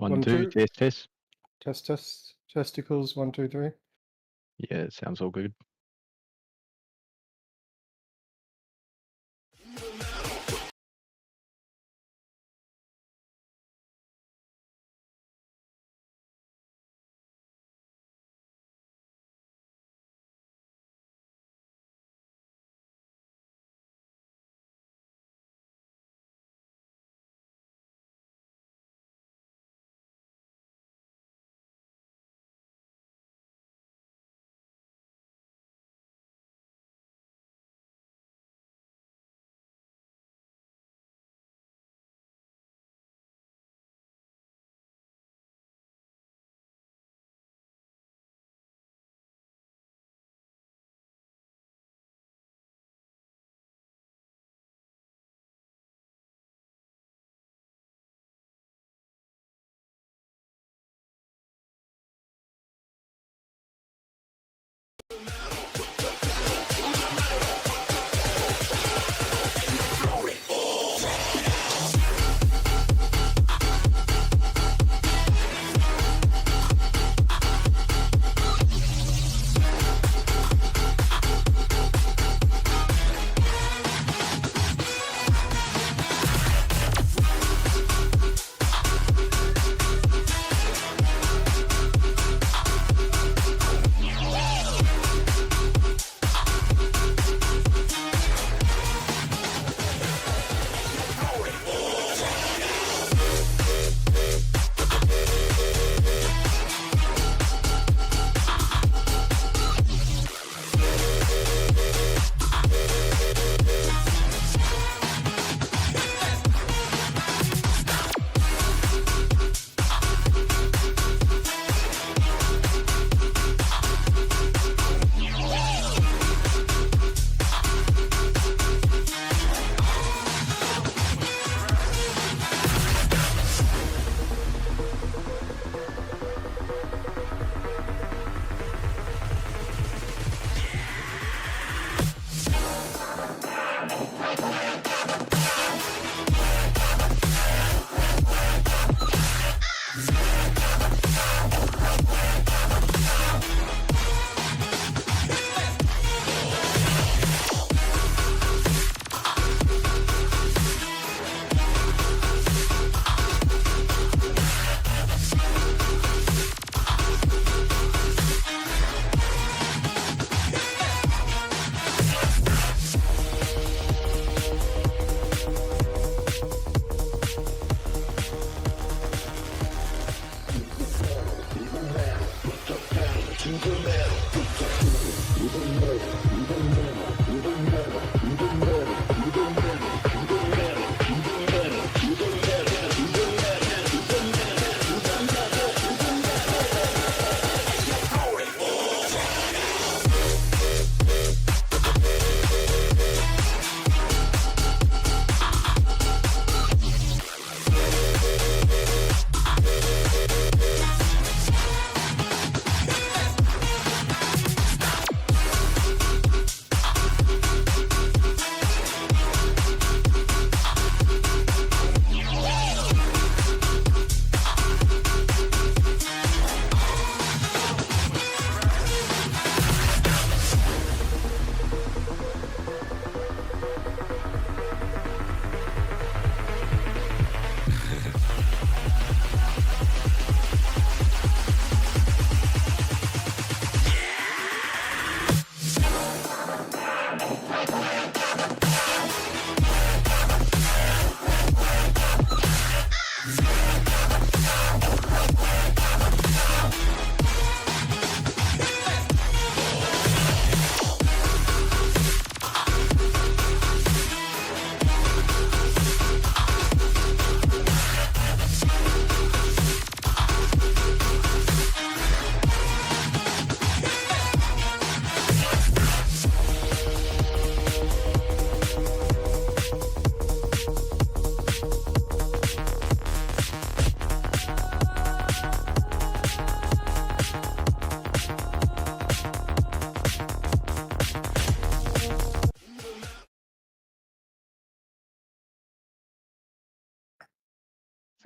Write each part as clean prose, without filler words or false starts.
One, One, two, two. test, test. Test, test. Testicles, 1, 2, 3. Yeah, it sounds all good.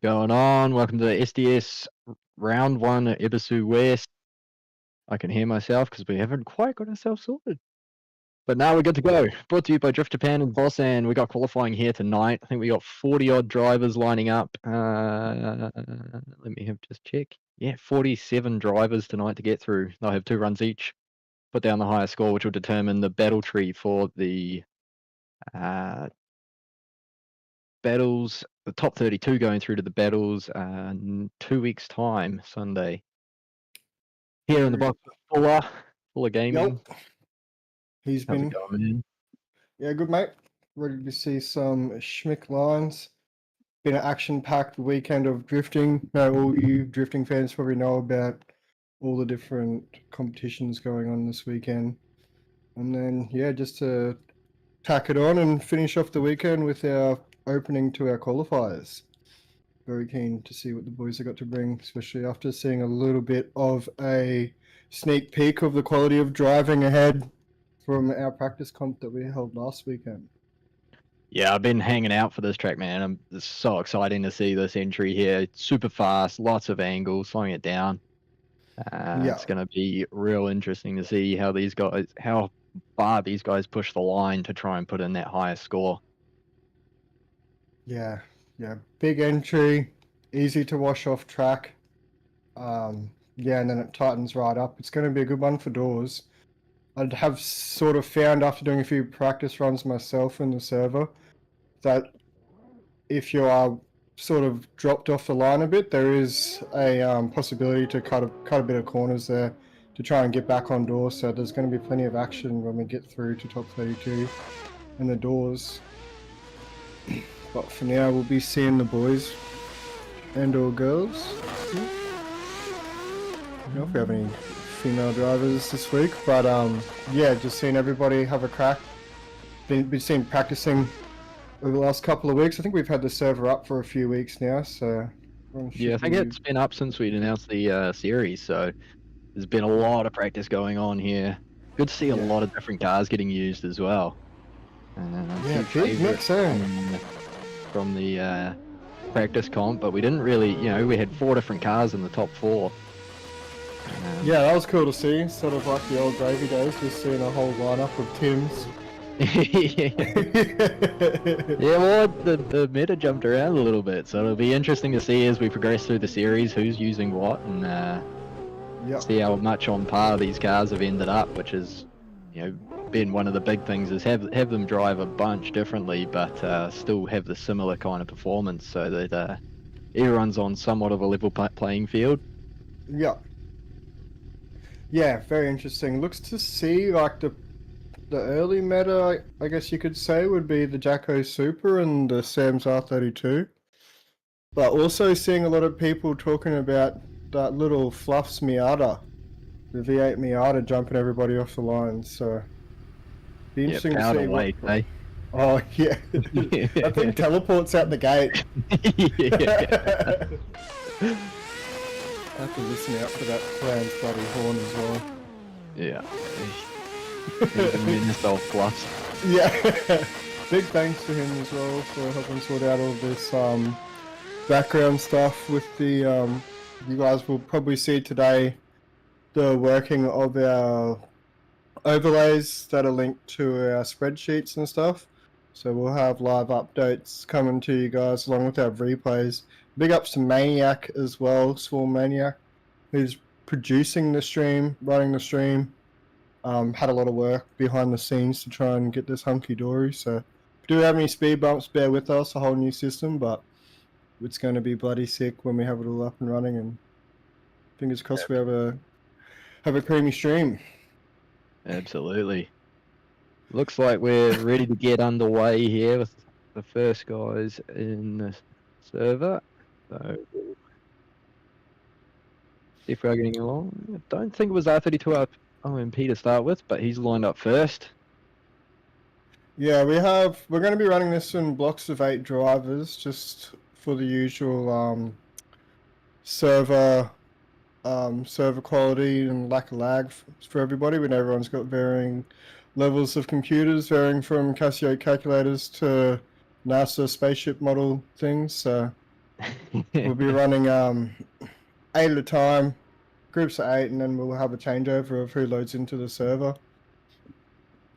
Going on? Welcome to the SDS Round 1 at Ebisu West. I can hear myself because we haven't quite got ourselves sorted. But now we're good to go. Brought to you by Drift Japan and VOSAN. We got qualifying here tonight. I think we got 40-odd drivers lining up. Let me just check. Yeah, 47 drivers tonight to get through. They'll have 2 runs each. Put down the highest score, which will determine the battle tree for the battles, the top 32 going through to the battles 2 weeks' time, Sunday. Here in the box, Fuller Gaming. Yep. How's it going, man? Yeah, good, mate. Ready to see some Schmick lines. Been an action-packed weekend of drifting. Now, all you drifting fans probably know about all the different competitions going on this weekend. And then, yeah, just to tack it on and finish off the weekend with our opening to our qualifiers. Very keen to see what the boys have got to bring, especially after seeing a little bit of a sneak peek of the quality of driving ahead from our practice comp that we held last weekend. Yeah, I've been hanging out for this track, man. It's so exciting to see this entry here. It's super fast, lots of angles, slowing it down. It's going to be real interesting to see how far these guys push the line to try and put in that highest score. Yeah, big entry, easy to wash off track. Yeah, and then it tightens right up. It's going to be a good one for doors. I'd have sort of found after doing a few practice runs myself in the server that if you are sort of dropped off the line a bit, there is a possibility to cut a bit of corners there to try and get back on doors. So there's going to be plenty of action when we get through to top 32 and the doors. But for now, we'll be seeing the boys and or girls. I don't know if we have any female drivers this week, but yeah, just seeing everybody have a crack. Been seen practicing over the last couple of weeks. I think we've had the server up for a few weeks now, so yeah, I think it's been up since we'd announced the series, so there's been a lot of practice going on here. Good to see a lot of different cars getting used as well. Yeah, big mix from the practice comp, but we didn't really, we had 4 different cars in the top 4. Yeah, that was cool to see. Sort of like the old gravy days, just seeing a whole lineup of Tims. Yeah, well, the meta jumped around a little bit, so it'll be interesting to see as we progress through the series who's using what and see how much on par these cars have ended up, which is, been one of the big things is have them drive a bunch differently, but still have the similar kind of performance, so that everyone's on somewhat of a level playing field. Yeah, very interesting. Looks to see like the early meta, I guess you could say, would be the Jacko Super and the Sam's R32. But also seeing a lot of people talking about that little Fluff's Miata, the V8 Miata jumping everybody off the line. So be interesting to see what. Eh? Oh yeah, I think teleports out the gate. I have to listen out for that clown's bloody horn as well. Yeah. Yourself plus. Yeah. Big thanks to him as well for helping sort out all this background stuff with the you guys will probably see today the working of our overlays that are linked to our spreadsheets and stuff. So we'll have live updates coming to you guys along with our replays. Big ups to Maniac as well, Swarm Maniac, who's producing the stream, running the stream. Had a lot of work behind the scenes to try and get this hunky-dory. So if we do have any speed bumps, bear with us, a whole new system, but it's going to be bloody sick when we have it all up and running, and fingers crossed we have a creamy stream. Absolutely. Looks like we're ready to get underway here with the first guys in the server. So see if we're getting along. I don't think it was R32 OMP to start with, but he's lined up first. Yeah, we're going to be running this in blocks of 8 drivers, just for the usual server quality and lack of lag for everybody. When everyone's got varying levels of computers, varying from Casio calculators to NASA spaceship model things. So We'll be running 8 at a time, groups of 8, and then we'll have a changeover of who loads into the server.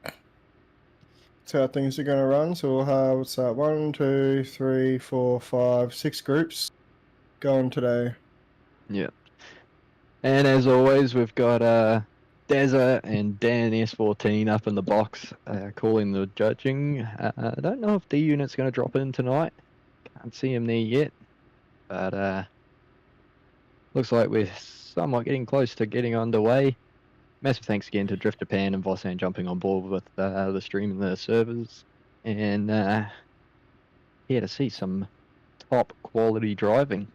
That's how things are going to run. So we'll have, what's that, 1, 2, 3, 4, 5, 6 groups going today. Yeah. And as always, we've got Dazza and Dan S14 up in the box calling the judging. I don't know if D Unit's going to drop in tonight. Can't see him there yet. But looks like we're somewhat getting close to getting underway. Massive thanks again to Drift Japan and VOSAN jumping on board with the stream and the servers. And yeah, to see some top quality driving.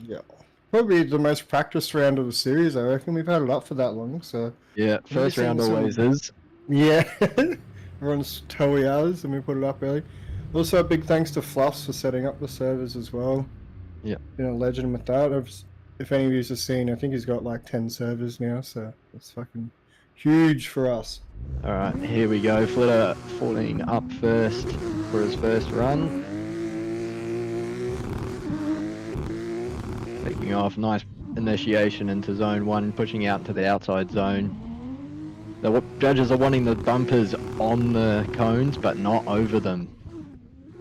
Yeah. Probably the most practiced round of the series. I reckon we've had it up for that long. So yeah, first round always is. Yeah. Everyone's toey hours and we put it up early. Also, a big thanks to Fluffs for setting up the servers as well. Yeah. Been a legend with that. If any of you have seen, I think he's got like 10 servers now, so it's fucking huge for us. Alright, here we go. Flitter 14 up first for his first run. Taking off, nice initiation into zone 1, pushing out to the outside zone. The judges are wanting the bumpers on the cones, but not over them.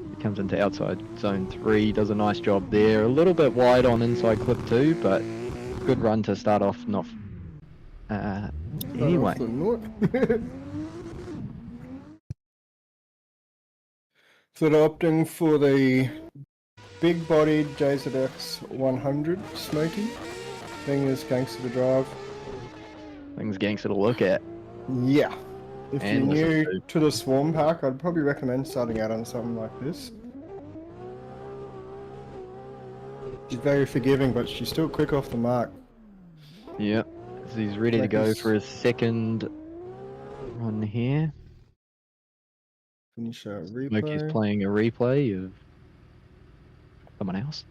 He comes into outside zone 3, does a nice job there. A little bit wide on inside clip 2, but good run to start off. Not anyway. So they're opting for the big-bodied SDS 100 Smoky. Thing is gangster to drive. Things gangster to look at. Yeah. If And you're new to the Swarm Pack, I'd probably recommend starting out on something like this. She's very forgiving, but she's still quick off the mark. Yep. So he's ready to go for his second run here. Finish a replay. Smokey's playing a replay of someone else.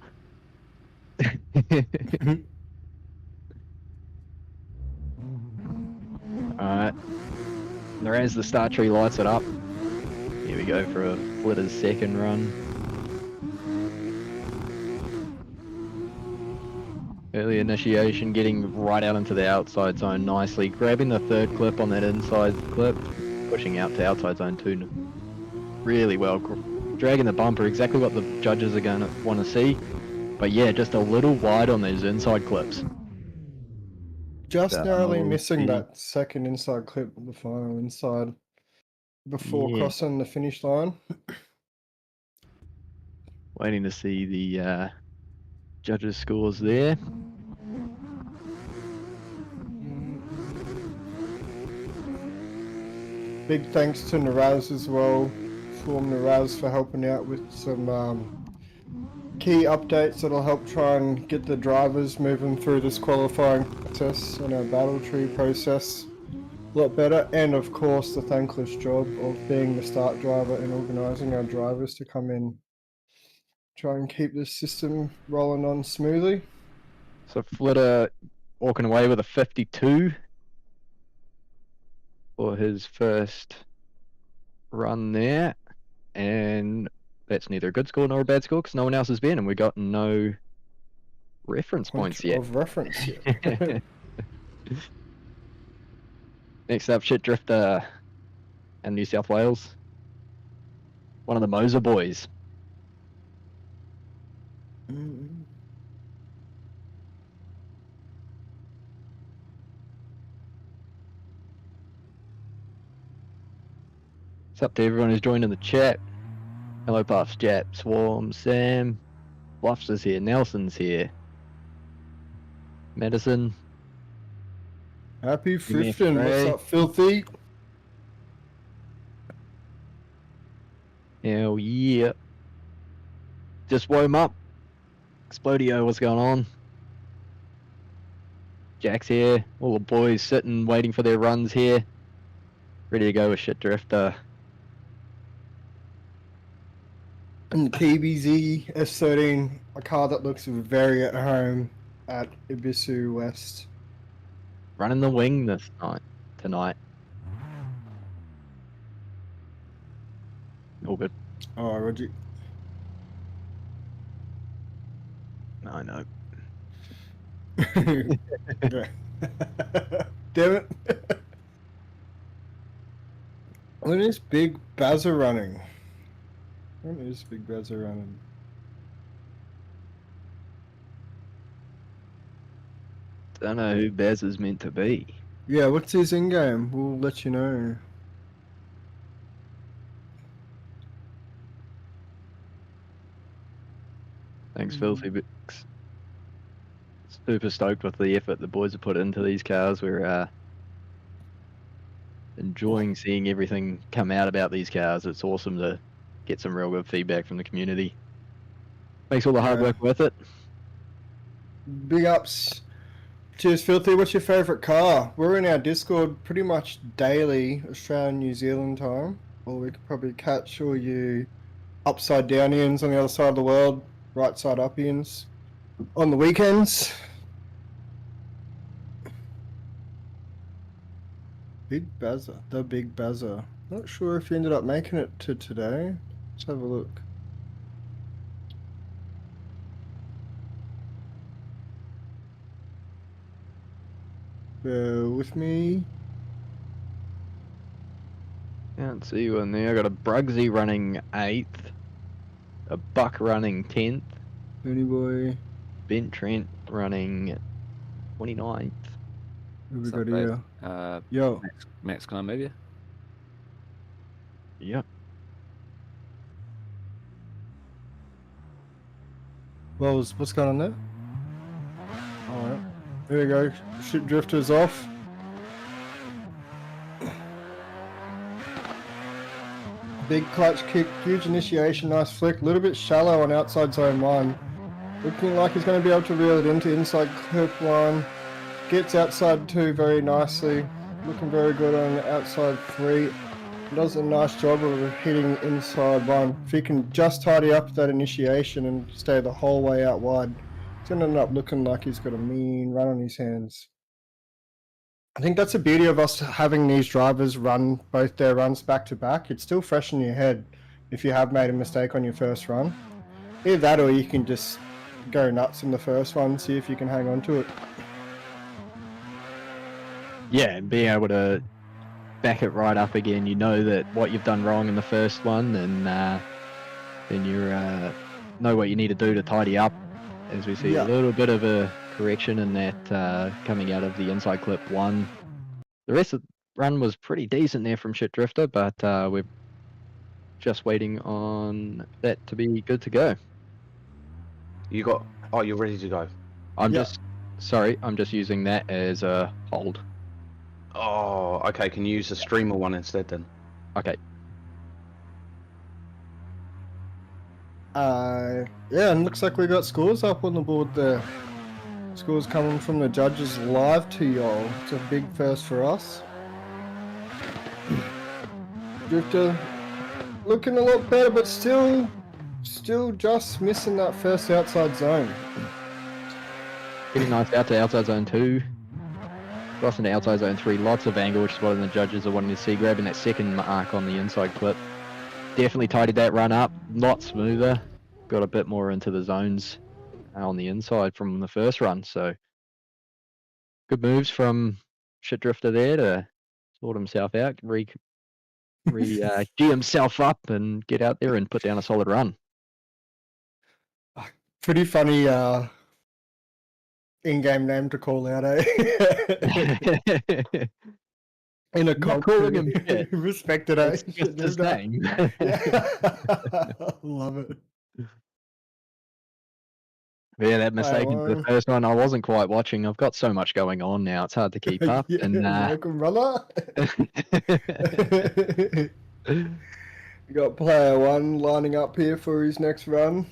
Alright. As the start tree lights it up. Here we go for a Flitter's second run. Early initiation, getting right out into the outside zone nicely. Grabbing the third clip on that inside clip. Pushing out to outside zone 2. Really well. Dragging the bumper, exactly what the judges are going to want to see. But yeah, just a little wide on those inside clips. Just narrowly missing that second inside clip of the final inside before crossing the finish line. Waiting to see the judges' scores there. Big thanks to Naraz as well, Swarm Naraz, for helping out with some key updates that'll help try and get the drivers moving through this qualifying process and our battle tree process a lot better. And of course, the thankless job of being the start driver and organising our drivers to come in, try and keep this system rolling on smoothly. So Flitter walking away with a 52 for his first run there, and that's neither a good score nor a bad score because no one else has been, and we got no reference points yet. Next up, Shit Drifter in New South Wales. One of the Moser boys. What's up to everyone who's joined in the chat? Hello, Puffs, Jap, Swarm, Sam, Bluffs is here, Nelson's here, Medicine. Happy 15, what's up, Filthy? Hell yeah. Just woke up. Explodio, what's going on? Jack's here. All the boys sitting, waiting for their runs here. Ready to go with Shit Drifter. And the PBZ S13, a car that looks very at home at Ebisu West. Running the wing tonight. All good. Oh, Roger. I know. Damn it. When is Big Bazza running? When is Big Bazza running? Don't know who Baz is meant to be. Yeah, what's his in-game? We'll let you know. Thanks, Filthy Bix. Super stoked with the effort the boys have put into these cars. We're enjoying seeing everything come out about these cars. It's awesome to get some real good feedback from the community. Makes all the hard work worth it. Big ups. Cheers, Filthy. What's your favourite car? We're in our Discord pretty much daily, Australian New Zealand time. Or we could probably catch all you upside downians on the other side of the world, right side upians on the weekends. Big Bazza, the Big Bazza. Not sure if you ended up making it to today. Let's have a look. Bear with me. Can't see you in there. I got a Brugsy running 8th, a Buck running 10th, Benny Boy. Ben Trent running 29th. Who we What's got up, here? guys? Yo. Max, can I move you? Yep. Well, what's going on there? Alright. There we go. Ship drifters off. Big clutch kick, huge initiation, nice flick. A little bit shallow on outside zone 1. Looking like he's going to be able to reel it into inside clip 1. Gets outside 2 very nicely. Looking very good on outside 3. Does a nice job of hitting inside 1. If he can just tidy up that initiation and stay the whole way out wide, it's going to end up looking like he's got a mean run on his hands. I think that's the beauty of us having these drivers run both their runs back to back. It's still fresh in your head if you have made a mistake on your first run. Either that or you can just go nuts in the first one, see if you can hang on to it. Yeah, and being able to back it right up again, you know that what you've done wrong in the first one, and then you know what you need to do to tidy up. As we see a little bit of a correction in that coming out of the inside clip 1. The rest of the run was pretty decent there from Shit Drifter, but we're just waiting on that to be good to go. You got... Oh, you're ready to go. I'm just using that as a hold. Oh, okay. Can you use the streamer one instead then? Okay. Yeah, and looks like we got scores up on the board there. Scores coming from the judges live to y'all. It's a big first for us. Drifter looking a lot better, but still just missing that first outside zone. Getting nice out to outside zone 2. Crossing to outside zone 3. Lots of angle, which is what the judges are wanting to see. Grabbing that second mark on the inside clip. Definitely tidied that run up. Lot smoother. Got a bit more into the zones on the inside from the first run. So good moves from Shit Drifter there to sort himself out, G himself up and get out there and put down a solid run. Pretty funny in-game name to call out, eh? In a Not calling him shit. Respected, eh? It's just his name. Love it. Yeah, that mistake into the first one, I wasn't quite watching. I've got so much going on now, it's hard to keep up. Yeah, and welcome, brother. We got player 1 lining up here for his next run.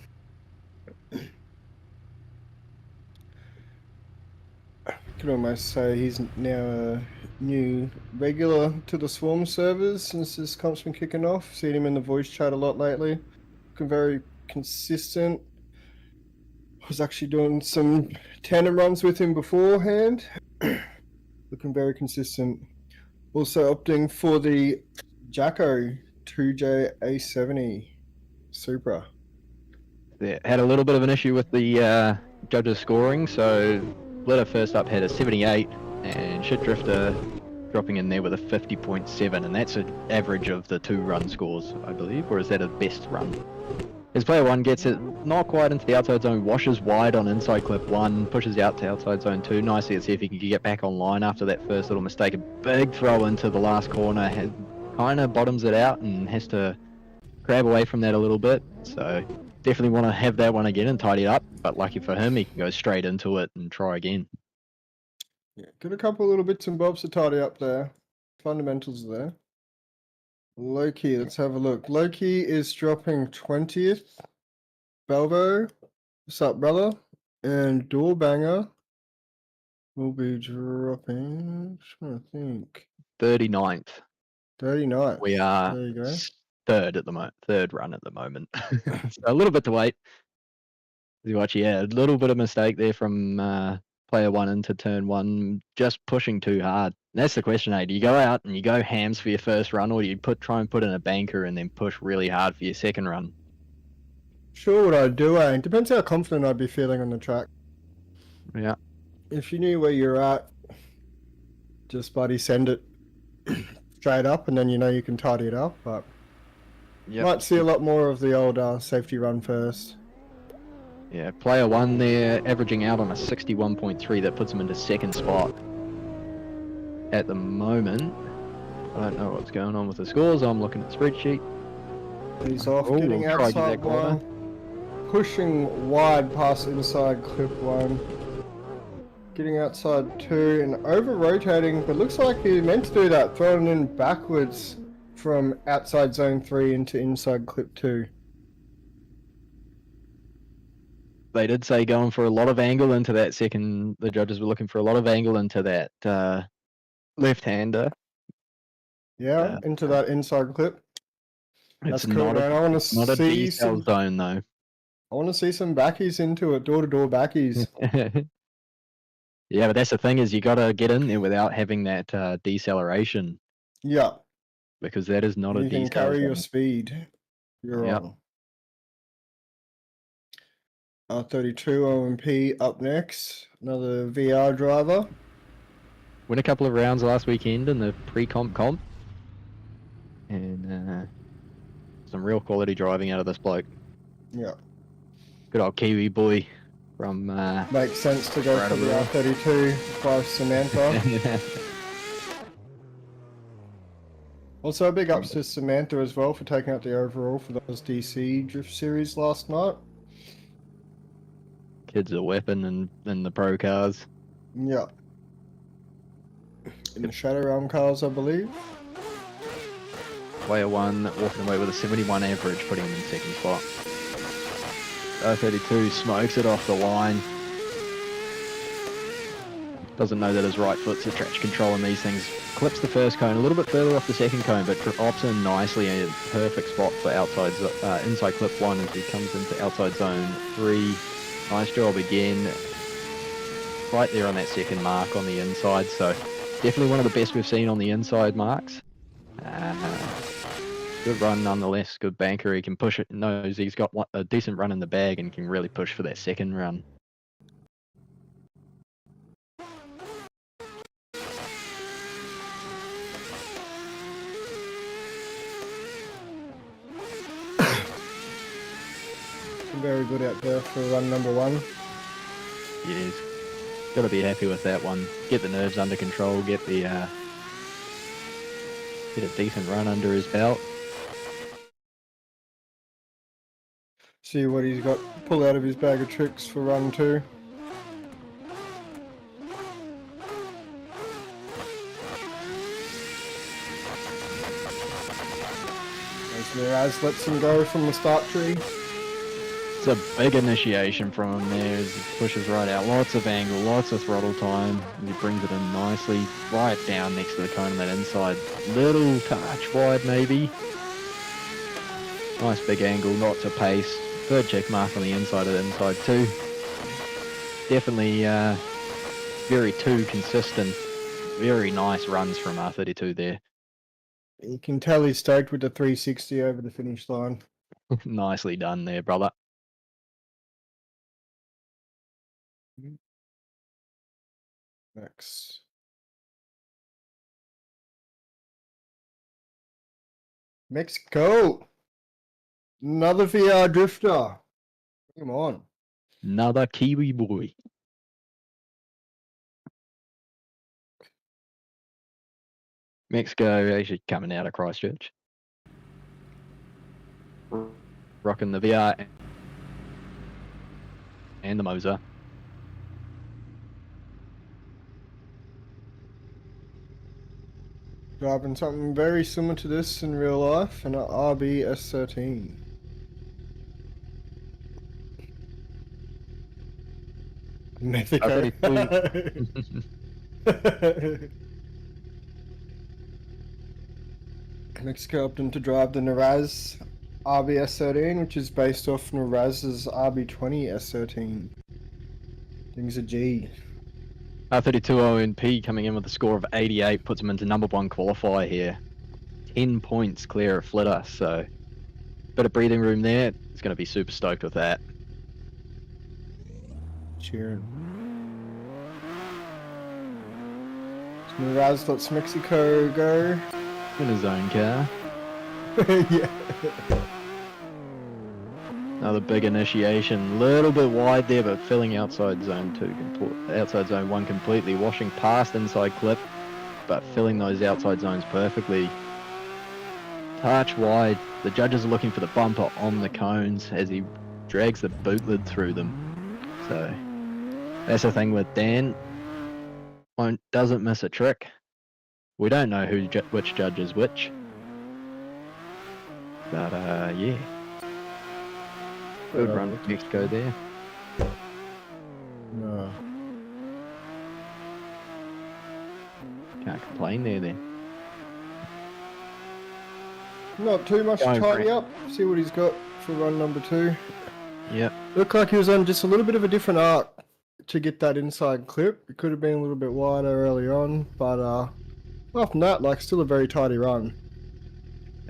Can almost say he's now a new regular to the Swarm servers since this comp's been kicking off. Seen him in the voice chat a lot lately. Looking very consistent. I was actually doing some tandem runs with him beforehand. Looking very consistent. Also opting for the Jacko 2J A70 Supra. Yeah, had a little bit of an issue with the judges scoring. So Splitter first up had a 78, and Shit Drifter dropping in there with a 50.7, and that's an average of the 2-run scores, I believe, or is that a best run? As player 1 gets it not quite into the outside zone, washes wide on inside clip 1, pushes out to outside zone 2 nicely. Let's see if he can get back online after that first little mistake. A big throw into the last corner, kind of bottoms it out and has to grab away from that a little bit. So definitely want to have that one again and tidy it up, but lucky for him, he can go straight into it and try again. Yeah, got a couple little bits and bobs to tidy up there. Fundamentals there. Loki, let's have a look. Loki is dropping 20th. Belvo, what's up, brother? And Doorbanger will be dropping, I'm trying to think, 39th. 39th. We are There you go. third at the moment, third run at the moment. So a little bit to wait. You watch, yeah, a little bit of mistake there from player 1 into turn 1, just pushing too hard. And that's the question, do you go out and you go hams for your first run, or do you try and put in a banker and then push really hard for your second run? Sure, what I'd do, depends how confident I'd be feeling on the track. Yeah. If you knew where you're at, just bloody send it straight up, and then you know you can tidy it up. But might see a lot more of the old safety run first. Yeah, player 1 there, averaging out on a 61.3. That puts him into second spot at the moment. I don't know what's going on with the scores. I'm looking at the spreadsheet. He's off, getting we'll try to get outside that corner. 1, pushing wide past inside clip 1, getting outside 2, and over rotating. But looks like he meant to do that, throwing in backwards from outside zone 3 into inside clip 2. They did say going for a lot of angle into that second. The judges were looking for a lot of angle into that left-hander. Yeah, into that inside clip. That's It's cool, not man. I want a to see decel some. zone though. I want to see some backies into it, door-to-door backies. Yeah, but that's the thing, is you got to get in there without having that deceleration, Yeah, because that is not a you can decel carry your zone. speed. You're Yep. wrong. R32 OMP up next. Another VR driver. Win a couple of rounds last weekend in the pre-comp, and some real quality driving out of this bloke. Yeah. Good old Kiwi boy from Makes sense to go for the R32 by Samantha. Also, big ups to Samantha as well for taking out the overall for those DC Drift Series last night. Kid's a weapon in the pro cars. Yeah. In the Shadow Realm cars, I believe. Player 1 walking away with a 71 average, putting him in second spot. R32 smokes it off the line. Doesn't know that his right foot's a traction control in these things. Clips the first cone a little bit further off the second cone, but drops in nicely in a perfect spot for inside clip 1 as he comes into outside zone 3. Nice job again. Right there on that second mark on the inside, so definitely one of the best we've seen on the inside marks. Good run nonetheless, good banker. He can push it, knows he's got a decent run in the bag and can really push for that second run. Very good out there for run number 1. Yes, got to be happy with that one. Get the nerves under control, get a decent run under his belt. See what he's got pull out of his bag of tricks for run 2. As Miraz lets him go from the start tree. It's a big initiation from him there as he pushes right out. Lots of angle, lots of throttle time. And he brings it in nicely, right down next to the cone on that inside. Little touch wide maybe. Nice big angle, lots of pace. Third check mark on the inside of the inside too. Definitely very consistent. Very nice runs from R32 there. You can tell he's stoked with the 360 over the finish line. Nicely done there, brother. Next. Mexico. Another VR drifter. Come on. Another Kiwi boy. Mexico actually coming out of Christchurch. Rocking the VR and the Moser. Driving something very similar to this in real life, an RB S13. Mexico. Mexico opted to drive the Naraz RB S13, which is based off Naraz's RB20 S13. Things a G. R32 ONP coming in with a score of 88 puts him into number 1 qualifier here. 10 points clear of Flitter, so bit of breathing room there. He's going to be super stoked with that. Cheering. So Naraz lets Mexico go. In his own car. Yeah. Another big initiation. Little bit wide there, but filling outside zone 2, outside zone 1 completely. Washing past inside clip, but filling those outside zones perfectly. Touch wide. The judges are looking for the bumper on the cones as he drags the boot lid through them. So that's the thing with Dan. Doesn't miss a trick. We don't know which judge is which. But yeah. Good run with Mexico there. No. Can't complain there then. Not too much to Going for tidy it. up. See what he's got for run number 2. Yep. Looked like he was on just a little bit of a different arc to get that inside clip. It could have been a little bit wider early on, but apart from that, like, still a very tidy run.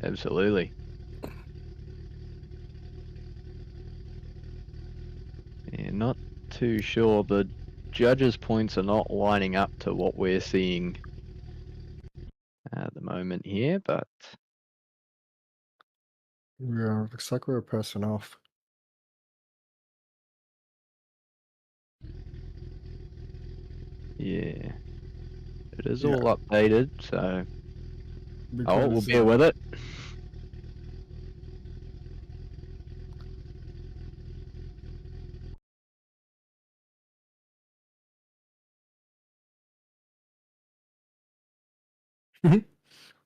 Absolutely. Yeah, not too sure. The judges' points are not lining up to what we're seeing at the moment here, but Yeah, looks like we're pressing off. yeah. It is Yeah. all updated, so we'll Because, bear with it.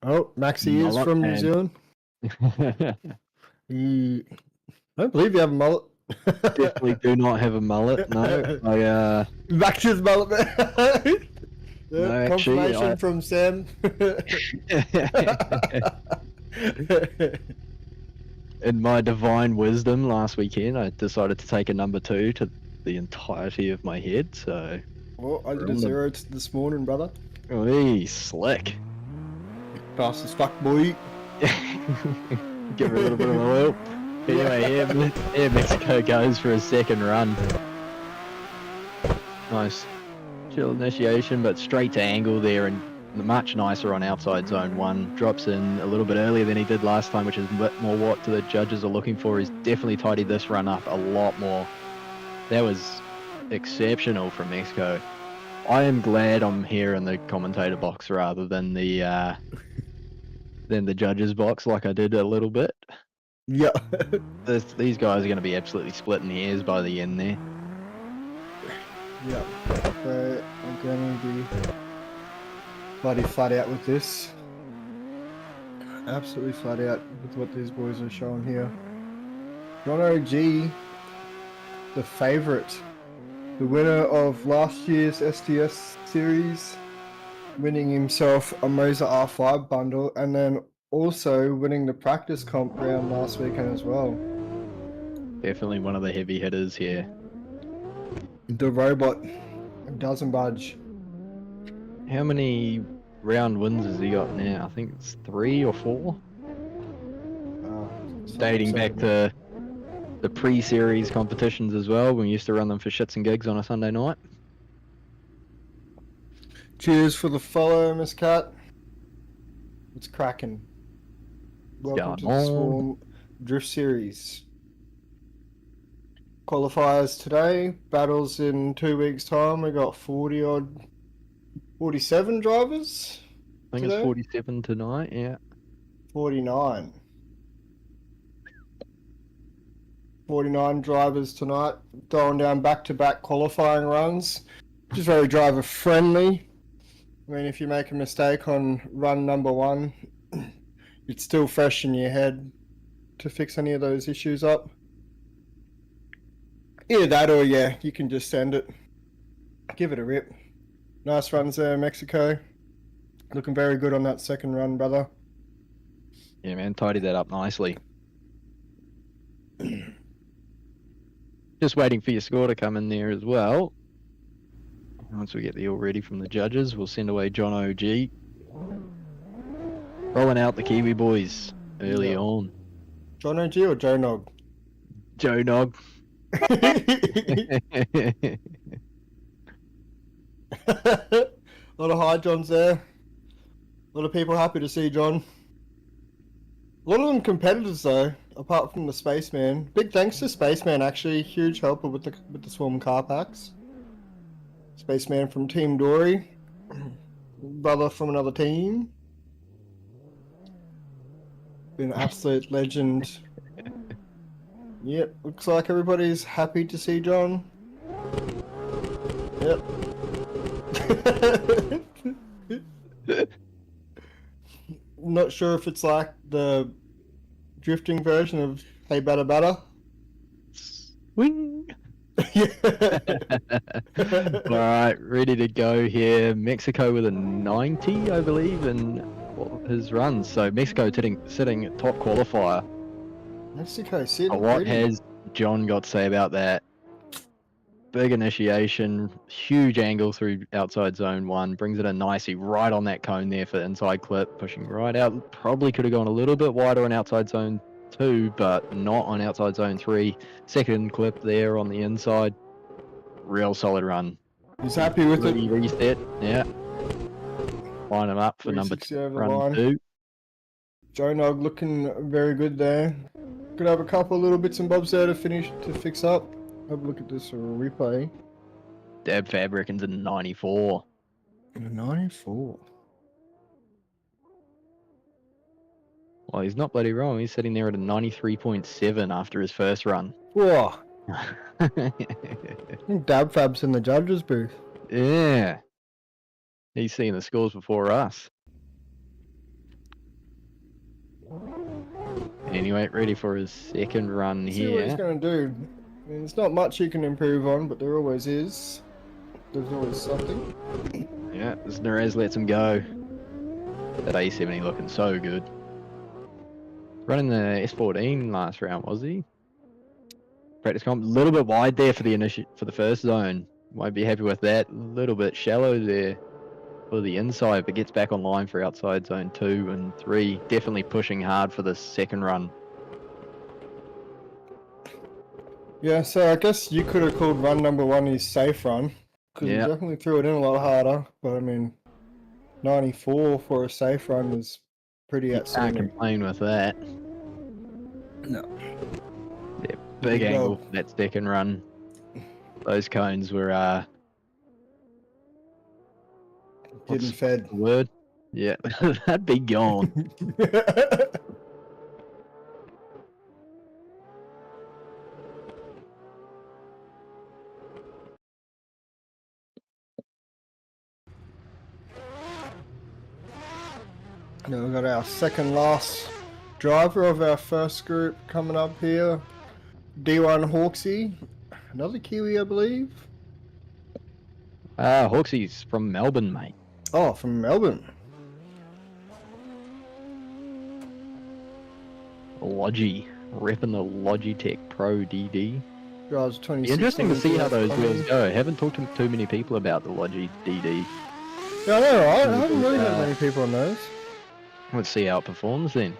Oh, Maxie is Mullet from New and- Zealand. I don't believe you have a mullet. Definitely do not have a mullet, no. Max's mullet. No, actually, confirmation from Sam. In my divine wisdom last weekend, I decided to take a number 2 to the entirety of my head, so... Well, I did a 0 this morning, brother. Wee, slick. Fast as fuck, boy. Give her a little bit of a whoop. Anyway, here Mexico goes for his second run. Nice. Chill initiation, but straight to angle there, and much nicer on outside zone 1. Drops in a little bit earlier than he did last time, which is a bit more what the judges are looking for. He's definitely tidied this run up a lot more. That was exceptional from Mexico. I am glad I'm here in the commentator box rather than the judges box like I did a little bit. Yeah. These guys are going to be absolutely splitting hairs by the end there. Yeah. So I'm going to be bloody flat out with this. Absolutely flat out with what these boys are showing here. John OG, the favourite, the winner of last year's SDS series, winning himself a Moser R5 bundle, and then also winning the practice comp round last weekend as well. Definitely one of the heavy hitters here. The robot doesn't budge. How many round wins has he got now? I think it's 3 or 4. Dating back to the pre-series competitions as well, when we used to run them for shits and gigs on a Sunday night. Cheers for the follow, Miss Cat. It's cracking. Welcome to going the on? Swarm Drift Series. Qualifiers today, battles in 2 weeks' time. We got 47 drivers. I think today? it's 47 tonight, yeah. 49. 49 drivers tonight, going down back-to-back qualifying runs, which is very driver friendly. I mean, if you make a mistake on run number 1, it's still fresh in your head to fix any of those issues up. Either that or, yeah, you can just send it. Give it a rip. Nice runs there, Mexico. Looking very good on that second run, brother. Yeah, man, tidied that up nicely. Just waiting for your score to come in there as well. Once we get the all ready from the judges, we'll send away John OG. Rolling out the Kiwi boys early on. John OG or Joe Nog? Joe Nog. A lot of high Johns there. A lot of people happy to see John. A lot of them competitors though, apart from the Spaceman. Big thanks to Spaceman actually, huge helper with the Swarm car packs. Spaceman from Team Dory, brother from another team. Been an absolute legend. Yep, looks like everybody's happy to see John. Yep. Not sure if it's like the drifting version of Hey Batter Batter. Wing. Yeah. All right, ready to go here. Mexico with a 90, I believe, in his runs. So Mexico sitting at top qualifier. Mexico City. What has John got to say about that? Big initiation, huge angle through outside zone 1, brings it in nicely right on that cone there for inside clip, pushing right out. Probably could have gone a little bit wider on outside zone 2, but not on outside zone 3. Second clip there on the inside. Real solid run. He's happy with it. Reset, yeah. Line him up for number 360 over the run line. 2. Joe Nog looking very good there. Could have a couple of little bits and bobs there to fix up. Have a look at this replay. Dab Fab reckons a 94. A 94. Well, he's not bloody wrong. He's sitting there at a 93.7 after his first run. Whoa. I think Dab Fab's in the judges booth. Yeah. He's seen the scores before us. Anyway, ready for his second run See what he's here. going to do. I mean, it's not much you can improve on, but there always is. There's always something. Yeah, as Nerez lets him go. That A70 looking so good. Running the S14 last round, was he? Practice comp, a little bit wide there for the first zone. Won't be happy with that. A little bit shallow there for the inside, but gets back online for outside zone 2 and 3. Definitely pushing hard for the second run. Yeah, so I guess you could have called run number 1 his safe run. Because Yeah. he definitely threw it in a lot harder. But I mean, 94 for a safe run is pretty You can't outstanding. complain with that. No. Yeah, big Big angle go. for that second run. Those cones were Getting what's fed. the word? Yeah, that'd be gone. Now we've got our second last driver of our first group coming up here. D1 Hawksy. Another Kiwi, I believe. Hawksy's from Melbourne, mate. Oh, from Melbourne. Logi, repping the Logitech Pro DD. Drives 26. Interesting to see how those wheels go. Haven't talked to too many people about the Logi DD. Yeah, I know, right? I haven't really heard many people on those. Let's see how it performs then.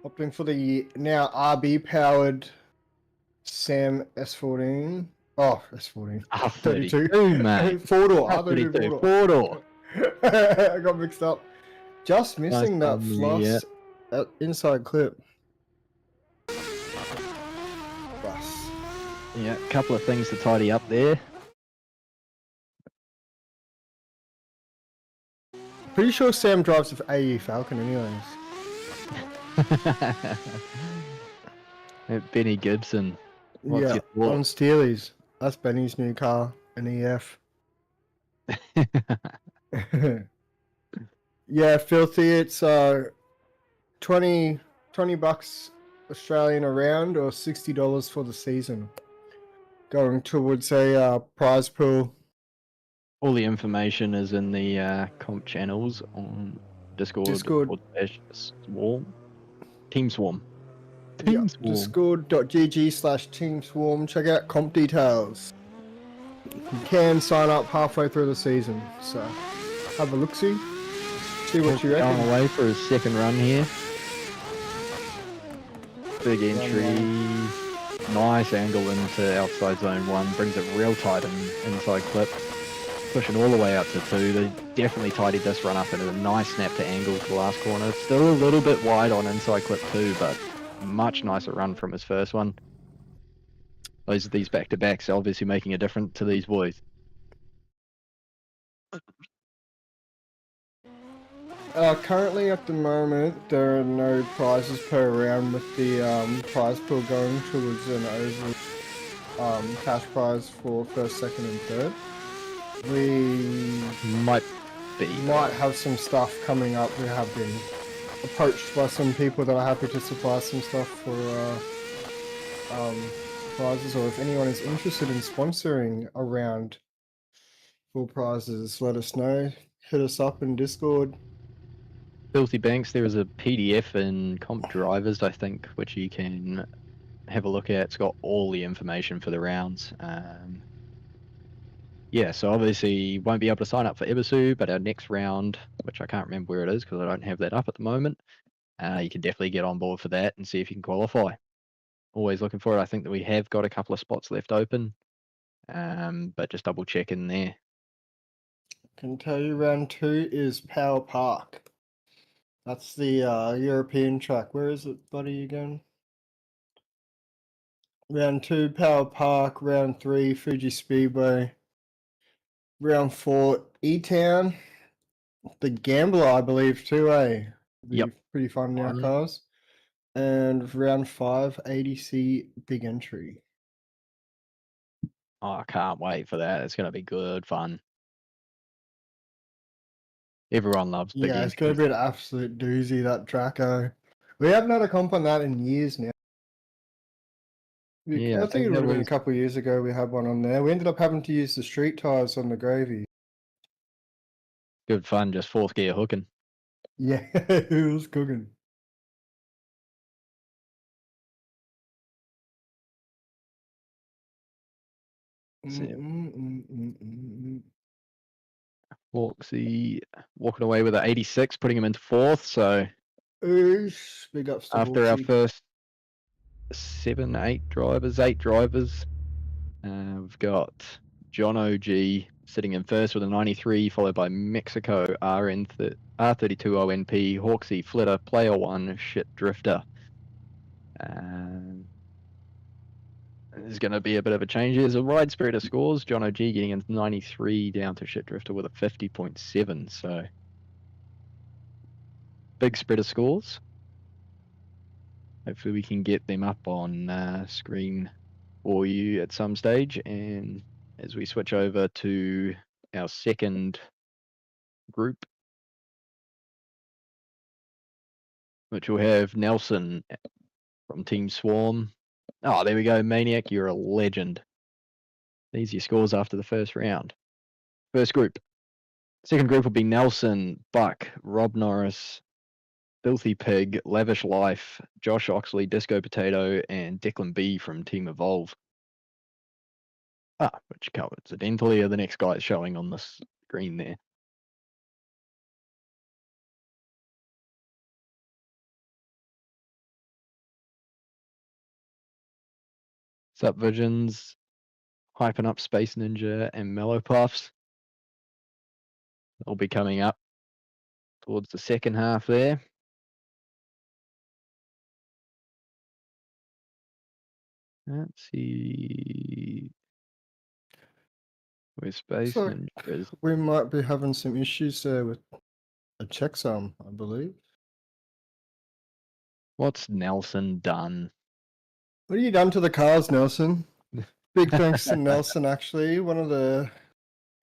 Opting for the now RB powered Sam S14. Oh, that's 14. R32, 32. mate. 4-door. R32 R32, 4-door. 4-door. I got mixed up. Just Nice missing that one there, yeah. floss inside clip. Russ. Yeah, a couple of things to tidy up there. Pretty sure Sam drives with AE Falcon anyways. Benny Gibson. What's Yeah, your on thought? Steelies. That's Benny's new car, an EF. Yeah, filthy. It's 20 bucks Australian a round, or $60 for the season. Going towards a prize pool. All the information is in the comp channels on Discord. Swarm. Team Swarm. Team Swarm. Discord.gg/Team Swarm. Check out comp details. You can sign up halfway through the season, so have a look-see. See what you reckon. Going away for his second run here. Big entry. Nice angle into outside zone 1. Brings it real tight in inside clip. Pushing all the way out to 2. They definitely tidied this run up and a nice snap to angle to the last corner. Still a little bit wide on inside clip 2, but much nicer run from his first one. These back-to-backs obviously making a difference to these boys. Currently at the moment, there are no prizes per round, with the prize pool going towards an over cash prize for first, second, and third. We Might have some stuff coming up. We have been approached by some people that are happy to supply some stuff for prizes, or if anyone is interested in sponsoring a round for prizes, let us know. Hit us up in Discord. Filthy Banks, there is a PDF in Comp Drivers, I think, which you can have a look at. It's got all the information for the rounds. Yeah, so obviously you won't be able to sign up for Ebisu, but our next round, which I can't remember where it is because I don't have that up at the moment, you can definitely get on board for that and see if you can qualify. Always looking for it. I think that we have got a couple of spots left open, but just double check in there. Can tell you round 2 is Power Park. That's the European track. Where is it, buddy, again? Round 2, Power Park. Round 3, Fuji Speedway. Round 4, E-Town. The Gambler, I believe, too, eh? Yep. Pretty fun in our cars. And round 5, ADC Big Entry. Oh, I can't wait for that. It's going to be good fun. Everyone loves big Yeah, it's going to be an absolute doozy, that Draco. We haven't had a comp on that in years now. Yeah, I think it would have been a couple of years ago we had one on there. We ended up having to use the street tires on the gravy. Good fun, just fourth gear hooking. Yeah, it was cooking. Hawksy walking away with an 86, putting him into fourth. So Oosh, big ups to after our Hawksy. first 8 drivers, we've got John OG sitting in first with a 93, followed by Mexico R32ONP, Hawksy, Flitter, Player 1, Shit Drifter. There's going to be a bit of a change. There's a wide spread of scores. John OG getting into 93 down to Shit Drifter with a 50.7. So big spread of scores. Hopefully we can get them up on screen for you at some stage. And as we switch over to our second group, which will have Nelson from Team Swarm. Oh, there we go, Maniac. You're a legend. These are your scores after the first round. First group. Second group will be Nelson, Buck, Rob Norris, Filthy Pig, Lavish Life, Josh Oxley, Disco Potato, and Declan B from Team Evolve. Which coincidentally are the next guys showing on the screen there. What's up, Visions? hyping up Space Ninja and Mellow Puffs. They'll be coming up towards the second half there. Let's see where Space So Ninja is. we might be having some issues there with a checksum, I believe. What's Nelson done? What have you done to the cars, Nelson? Big thanks to Nelson, actually, one of the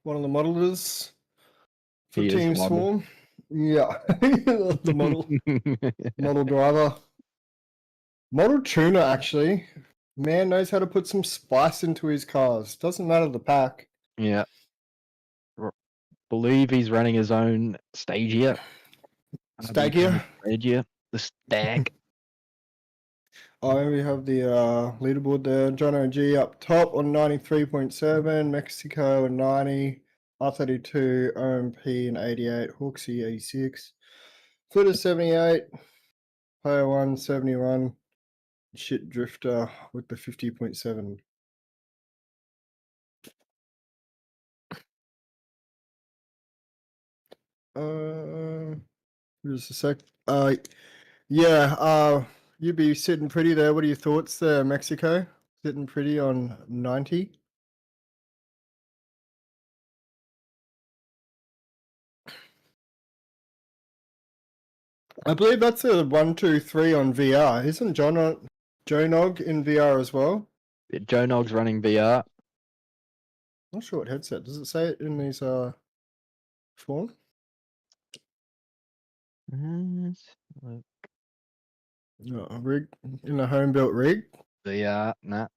modelers for He is Team the model. Swarm. Yeah, the model driver, model tuner. Actually, man knows how to put some spice into his cars. Doesn't matter the pack. Yeah. Believe he's running his own Stagia. Stagia. Stagia. The Stag. We have the leaderboard there. John OG up top on 93.7, Mexico and 90, R32, OMP and 88, Hawksy 86, Footer 78, Player 1 71, Shit Drifter with the 50.7. Just a sec. Yeah, you'd be sitting pretty there. What are your thoughts there, Mexico? Sitting pretty on 90. I believe that's a 1, 2, 3 on VR. Isn't Joe Nog in VR as well? Joe Nog's running VR. Not sure what headset. Does it say it in these form? Look. No, a rig in a home built rig. VR, nah.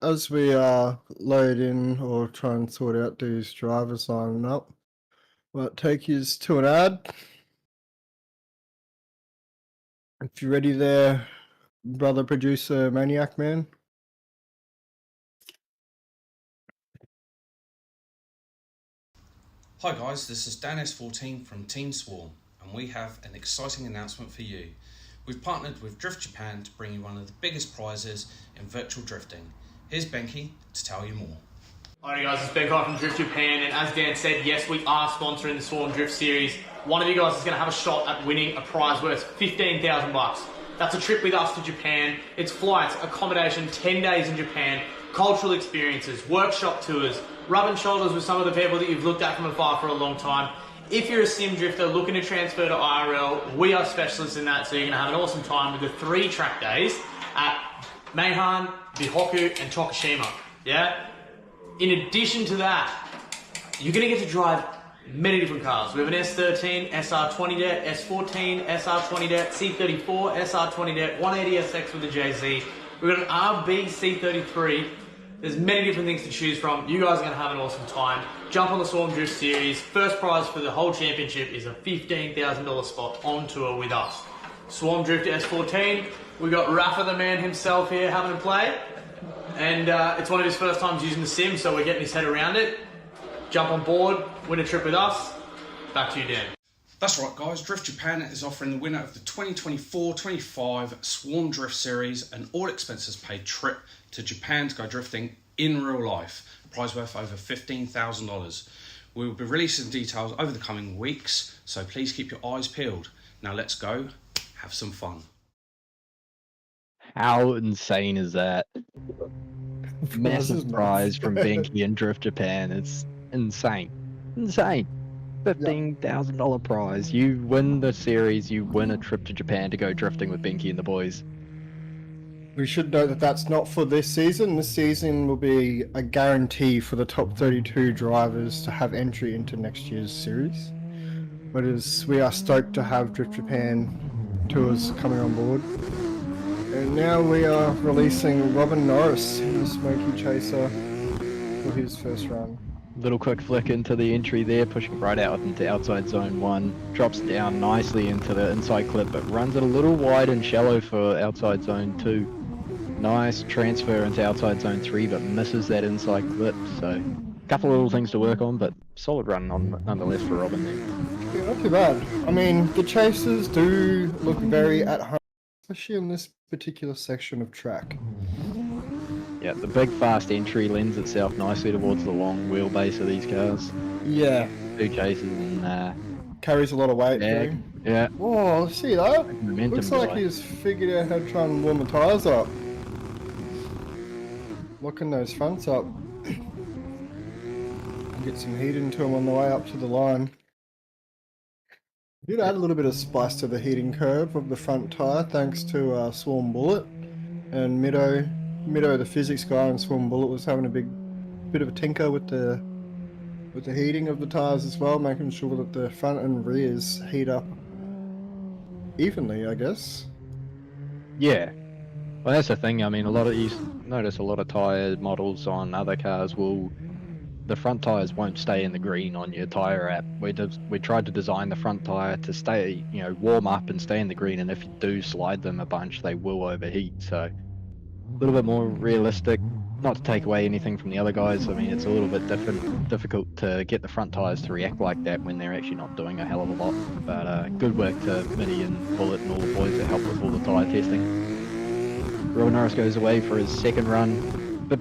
As we load in or try and sort out these drivers lining up, might take you to an ad. If you're ready there, brother producer Maniac Man. Hi guys, this is Dan S14 from Team Swarm, and we have an exciting announcement for you. We've partnered with Drift Japan to bring you one of the biggest prizes in virtual drifting. Here's Benki to tell you more. Alright guys, it's Ben from Drift Japan, and as Dan said, yes, we are sponsoring the Swarm Drift Series. One of you guys is going to have a shot at winning a prize worth $15,000. That's a trip with us to Japan. It's flights, accommodation, 10 days in Japan, cultural experiences, workshop tours, rubbing shoulders with some of the people that you've looked at from afar for a long time. If you're a sim drifter looking to transfer to IRL, we are specialists in that, so you're going to have an awesome time with the 3 track days at Meihan, Bihoku, and Tokushima. Yeah? In addition to that, you're going to get to drive many different cars. We have an S13, SR20 det, S14, SR20 det, C34, SR20 det, 180SX with a JZ. We've got an RB C33. There's many different things to choose from. You guys are going to have an awesome time. Jump on the Swarm Drift Series. First prize for the whole championship is a $15,000 spot on tour with us. Swarm Drift S14. We got Rafa the man himself here having a play. And it's one of his first times using the sim, so we're getting his head around it. Jump on board, win a trip with us. Back to you, Dan. That's right guys, Drift Japan is offering the winner of the 2024-25 Swarm Drift Series an all expenses paid trip to Japan to go drifting in real life. A prize worth over $15,000. We will be releasing details over the coming weeks, so please keep your eyes peeled. Now let's go, have some fun. How insane is that? Massive is prize nuts. from Benki and Drift Japan. It's insane. Insane. $15,000 prize. You win the series, you win a trip to Japan to go drifting with Benki and the boys. We should note that that's not for this season. This season will be a guarantee for the top 32 drivers to have entry into next year's series. But we are stoked to have Drift Japan tours coming on board. And now we are releasing Robin Norris, the Smoky Chaser, for his first run. Little quick flick into the entry there, pushing right out into outside zone 1. Drops down nicely into the inside clip, but runs it a little wide and shallow for outside zone 2. Nice transfer into outside zone 3, but misses that inside clip, so couple of little things to work on, but solid run on nonetheless for Robin there. Yeah, not too bad. I mean, the chasers do look very at home, especially in this particular section of track. Yeah, the big fast entry lends itself nicely towards the long wheelbase of these cars. Yeah, 2 chases and carries a lot of weight drag. too. Yeah, Oh, see that? momentum Looks like guy. he's figured out how to try and warm the tyres up. Locking those fronts up. Get some heat into them on the way up to the line. Did add a little bit of spice to the heating curve of the front tyre thanks to Swarm Bullet. And Middo, the physics guy in Swarm Bullet, was having a bit of a tinker with the heating of the tyres as well, making sure that the front and rears heat up evenly, I guess. Yeah. Well, that's the thing. I mean, you notice a lot of tyre models on other cars the front tyres won't stay in the green on your tyre app. We tried to design the front tyre to stay, warm up and stay in the green, and if you do slide them a bunch, they will overheat. So a little bit more realistic. Not to take away anything from the other guys. I mean, it's a little bit difficult to get the front tyres to react like that when they're actually not doing a hell of a lot. But good work to Mitty and Bullet and all the boys that help with all the tyre testing. Robin Norris goes away for his second run. A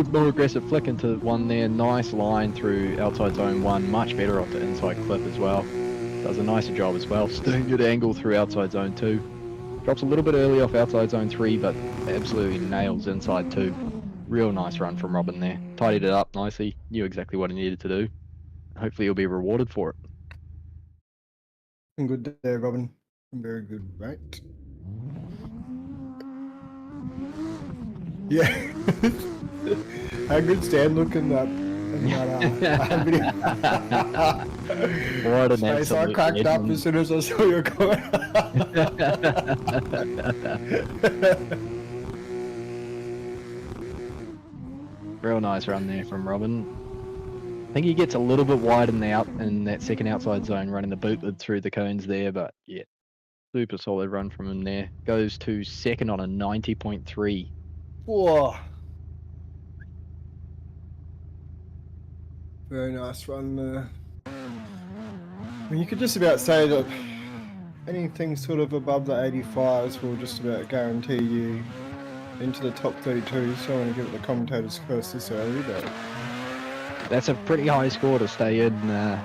bit more aggressive flick into one there. Nice line through outside zone 1. Much better off the inside clip as well. Does a nicer job as well. Still good angle through outside zone 2. Drops a little bit early off outside zone 3, but absolutely nails inside 2. Real nice run from Robin there. Tidied it up nicely. Knew exactly what he needed to do. Hopefully he'll be rewarded for it. Good there, Robin. Very good, right? Yeah. How good's Dan looking that video? What an Face I absolute cracked up legend. as soon as I saw you coming. Real nice run there from Robin. I think he gets a little bit wide in that second outside zone, running the bootlet through the cones there, but yeah, super solid run from him there. Goes to second on a 90.3. Whoa. Very nice run there. I mean, you could just about say that anything sort of above the 85s will just about guarantee you into the top 32, so I want to give it the commentator's curse this early, but That's a pretty high score to stay in the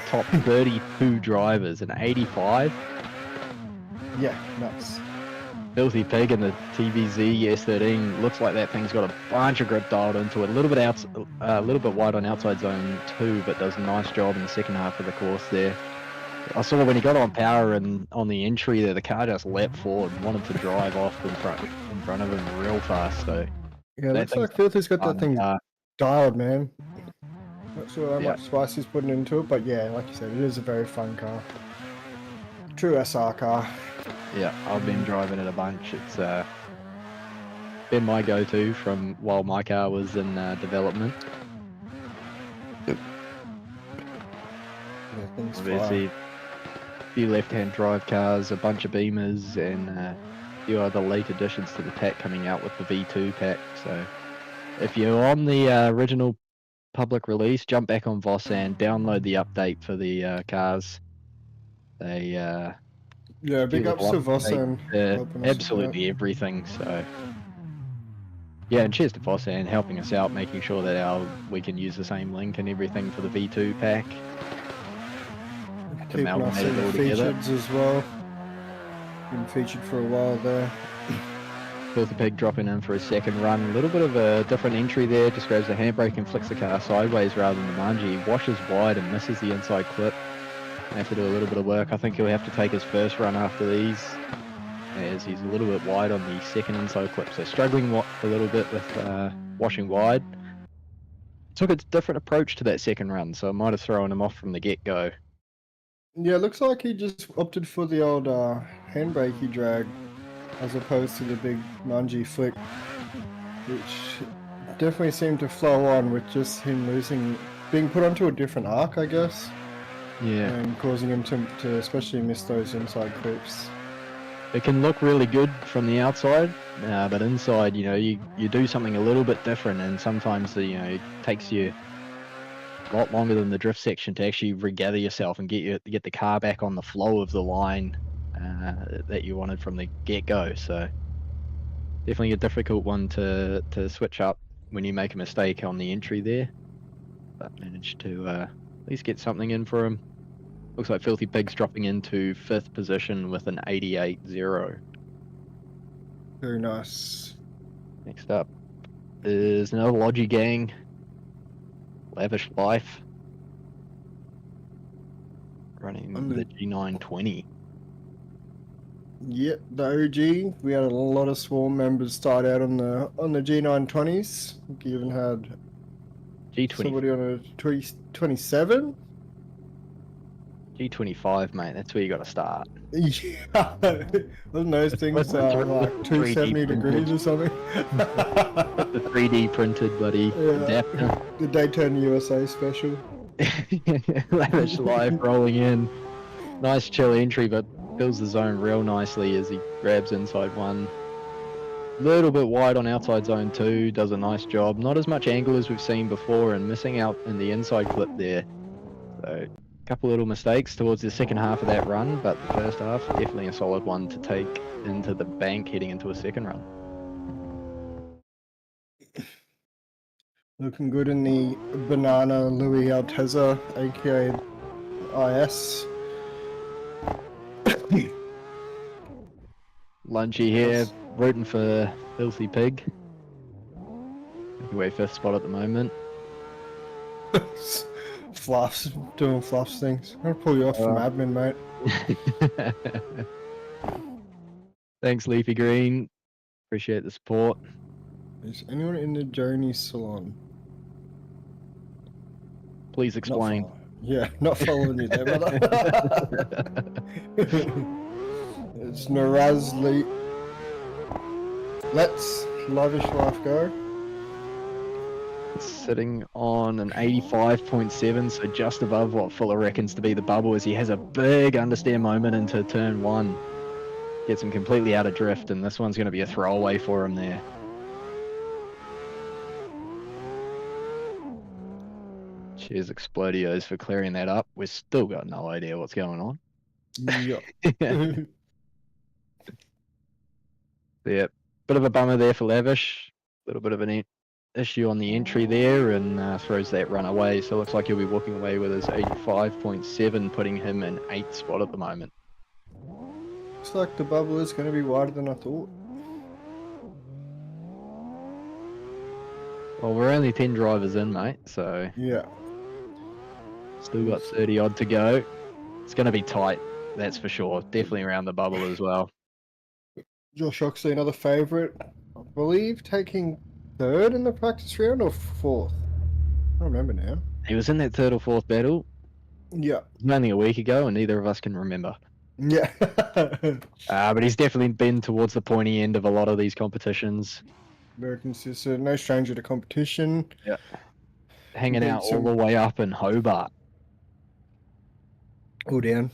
top 32 drivers. An 85. yeah, nuts. Filthy Pig in the TVZ S13. Looks like that thing's got a bunch of grip dialed into it. A little bit wide on outside zone 2, but does a nice job in the second half of the course there. I saw when he got on power and on the entry there, the car just leapt forward and wanted to drive off in front of him real fast. So Yeah, looks like Filthy's got that thing dialed, man. Not sure how much spice he's putting into it, but yeah, like you said, it is a very fun car. True SR car. Yeah, I've been driving it a bunch. It's been my go-to from while my car was in development. Yeah, things Obviously, a few left-hand drive cars, a bunch of Beamers, and a few other late additions to the pack coming out with the V2 pack. So if you're on the original public release, jump back on VOSAN, download the update for the cars. They yeah, big ups to VOSAN. absolutely everything. So yeah, and cheers to VOSAN helping us out, making sure that we can use the same link and everything for the V2 pack. Keeping us in the featured as well. Been featured for a while there. Filthy Pig dropping in for his second run. A little bit of a different entry there. Just grabs the handbrake and flicks the car sideways rather than the bungee. Washes wide and misses the inside clip. Have to do a little bit of work. I think he'll have to take his first run after these, as he's a little bit wide on the second inside clip. So struggling a little bit with washing wide. Took a different approach to that second run, so it might have thrown him off from the get-go. Yeah, it looks like he just opted for the old handbrakey drag as opposed to the big lungy flick, which definitely seemed to flow on with just him being put onto a different arc, I guess. Yeah. And causing him to especially miss those inside clips. it can look really good from the outside, but inside, you know, you do something a little bit different, and sometimes it takes you a lot longer than the drift section to actually regather yourself and get the car back on the flow of the line that you wanted from the get-go. So definitely a difficult one to switch up when you make a mistake on the entry there, but managed to at least get something in for him. Looks like Filthy Pig's dropping into 5th position with an 88.0. Very nice. Next up is another Logi gang, Lavish Life, running the G920. Yep, the OG. We had a lot of Swarm members start out on the G920s. We even had G20, somebody on a 27. G25, mate. That's where you got to start. Yeah, wasn't those things like 270 degrees or something? The 3D printed buddy adapter. The Daytona USA special. Lavish Life rolling in. Nice chill entry, but fills the zone real nicely as he grabs inside one. Little bit wide on outside zone 2, does a nice job. Not as much angle as we've seen before, and missing out in the inside clip there. So a couple little mistakes towards the second half of that run, but the first half, definitely a solid one to take into the bank heading into a second run. Looking good in the Banana Louis Alteza, aka IS. Lunchy here, rooting for Filthy Pig. Anyway, 5th spot at the moment. Fluffs, doing Fluffs things. I'm gonna pull you off from admin, mate. Thanks, Leafy Green. Appreciate the support. Is anyone in the Joni salon? Please explain. Not following you there, brother. It's Narazli. Let's Lavish Life go. Sitting on an 85.7, so just above what Fuller reckons to be the bubble, as he has a big understeer moment into turn 1. Gets him completely out of drift, and this one's going to be a throwaway for him there. Cheers, Explodios, for clearing that up. We've still got no idea what's going on. Yep. Yep. Bit of a bummer there for Lavish. A little bit of an issue on the entry there, and throws that run away. So it looks like he'll be walking away with his 85.7, putting him in 8th spot at the moment. Looks like the bubble is going to be wider than I thought. Well, we're only 10 drivers in, mate, so Yeah. still got 30 odd to go. It's going to be tight, that's for sure. Definitely around the bubble as well. Josh Oxley, another favourite, I believe, taking 3rd in the practice round or 4th? I don't remember now. He was in that 3rd or 4th battle Yeah. only a week ago, and neither of us can remember. Yeah. But he's definitely been towards the pointy end of a lot of these competitions. Very consistent, no stranger to competition. Yeah. Hanging Beat out all some- the way up in Hobart. All down.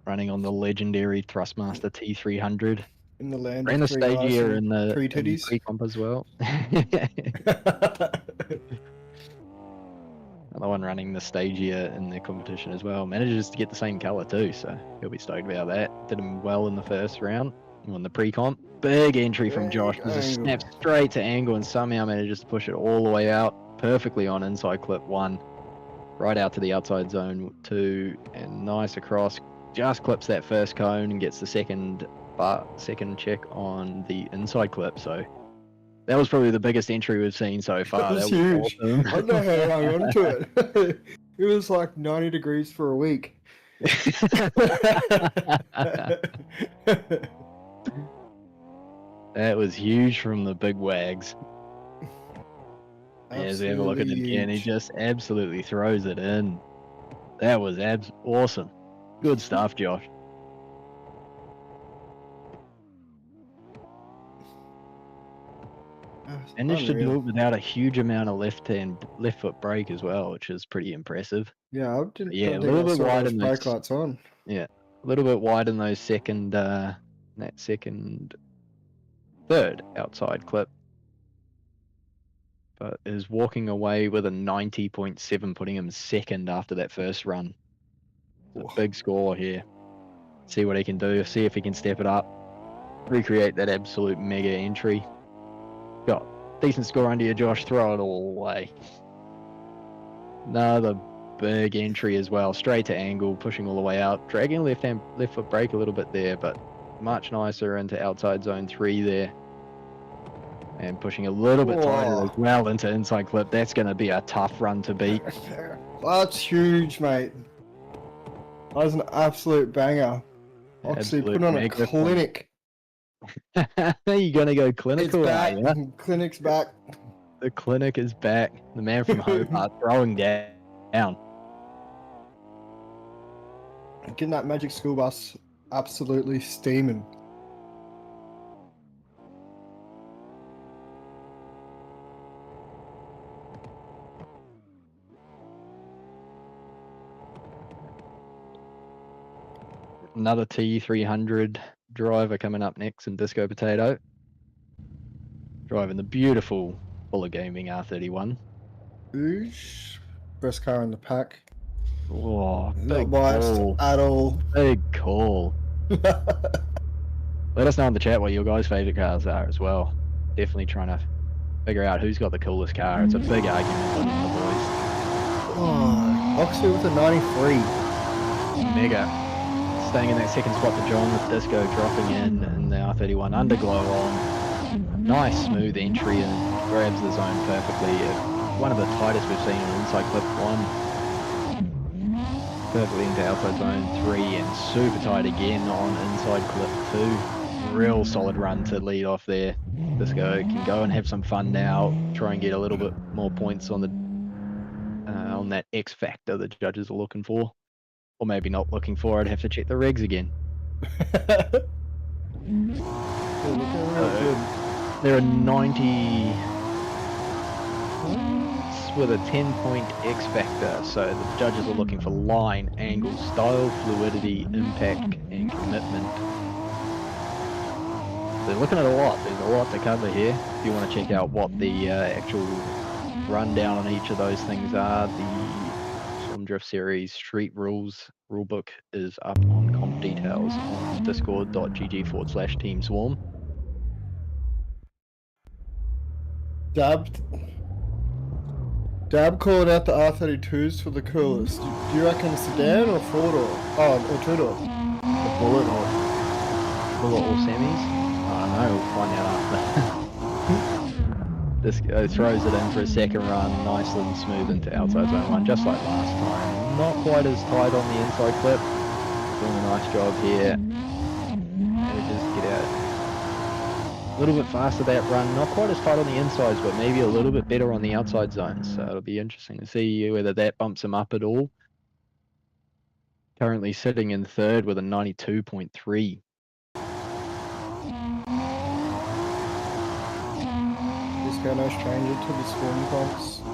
Running on the legendary Thrustmaster T300. In the land Ran the of three eyes stagier and in the three titties. pre-comp as well. Another one running the stagier in the competition as well. Manages to get the same colour too, so he'll be stoked about that. Did him well in the first round on the pre-comp. Big entry from Josh. There's a snap straight to angle and somehow manages to push it all the way out. Perfectly on inside clip 1. Right out to the outside zone 2. And nice across. Just clips that first cone and gets the second check on the inside clip. So that was probably the biggest entry we've seen so far. That was huge. Awesome. I don't know how I hung on to it. It was like 90 degrees for a week. That was huge from the big wags. As we have a look at it again, he just absolutely throws it in. That was awesome. Good stuff, Josh. Managed to do it without a huge amount of left foot brake as well, which is pretty impressive. Yeah, I didn't. Yeah, I a think little I bit saw wide those in brake this. lights on. Yeah, a A little bit wide in those third outside clip. But is walking away with a 90.7, putting him second after that first run. It's a big score here. See what he can do, see if he can step it up, recreate that absolute mega entry. Got decent score under you, Josh, throw it all away. Another big entry as well, straight to angle, pushing all the way out, dragging left foot brake a little bit there, but much nicer into outside zone 3 there. And pushing a little bit tighter as well into inside clip. That's going to be a tough run to beat. That's huge, mate. That was an absolute banger. Actually put on a clinic. You're going to go clinical, It's back. are you? Clinic's back. The clinic is back. The man from Hobart throwing down. Getting that magic school bus absolutely steaming. Another T300 driver coming up next in Disco Potato. Driving the beautiful Fuller Gaming R31. Oosh. Best car in the pack. Oh, Not big biased call. at all. Big call. Let us know in the chat what your guys' favourite cars are as well. Definitely trying to figure out who's got the coolest car. It's a big argument between the boys. Oh, Oxley with a 93. Mega. Staying in that second spot for John with Disco dropping in the R31 underglow on. Nice smooth entry and grabs the zone perfectly. One of the tightest we've seen on inside clip 1. Perfectly into outside zone 3 and super tight again on inside clip 2. Real solid run to lead off there. Disco can go and have some fun now. Try and get a little bit more points on that X factor the judges are looking for. Or maybe not looking for. I'd have to check the regs again. There are 90 with a 10-point X factor, so the judges are looking for line, angle, style, fluidity, impact, and commitment. They're looking at a lot. There's a lot to cover here. If you want to check out what the actual rundown on each of those things are, the Drift Series Street Rules rulebook is up on comp details on discord.gg/teamswarm. Dab calling out the R32s for the coolest. Do you reckon sedan or four door? Oh, or two door? The bullet or semis? I don't know, we'll find out after. This guy throws it in for a second run, nice and smooth into outside zone 1, just like last time. Not quite as tight on the inside clip. Doing a nice job here. And just get out a little bit faster that run. Not quite as tight on the insides, but maybe a little bit better on the outside zones. So it'll be interesting to see whether that bumps him up at all. Currently sitting in third with a 92.3. No stranger to the swarm comps. I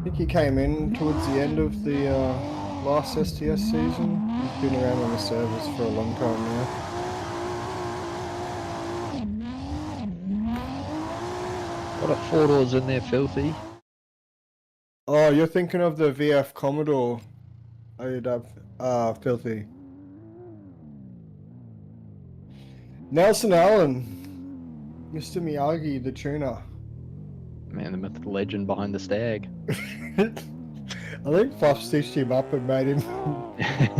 think he came in towards the end of the last SDS season. He's been around on the servers for a long time now. What are 4 doors in there, filthy? Oh, you're thinking of the VF Commodore. Oh, you're filthy. Nelson Allen. Mr. Miyagi, the tuner. Man, the myth, the legend behind the stag. I think Fluff stitched him up and made him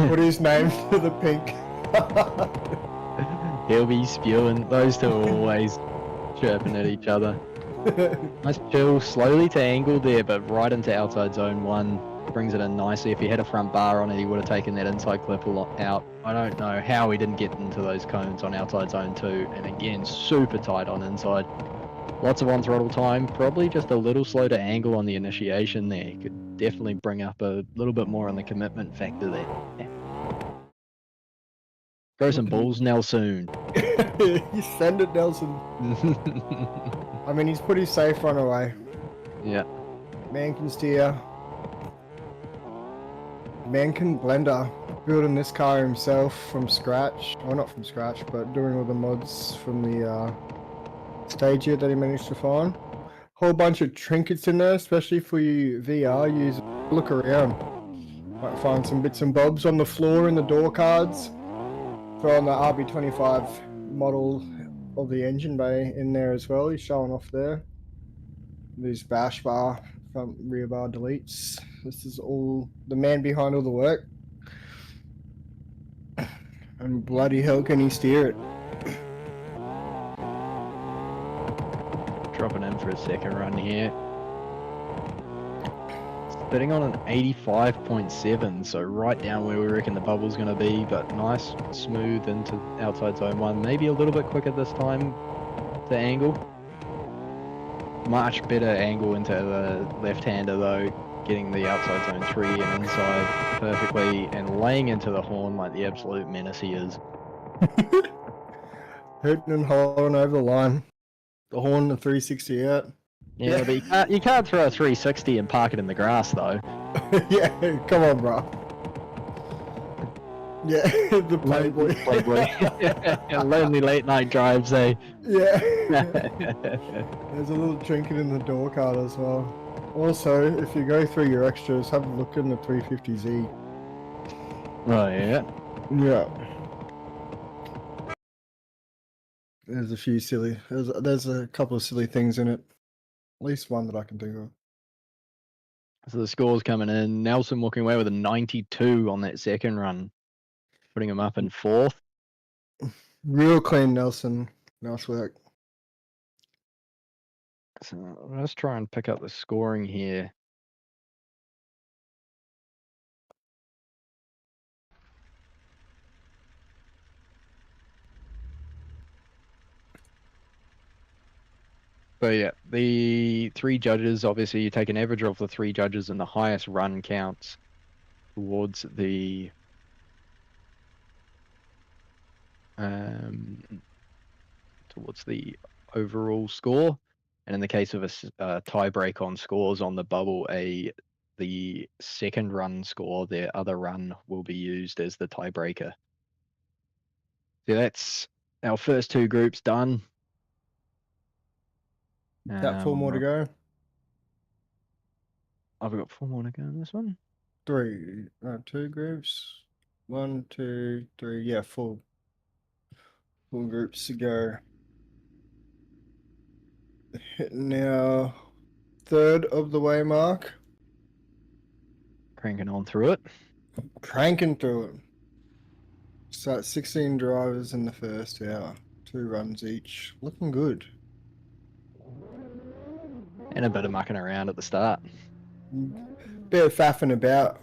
put his name to the pink. He'll be spewing. Those two are always chirping at each other. Nice chill, slowly to angle there, but right into outside zone 1. Brings it in nicely. If he had a front bar on it, he would have taken that inside clip a lot out. I don't know how he didn't get into those cones on outside zone 2. And again, super tight on inside. Lots of on throttle time, probably just a little slow to angle on the initiation there. You could definitely bring up a little bit more on the commitment factor there. Yeah. Throw some balls, Nelson. You send it, Nelson. I mean, he's pretty safe run away. Yeah. Man can steer. Mankin Blender building this car himself from scratch. Well, not from scratch, but doing all the mods from the stage here that he managed to find. Whole bunch of trinkets in there, especially for you VR users. Look around. Might find some bits and bobs on the floor in the door cards. Throwing the RB25 model of the engine bay in there as well. He's showing off there. These bash bar, front rear bar deletes. This is all the man behind all the work. And bloody hell can he steer it. Dropping in for a second run here. Sitting on an 85.7, so right down where we reckon the bubble's going to be, but nice, smooth into outside zone 1. Maybe a little bit quicker this time to angle. Much better angle into the left-hander though, getting the outside zone 3 and inside perfectly, and laying into the horn like the absolute menace he is. Hitting and holding over the line. The horn, the 360 out. Yeah, but you can't throw a 360 and park it in the grass though. Yeah, come on, bro. Yeah, the Playboy. Lonely late night drives, eh? Yeah. There's a little trinket in the door card as well. Also, if you go through your extras, have a look in the 350Z. Oh yeah. Yeah. There's a few silly. There's a couple of silly things in it. At least one that I can think of. So the score's coming in. Nelson walking away with a 92 on that second run, putting him up in 4th. Real clean, Nelson. Nice work. So let's try and pick up the scoring here. So yeah, the 3 judges, obviously you take an average of the 3 judges and the highest run counts towards the overall score. And in the case of a tie break on scores on the bubble, the second run score, their other run will be used as the tiebreaker. So that's our first 2 groups done. Got 4 more to go. I've got 4 more to go in this one. 2 groups. 1, 2, 3. Yeah, 4 groups to go. Hitting our 3rd of the way mark. Cranking on through it. Cranking through it. Start 16 drivers in the first hour. 2 runs each. Looking good. And a bit of mucking around at the start. Bit of faffing about.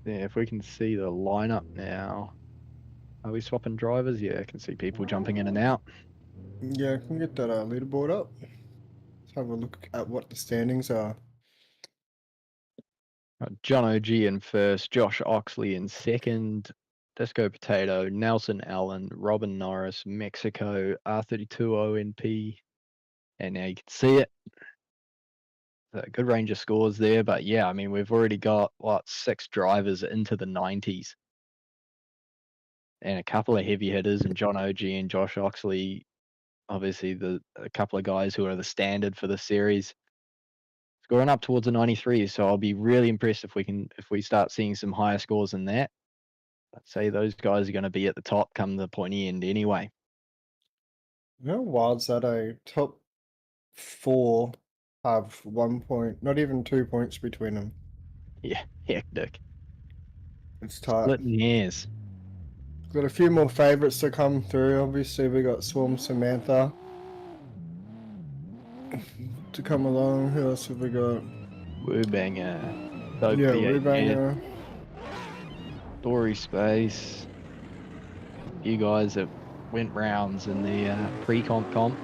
Yeah, if we can see the lineup now. Are we swapping drivers? Yeah, I can see people jumping in and out. Yeah, can we get that leaderboard up? Let's have a look at what the standings are. John OG in first, Josh Oxley in second, Disco Potato, Nelson Allen, Robin Norris, Mexico, R32ONP, and now you can see it. A good range of scores there, but yeah, I mean, we've already got, 6 drivers into the 90s. And a couple of heavy hitters, and John OG and Josh Oxley, obviously a couple of guys who are the standard for the series. Scoring up towards a 93, so I'll be really impressed if we start seeing some higher scores than that. I'd say those guys are going to be at the top come the pointy end anyway. You know, Wild's that a top 4 have 1 point, not even 2 points between them. Yeah, hectic. It's tight. Splitting hairs. Got a few more favourites to come through. Obviously, we got Swarm Samantha to come along. Who else have we got? Woobanger. Yeah, Woobanger. Story Space. You guys that went rounds in the pre-comp comp.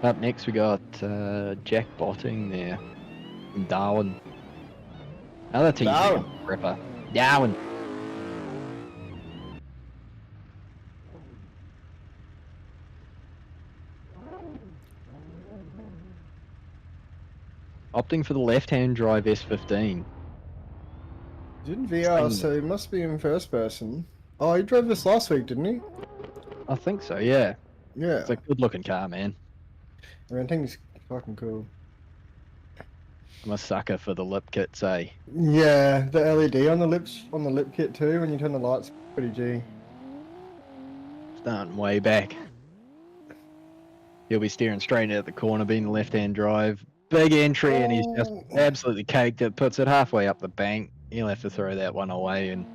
Up next we got Jack Botting there from Darwin. Another team ripper. Darwin. opting for the left-hand drive S15. He's in VR, so he must be in first person. Oh, he drove this last week, didn't he? I think so, yeah. Yeah. It's a good-looking car, man. I mean, I think it's fucking cool. I'm a sucker for the lip kits, eh? Yeah, the LED on the lip kit too. When you turn the lights, pretty G. Starting way back. He'll be steering straight out the corner, being the left-hand drive. Big entry, and he's just absolutely caked it. Puts it halfway up the bank. He'll have to throw that one away and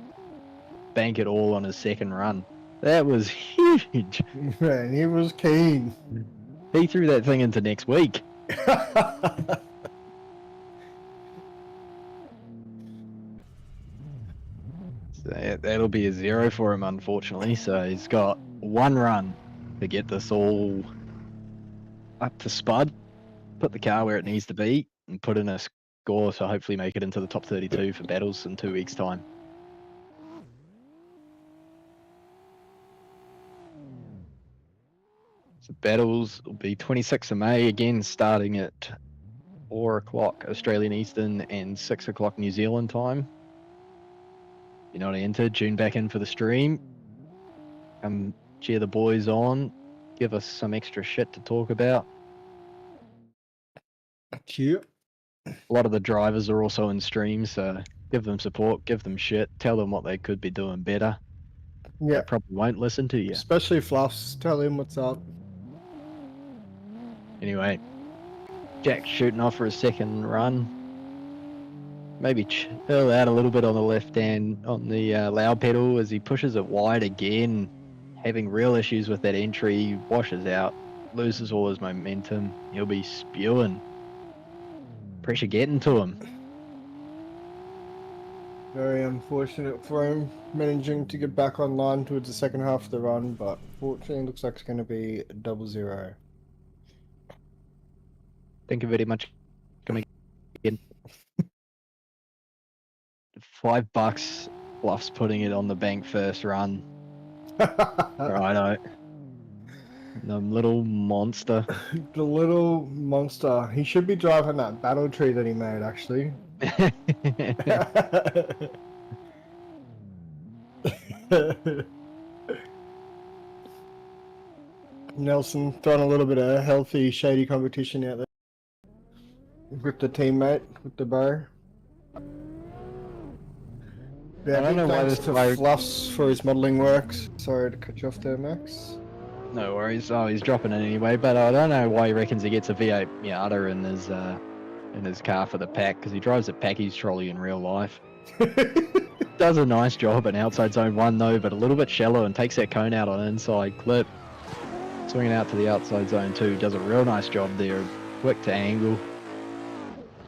bank it all on his second run. That was huge. Man, he was keen. He threw that thing into next week. So that'll be a 0 for him, unfortunately. So he's got one run to get this all up to spud, put the car where it needs to be, and put in a score to hopefully make it into the top 32 for battles in 2 weeks' time. So battles will be 26th of May, again starting at 4 o'clock Australian Eastern and 6 o'clock New Zealand time. If you're not entered, tune back in for the stream. Come cheer the boys on. Give us some extra shit to talk about. Cute. A lot of the drivers are also in streams, so give them support, give them shit, tell them what they could be doing better. Yeah. They probably won't listen to you. Especially Fluffs. Tell him what's up. Anyway, Jack's shooting off for his second run. Maybe chill out a little bit on the left hand on the loud pedal as he pushes it wide again. Having real issues with that entry, washes out, loses all his momentum. He'll be spewing. Pressure getting to him. Very unfortunate for him managing to get back online towards the second half of the run, but fortunately looks like it's going to be 0-0. Thank you very much. Coming in. $5. Bluff's putting it on the bank first run. Righto. The little monster. The little monster. He should be driving that battle tree that he made, actually. Nelson throwing a little bit of healthy, shady competition out there with the teammate, with the bow. Yeah, I don't know why thanks this to bloke- Fluffs for his modelling works. Sorry to cut you off there, Max. No worries. Oh, he's dropping it anyway, but I don't know why he reckons he gets a V8 Miata in his car for the pack, because he drives a package trolley in real life. Does a nice job in outside zone 1 though, but a little bit shallow, and takes that cone out on inside clip. Swinging out to the outside zone 2, does a real nice job there. Quick to angle.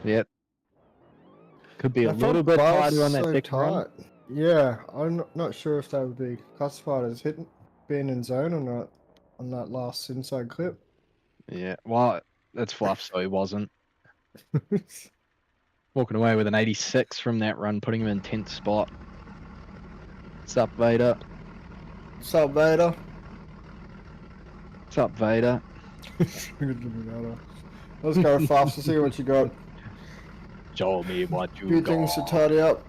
Yep. Could be a little bit tighter on that second run. Yeah, I'm not sure if that would be classified as being in zone or not on that last inside clip. Yeah, well, that's fluff, so he wasn't. Walking away with an 86 from that run, putting him in 10th spot. What's up, Vader? What's up, Vader? What's up, Vader? Let's go fast to see what you got. Show me what you Few got. things to tidy up.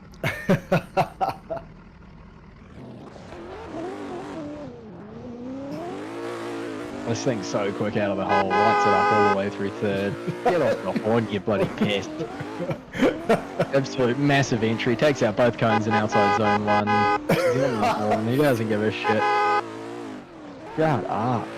This thing's so quick out of the hole, lights it up all the way through third. Get off the horn, you bloody pest. Absolute massive entry, takes out both cones in outside zone 1. He doesn't give a shit. Shut up.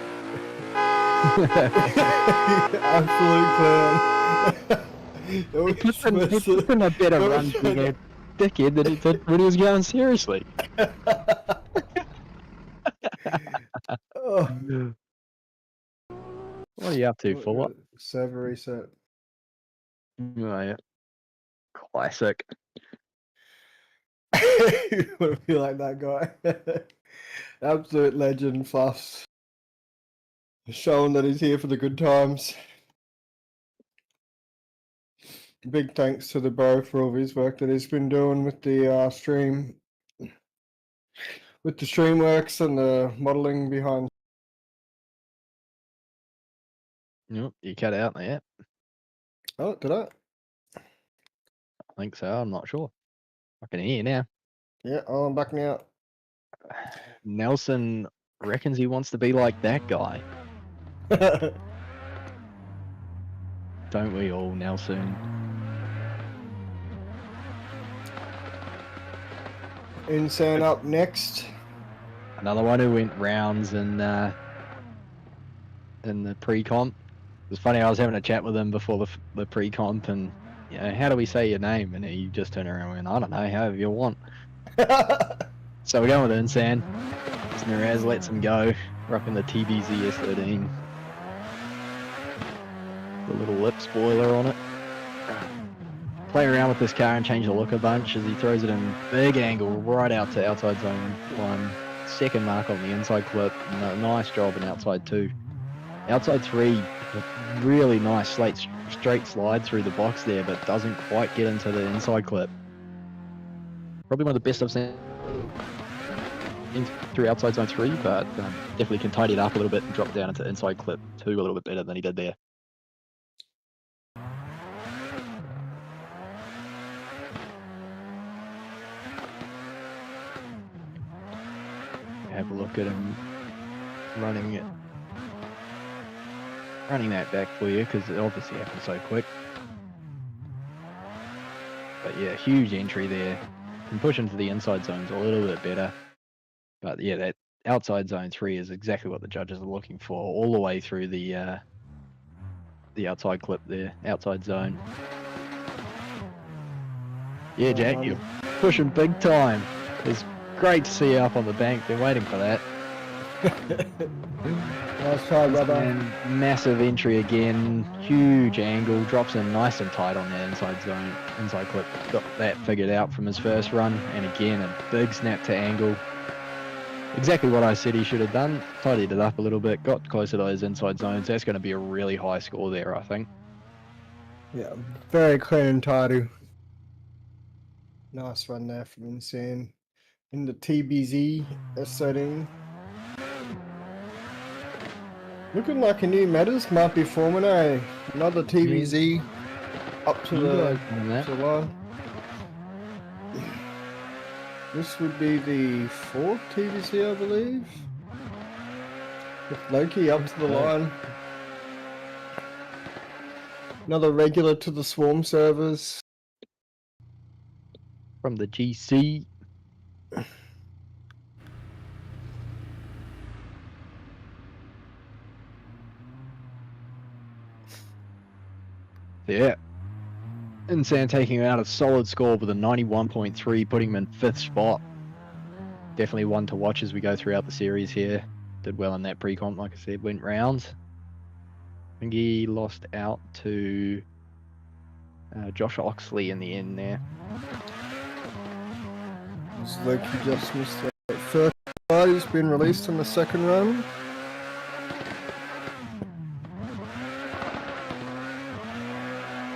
Absolute clown. He put in a better run for that dickhead than he did when he was going seriously. Oh. What are you up to, Fuller? Server reset. Oh, yeah. Classic. You want to be like that guy. Absolute legend, Fluffs. Showing that he's here for the good times. Big thanks to the bro for all his work that he's been doing with the stream. With the stream works and the modelling behind. Yep, you cut out there. Oh, did I? think so. I'm not sure. I can hear you now. Yeah, I'm back now. Nelson reckons he wants to be like that guy. Don't we all, Nelson? Insane up next. Another one who went rounds in the pre-comp. It was funny, I was having a chat with him before the pre-comp, and you know, how do we say your name? And he just turned around and went, I don't know, however you want. So we're going with Insan. Miraz lets him go. We're up in the TBZ S13. The little lip spoiler on it. Play around with this car and change the look a bunch as he throws it in big angle right out to outside zone 1. Second mark on the inside clip. Nice job in outside 2. Outside 3, really nice straight slide through the box there, but doesn't quite get into the inside clip. Probably one of the best I've seen through outside zone 3, but definitely can tidy it up a little bit and drop it down into inside clip 2 a little bit better than he did there. Have a look at him running that back for you, because it obviously happened so quick. But yeah, huge entry there. Can push into the inside zones a little bit better. But yeah, that outside zone 3 is exactly what the judges are looking for, all the way through the outside clip there, outside zone. Yeah, Jack, you're pushing big time. It's great to see you up on the bank. Been waiting for that. Nice try, brother. And massive entry again. Huge angle. Drops in nice and tight on that inside zone, inside clip. Got that figured out from his first run. And again, a big snap to angle. Exactly what I said he should have done. Tidied it up a little bit. Got closer to those inside zones. That's going to be a really high score there, I think. Yeah, very clean and tidy. Nice run there from Insane. In the TBZ S13. Looking like a new Metas might be forming another TBZ up to the line. This would be the 4th TBZ, I believe. With Loki up to the line. Another regular to the Swarm servers. From the GC. Yeah. Insan taking out a solid score with a 91.3, putting him in 5th spot. Definitely one to watch as we go throughout the series here. Did well in that pre-comp, like I said, went rounds. I think he lost out to Josh Oxley in the end there. Looks like he just missed that first part. He's been released in the second run.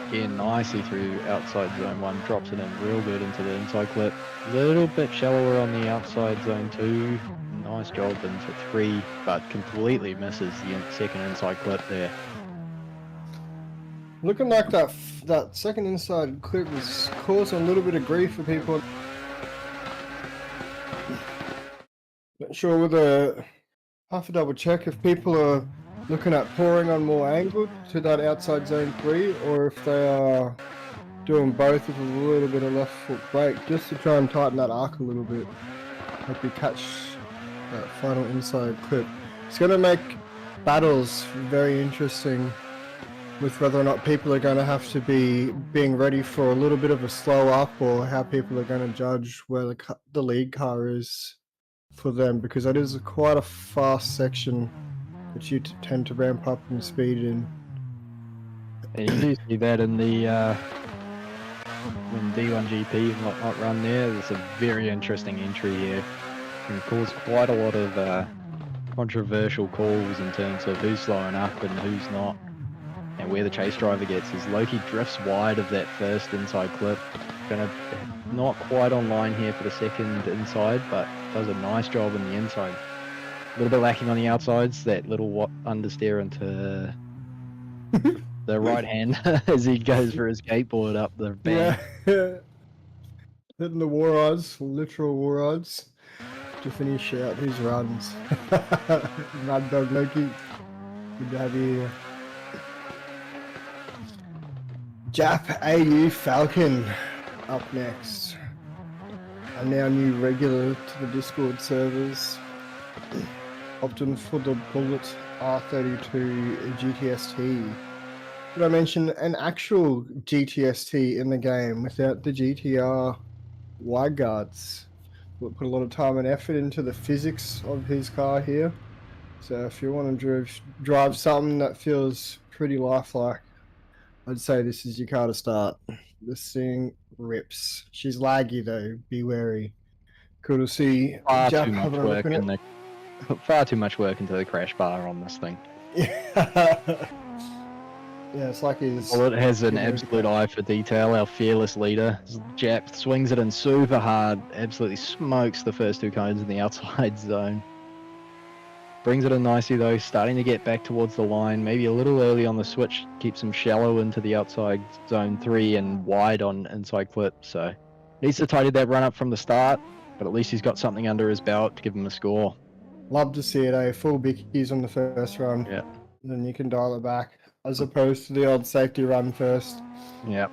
Again, nicely through outside zone 1, drops it in real good into the inside clip. Little bit shallower on the outside zone 2. Nice job into 3, but completely misses the second inside clip there. Looking like that second inside clip was causing a little bit of grief for people. Not sure whether have to double check if people are looking at pouring on more angle to that outside zone 3, or if they are doing both with a little bit of left foot brake, just to try and tighten that arc a little bit. Hope you catch that final inside clip. It's going to make battles very interesting with whether or not people are going to have to be being ready for a little bit of a slow up, or how people are going to judge where the lead car is for them, because that is quite a fast section that you tend to ramp up in speed in. And you do see that in the when D1GP and whatnot run there. There's a very interesting entry here. Can cause quite a lot of controversial calls in terms of who's slowing up and who's not, and where the chase driver gets. As Loki drifts wide of that first inside clip, gonna not quite on line here for the second inside, but does a nice job in the inside. A little bit lacking on the outsides, that little understeer into the right hand as he goes for his skateboard up the bank. Yeah. Hitting the war odds, literal war odds, to finish out his runs. Mad Dog Loki, good to have you here. Jap AU Falcon up next. A now new regular to the Discord servers. Opting for the Bullet R32 GTST. Did I mention an actual GTST in the game without the GTR wide guards? We'll put a lot of time and effort into the physics of his car here. So if you want to drive something that feels pretty lifelike, I'd say this is your car to start. This thing rips. She's laggy though, be wary. Cool to see Far Jap too much having a look work at in it. far too much work into the crash bar on this thing. Yeah, it's like his... Well, it has an Yeah. absolute eye for detail. Our fearless leader, Jap, swings it in super hard, absolutely smokes the first two cones in the outside zone. Brings it in nicely though, starting to get back towards the line, maybe a little early on the switch, keeps him shallow into the outside zone 3 and wide on inside clip, so needs to tidy that run up from the start, but at least he's got something under his belt to give him a score. Love to see it, full bickies on the first run. Yeah. Then you can dial it back, as opposed to the old safety run first. Yep.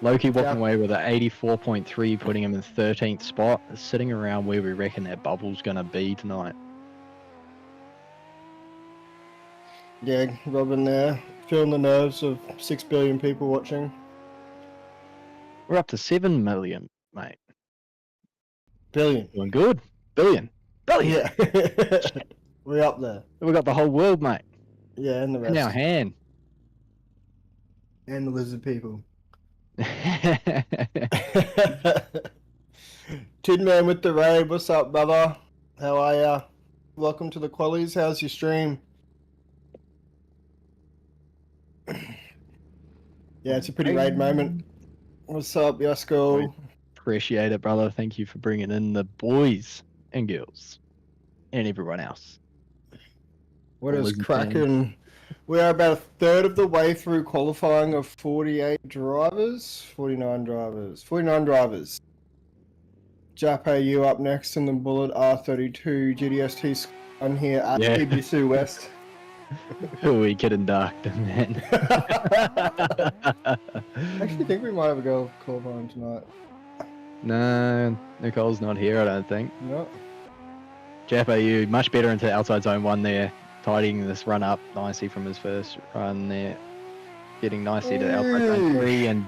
Loki walking Jap. away with an 84.3, putting him in 13th spot, sitting around where we reckon that bubble's going to be tonight. Yeah, Robin there, feeling the nerves of 6 billion people watching. We're up to 7 million, mate. Billion. Doing good. Billion. Billion. Yeah. We're up there. We've got the whole world, mate, Yeah, and the in our rest. hand. And the lizard people. Yeah, Tin Man with the raid, what's up, brother? How are ya? Welcome to the Qualies. How's your stream? Yeah, it's a pretty raid moment. What's up, Yasko? appreciate it, brother. Thank you for bringing in the boys and girls and everyone else. What All is lizard cracking? We are about a third of the way through qualifying of 48 drivers, 49 drivers, 49 drivers. Jap AU up next in the Bullet R32 GDST on here at Yeah. Ebisu West. Who are we getting darked, man? I actually think we might have a go qualifying tonight. No, Nicole's not here, I don't think. No. Jap AU, much better into outside zone 1 there, tidying this run up nicely from his first run there. Getting nicely to outside zone 3, and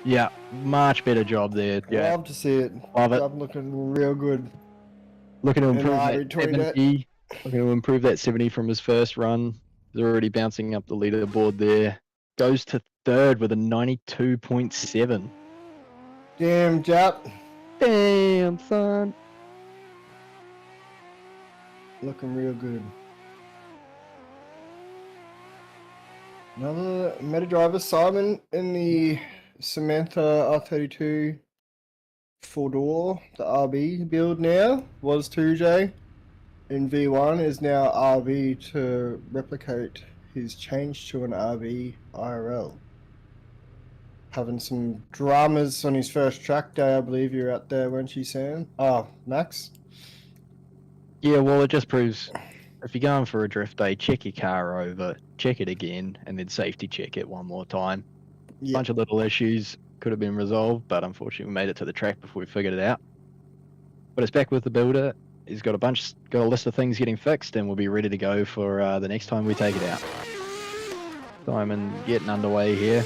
yeah, much better job there. Yeah, Love to see it. love it. I'm looking real good. Looking to And improve I that retweeted it. 70. Looking to improve that 70 from his first run. He's already bouncing up the leaderboard there. Goes to third with a 92.7. Damn, Jap. Damn, son. Looking real good. Another meta driver, Simon, in the Samantha R32 4-door, the RB build now. Was 2J. In V1 is now RB to replicate his change to an RB IRL. Having some dramas on his first track day, I believe you're out there, weren't you, Sam? Oh, Max? Yeah, well, it just proves if you're going for a drift day, check your car over, check it again, and then safety check it one more time. Yeah. Bunch of little issues could have been resolved, but unfortunately we made it to the track before we figured it out. But it's back with the builder. He's got a list of things getting fixed, and we'll be ready to go for the next time we take it out. Simon getting underway here.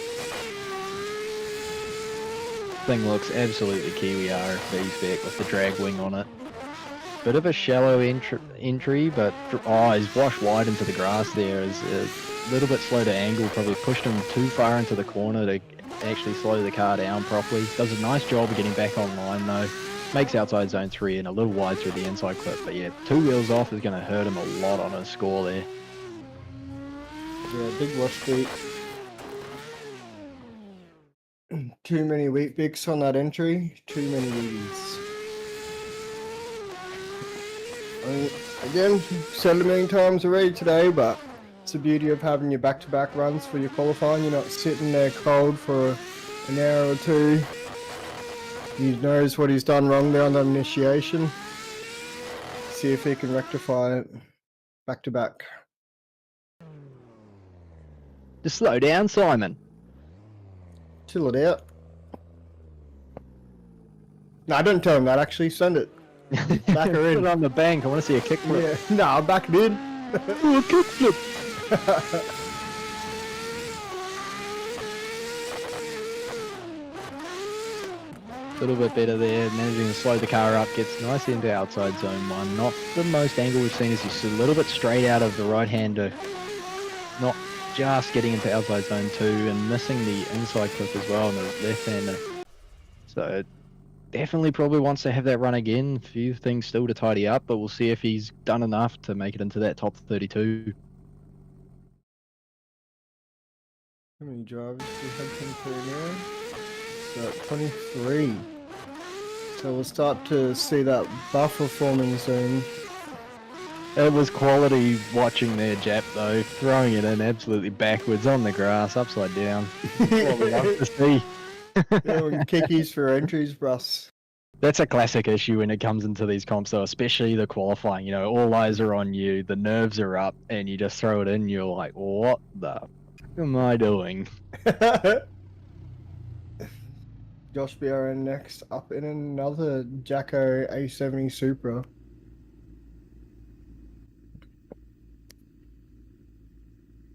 Thing looks absolutely Kiwi RFB spec with the drag wing on it. Bit of a shallow entry, but he's washed wide into the grass there. Is a little bit slow to angle, probably pushed him too far into the corner to actually slow the car down properly. Does a nice job of getting back online though. Makes outside zone 3 and a little wide through the inside clip, but yeah, 2 wheels off is going to hurt him a lot on his score there. Yeah, big wash beat. Too many wheat bix on that entry. Too many wheaties. I mean, again, said it a million times already today, but it's the beauty of having your back-to-back runs for your qualifying. You're not sitting there cold for an hour or two. He knows what he's done wrong there on that initiation. See if he can rectify it back-to-back. Just slow down, Simon. Chill it out. No, don't tell him that, actually. Send it. Back her Put in. it on the bank. I want to see a kickflip. Yeah. No, I'm backing in. Oh, a kickflip. A little bit better there, managing to slow the car up, gets nicely into outside zone 1. Not the most angle we've seen, as he's a little bit straight out of the right-hander. Not just getting into outside zone 2 and missing the inside clip as well on the left-hander. So definitely probably wants to have that run again. A few things still to tidy up, but we'll see if he's done enough to make it into that top 32. How many drivers do we have come through now? So 23. So we'll start to see that buffer forming soon. It was quality watching their Jap though, throwing it in absolutely backwards on the grass, upside down. What we love to see. Yeah, when kickies for entries, Russ. That's a classic issue when it comes into these comps though, especially the qualifying. You know, all eyes are on you, the nerves are up, and you just throw it in, you're like, what the f am I doing? Josh BRN next up in another Jacko A70 Supra.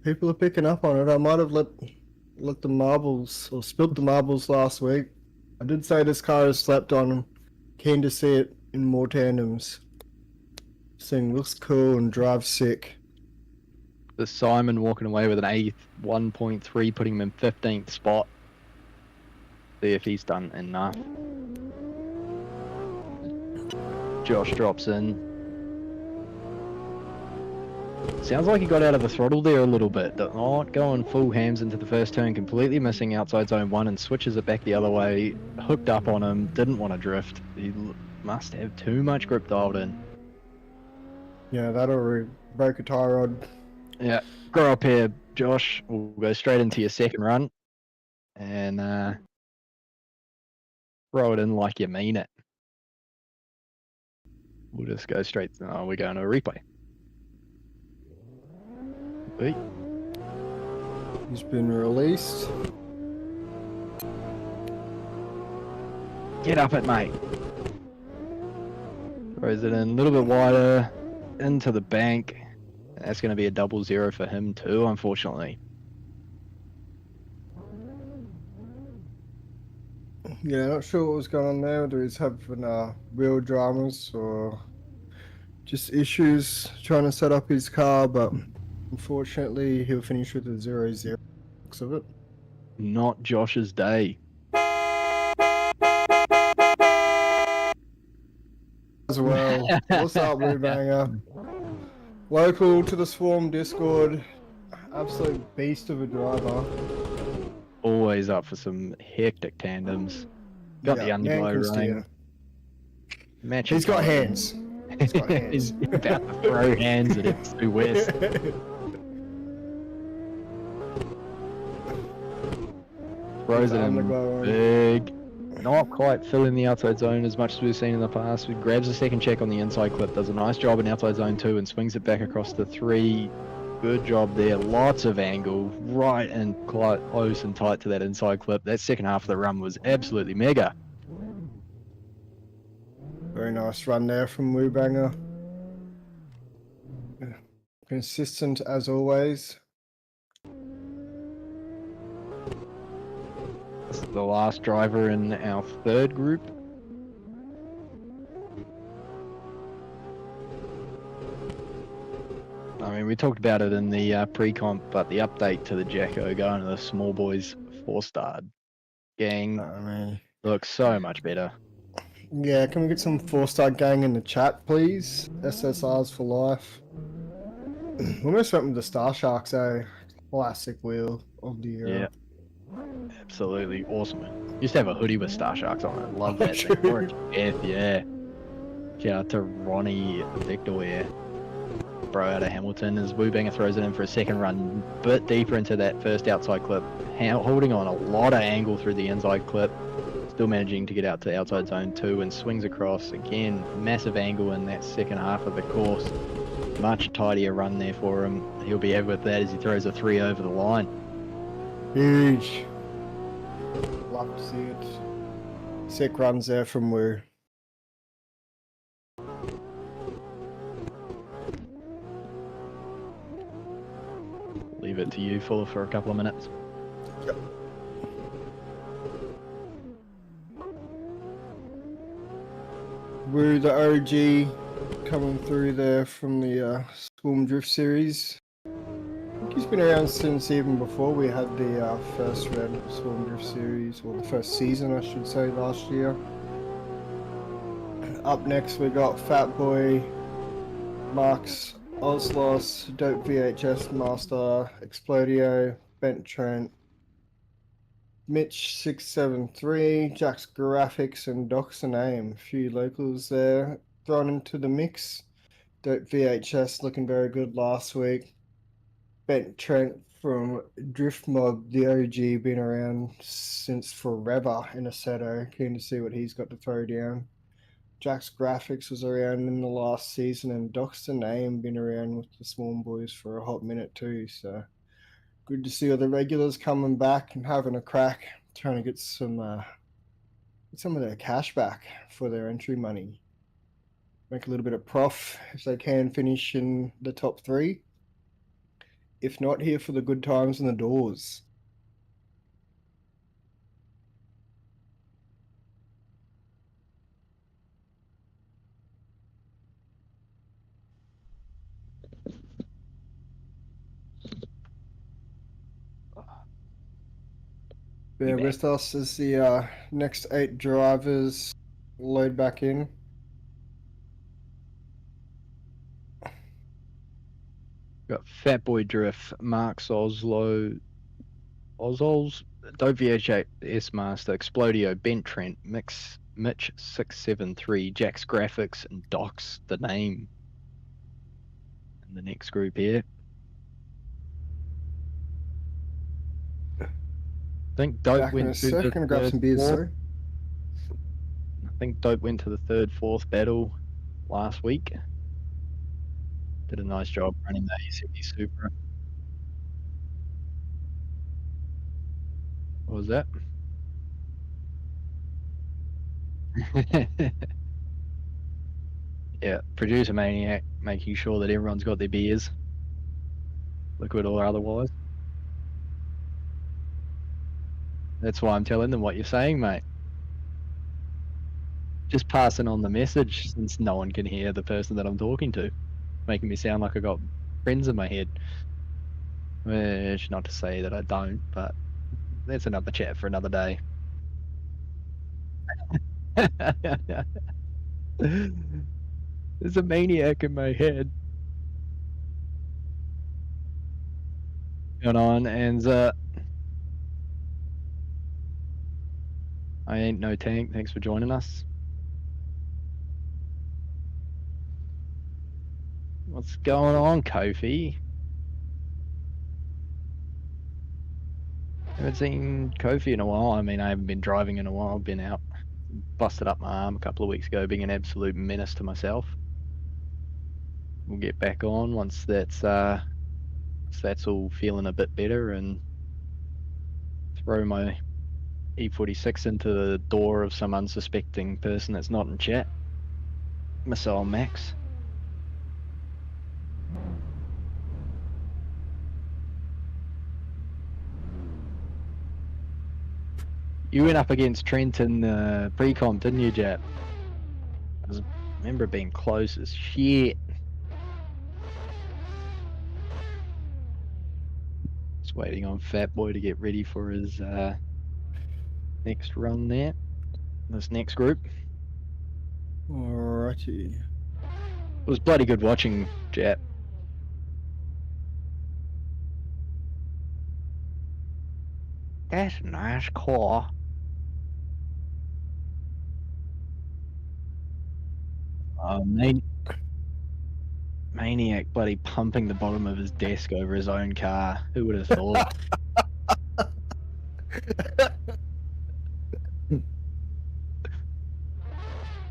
People are picking up on it. I might have let the marbles, or spilled the marbles last week. I did say this car is slept on. Keen to see it in more tandems. This thing looks cool and drives sick. The Simon walking away with an 8th, 1.3, putting him in 15th spot. See if he's done enough. Josh drops in. Sounds like he got out of the throttle there a little bit. Not going full hams into the first turn, completely missing outside zone 1 and switches it back the other way. Hooked up on him, didn't want to drift. He must have too much grip dialed in. Yeah, that already broke a tie rod. Yeah, grow up here, Josh. We'll go straight into your second run. And throw it in like you mean it. We'll just go straight. Oh, we're going to a replay. Wait. He's been released. Get up it, mate. Throws it in a little bit wider into the bank. That's going to be a 0-0 for him too, unfortunately. Yeah, not sure what was going on there, whether he's having real dramas or just issues trying to set up his car, but unfortunately he'll finish with a 0-0 looks of it. Not Josh's day. As well. What's up, Blue Banger? Local to the Swarm Discord. Absolute beast of a driver. Always up for some hectic tandems. Got the underglow running. He's got hands. He's got hands. He's about to throw hands at Ebisu West. Throws it in big. Not quite filling the outside zone as much as we've seen in the past. He grabs a second check on the inside clip, does a nice job in outside zone 2 and swings it back across the 3. Good job there. Lots of angle, right and close and tight to that inside clip. That second half of the run was absolutely mega. Very nice run there from Woobanger. Consistent as always. This is the last driver in our third group. I mean, we talked about it in the pre-comp, but the update to the Jacko going to the small boys 4-star gang looks so much better. Yeah, can we get some 4-star gang in the chat, please? SSRs for life. We almost went with the Star Sharks, classic wheel of the era. Yeah. Absolutely awesome. Used to have a hoodie with Star Sharks on it. Love that thing. Orange Death, yeah. Shout out to Ronnie Victor. bro out of Hamilton as Wubanger throws it in for a second run, bit deeper into that first outside clip, holding on a lot of angle through the inside clip, still managing to get out to outside zone 2 and swings across again. Massive angle in that second half of the course. Much tidier run there for him. He'll be happy with that as he throws a 3 over the line. Huge. Love to see it. Sick runs there from Wu. Leave it to you, Fuller, for a couple of minutes. Yep. Wu, the OG, coming through there from the Swarm Drift series. I think he's been around since even before we had the first Red Swarm Drift series, or the first season, I should say, last year. Up next, we got Fat Boy, Marks, Oslos, Dope VHS Master, Explodio, Bent Trent, Mitch 673, Jack's Graphics, and Doc's a Name. A few locals there thrown into the mix. Dope VHS looking very good last week. Bent Trent from Drift Mob, the OG, been around since forever in Assetto. Keen to see what he's got to throw down. Jack's Graphics was around in the last season, and Doc's a Name been around with the Swarm Boys for a hot minute too. So good to see all the regulars coming back and having a crack, trying to get some of their cash back for their entry money. Make a little bit of prof if they can finish in the top 3. If not, here for the good times and the doors. Bear with us as the next 8 drivers load back in. Got Fat Boy Drift, Marks Oslo, Ozols, Dope VHS Master, Explodio, Bent Trent, Mitch 673, Jack's Graphics, and Doc's the Name. And the next group here. I think Dope Back in a went to sec, the gonna grab third, some beers, fourth. sorry. I think Dope went to the 3rd, 4th battle last week. Did a nice job running that ECB Supra. What was that? Yeah, producer maniac, making sure that everyone's got their beers, liquid or otherwise. That's why I'm telling them what you're saying, mate. Just passing on the message since no one can hear the person that I'm talking to, making me sound like I got friends in my head. Which, not to say that I don't, but that's another chat for another day. There's a maniac in my head. Going on, and I ain't no tank. Thanks for joining us. What's going on, Kofi? Haven't seen Kofi in a while. I mean, I haven't been driving in a while. I've been out, busted up my arm a couple of weeks ago, being an absolute menace to myself. We'll get back on once that's all feeling a bit better, and throw my E46 into the door of some unsuspecting person that's not in chat. Missile Max. You went up against Trent in the pre-com, didn't you, Jap? I remember it being close as shit. Just waiting on Fat Boy to get ready for his next run there. This next group. Alrighty. It was bloody good watching, Jap. That's a nice car. Maniac bloody pumping the bottom of his desk over his own car. Who would have thought?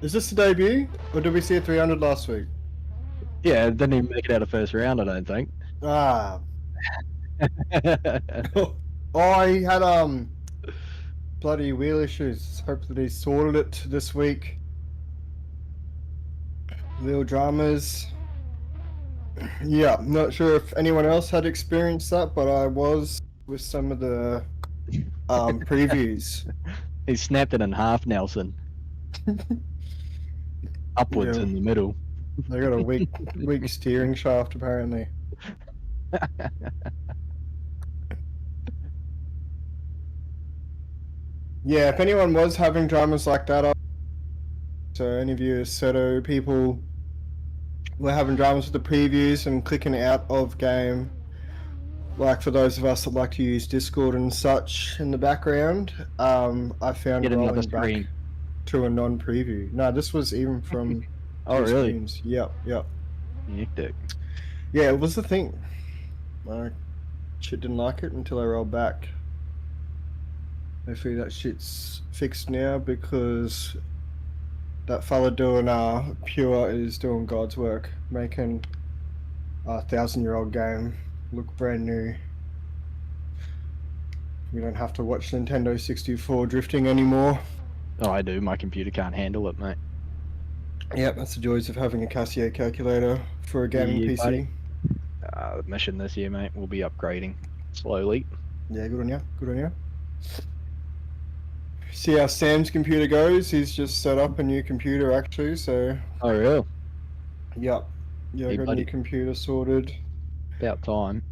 Is this the debut, or did we see a 300 last week? Yeah, didn't even make it out of first round, I don't think. Ah. Oh, he had bloody wheel issues. Hope that he sorted it this week. Wheel dramas. Yeah, not sure if anyone else had experienced that, but I was with some of the previews. He snapped it in half, Nelson. Upwards Yeah. in the middle. They got a weak steering shaft apparently. Yeah, if anyone was having dramas like that, so any of you Seto people were having dramas with the previews and clicking out of game, like for those of us that like to use Discord and such in the background, I found Get another rolling back screen. to a non-preview. No, this was even from Oh, two really? screens. Yep. Hectic. Yeah, it was the thing. I shit didn't like it until I rolled back. Hopefully that shit's fixed now because that fella doing Pure is doing God's work, making a 1,000-year-old game look brand new. We don't have to watch Nintendo 64 drifting anymore. Oh, I do. My computer can't handle it, mate. Yep, that's the joys of having a Casio calculator for a gaming Yeah, PC. buddy. The mission this year, mate, we'll be upgrading slowly. Yeah, good on you. Good on you. See how Sam's computer goes. He's just set up a new computer actually, so Oh, really? yep. Yeah, Hey, got a buddy. new computer sorted. About time.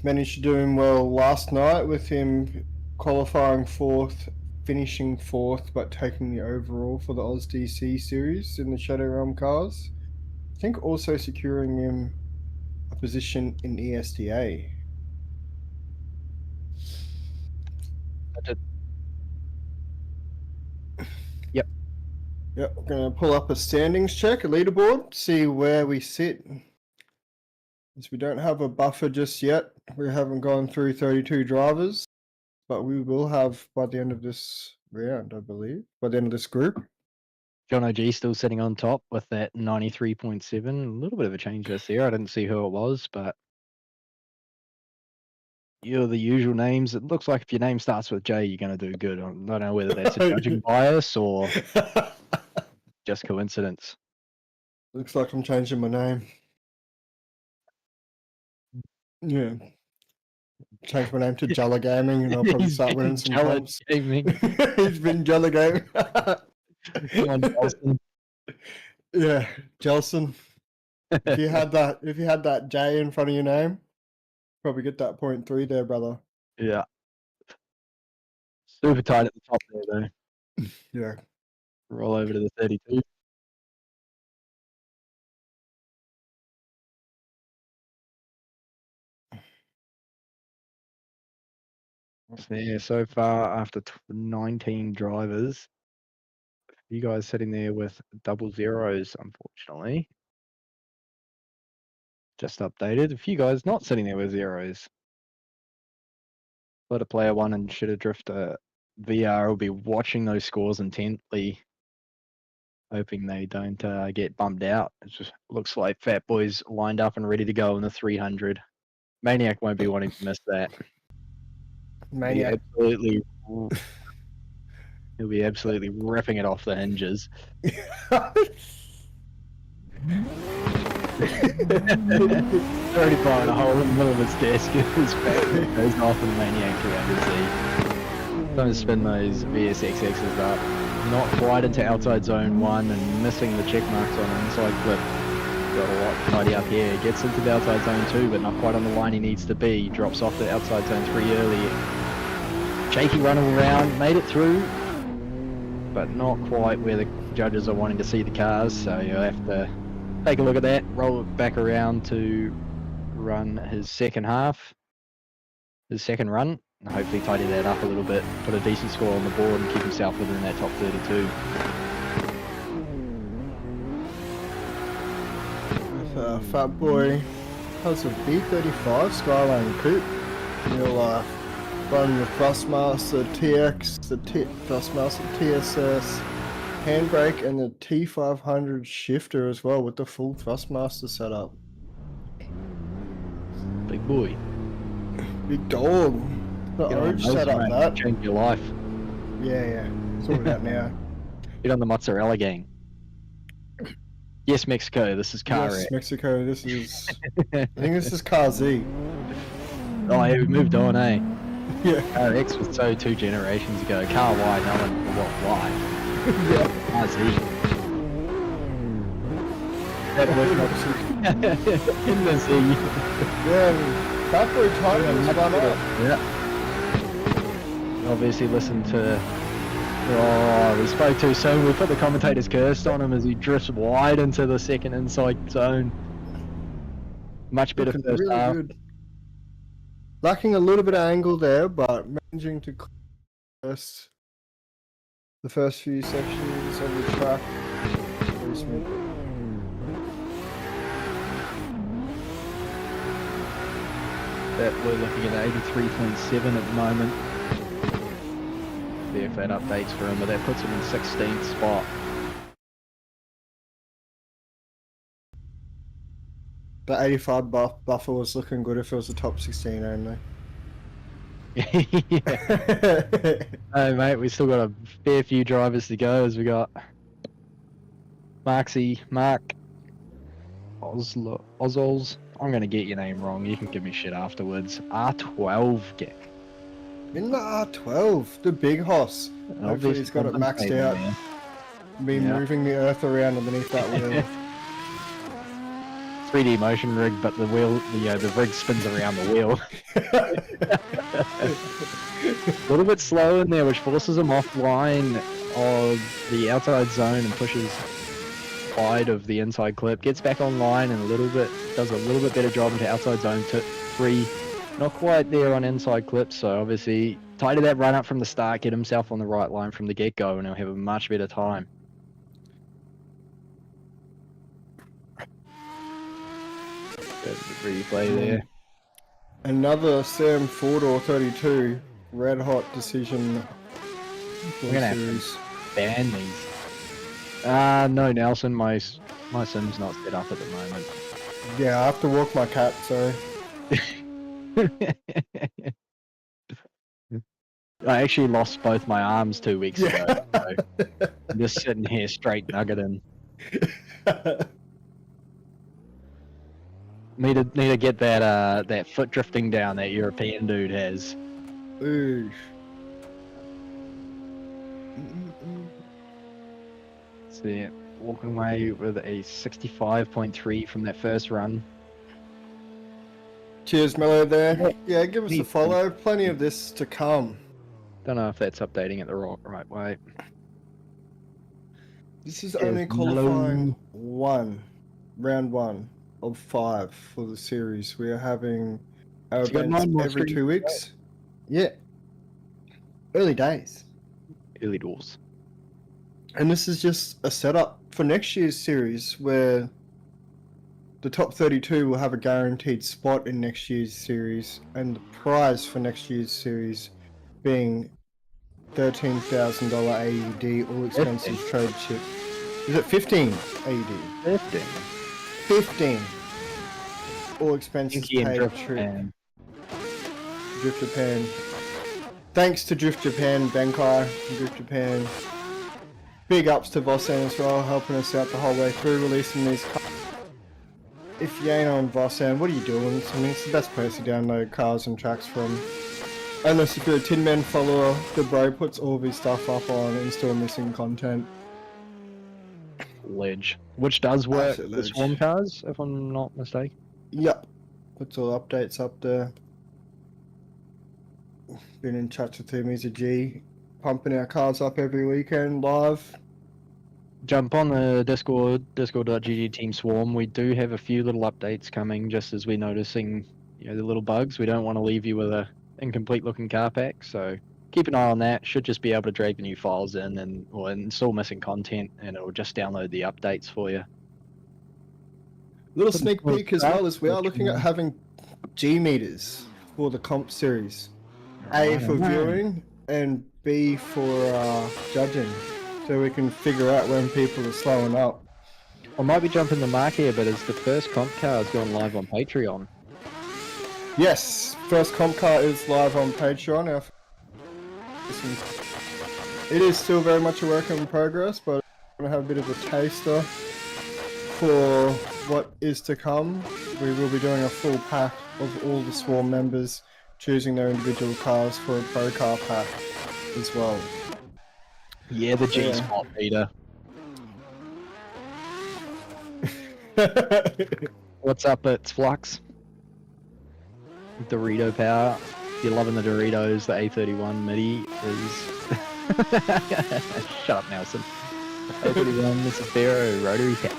Managed to do him well last night with him qualifying 4th, finishing 4th, but taking the overall for the OzDC series in the Shadow Realm cars. I think also securing him a position in ESDA. Yep. Yep, we're going to pull up a standings check, a leaderboard, see where we sit. As we don't have a buffer just yet, we haven't gone through 32 drivers, but we will have by the end of this round, I believe, by the end of this group. John OG still sitting on top with that 93.7. A little bit of a change this year. I didn't see who it was, but you're the usual names. It looks like if your name starts with J, you're going to do good. I don't know whether that's a judging bias or just coincidence. Looks like I'm changing my name. Yeah. Change my name to Jella Gaming and I'll probably He's start been winning some Jella comps. Gaming. He's been Jella Gaming. John Nelson. Yeah, Jelson. If you had that J in front of your name, probably get that 0.3 there, brother. Yeah. Super tight at the top there, though. Yeah. Roll over to the 32. So, yeah, so far after 19 drivers, you guys sitting there with double zeros, unfortunately. Just updated. A few guys not sitting there with zeros. Let a player one and Shitter Drifter VR will be watching those scores intently, hoping they don't get bummed out. It just looks like Fat Boy's lined up and ready to go in the 300. Maniac won't be wanting to miss that. Maniac. He'll be absolutely ripping it off the hinges. Already blowing a hole in the middle of his desk. His back goes off and Maniac 300Z. Trying to spin those VSXXs up. Not quite into outside zone 1 and missing the check marks on an inside clip. Got a lot tidy up here. Gets into the outside zone 2 but not quite on the line he needs to be. Drops off the outside zone 3 early. Shaky run all around. Made it through. But not quite where the judges are wanting to see the cars. So you'll have to take a look at that. Roll it back around to run his second half. His second run. And hopefully tidy that up a little bit. Put a decent score on the board and keep himself within that top 32. Fat Boy has a B35 Skyline coupe. He'll run the Thrustmaster TX, the Thrustmaster TSS, handbrake, and the T500 shifter as well with the full Thrustmaster setup. Big boy. Big dog. The Get on orange those, setup, mate. that. Change your life. Yeah. Sort it out now. Get on the mozzarella gang. Yes, Mexico. This is Car Yes, X. Mexico. This is. I think this is Car Z. Oh, yeah, we moved on, eh? Yeah. Car X was so 2 generations ago. Car Y, no one knew what Y. Yeah. Car Z. That worked in the Z. Yeah. Fat Boy Titan's run up. Yeah. Obviously listened to... Oh, we spoke too soon. We put the commentator's curse on him as he drifts wide into the second inside zone. Much better Looking first really half. good. Lacking a little bit of angle there, but managing to first the first few sections of the track. Very smooth. That we're looking at 83.7 at the moment. See if that updates for him, but that puts him in 16th spot. The 85 buffer was looking good if it was the top 16 only. Yeah. Oh, mate, we still got a fair few drivers to go as we got Mark Ozols. I'm going to get your name wrong. You can give me shit afterwards. R12 Gek. In the R12, the big hoss. Hopefully he's got it maxed out. Man. Been Yeah. moving the earth around underneath that wheel. 3D motion rig, but the wheel, the rig spins around the wheel. A little bit slow in there, which forces him offline of the outside zone and pushes wide of the inside clip. Gets back online and does a little bit better job into outside zone 3. Not quite there on inside clip, so obviously tighter that run up from the start, get himself on the right line from the get-go, and he'll have a much better time. Replay there. Another Sam Fordor 32 red hot decision. We're gonna have to ban these. No, Nelson, my sim's not set up at the moment. Yeah, I have to walk my cat, so. I actually lost both my arms 2 weeks Yeah. ago. So I'm just sitting here straight nuggeting. Need to get that foot drifting down that European dude has. Ooh. See, walking away with a 65.3 from that first run. Cheers, Mello there. Yeah, give us a Neat. follow. Plenty of this to come. Don't know if that's updating it the right way. This is Cheers, only qualifying Mello. round 1 of 5 for the series. We are having our You got events 9 more every streams 2 weeks. Yeah. Early days. Early doors. And this is just a setup for next year's series where the top 32 will have a guaranteed spot in next year's series, and the prize for next year's series being $13,000 AED all expenses trade chip. Is it 15 AED? 15. 15 all expenses Pinky and paid Drift trip. and Drift Japan. Thanks to Drift Japan, Benkai, and Drift Japan. Big ups to VOSAN as well, helping us out the whole way through, releasing these cars. If you ain't on VOSAN, what are you doing? I mean, it's the best place to download cars and tracks from. Unless if you're a Tin Man follower, the bro puts all of his stuff up on and still missing content. Ledge, which does work Absolute with ledge. Swarm cars, if I'm not mistaken. Yep, puts all updates up there. Been in touch with him, he's a G. Pumping our cars up every weekend live. Jump on the discord.gg team Swarm. We do have a few little updates coming, just as we're noticing, the little bugs. We don't want to leave you with a incomplete looking car pack, so keep an eye on that. Should just be able to drag the new files in and install missing content, and it'll just download the updates for you. Little sneak peek as well is we are looking at having G meters for the comp series. A for viewing and B for judging, so we can figure out when people are slowing up. I might be jumping the mark here, but it's the first comp car has gone live on Patreon. Yes, first comp car is live on Patreon. It is still very much a work in progress, but I'm going to have a bit of a taster for what is to come. We will be doing a full pack of all the Swarm members choosing their individual cars for a pro car pack as well. Yeah, the G spot, Peter. What's up, it's Flux? Dorito power. If you're loving the Doritos, the A31 MIDI is... Shut up, Nelson. A31, this is Pharaoh, rotary power.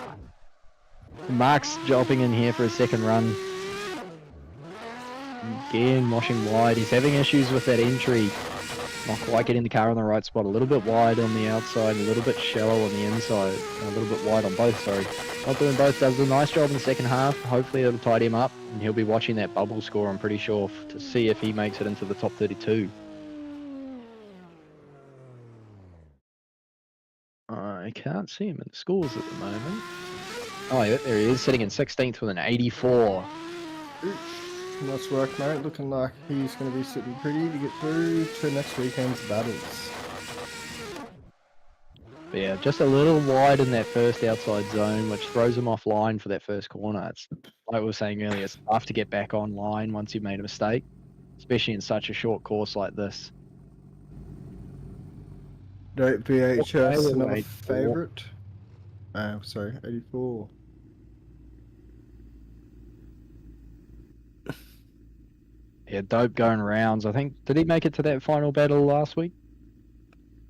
Mark's jumping in here for a second run. Again, washing wide. He's having issues with that entry. Not quite getting the car on the right spot. A little bit wide on the outside, a little bit shallow on the inside. A little bit wide on both, sorry. Not doing both. Does a nice job in the second half. Hopefully it'll tidy him up. And he'll be watching that bubble score, I'm pretty sure, to see if he makes it into the top 32. I can't see him in the scores at the moment. Oh, yeah, there he is, sitting in 16th with an 84. Nice work, mate. Looking like he's going to be sitting pretty to get through to next weekend's battles. But yeah, just a little wide in that first outside zone, which throws him offline for that first corner. It's like we were saying earlier, it's tough to get back online once you've made a mistake, especially in such a short course like this. Don't VHS, Okay, another 84. favourite. Oh, sorry, 84. Yeah, dope going rounds. I think, did he make it to that final battle last week?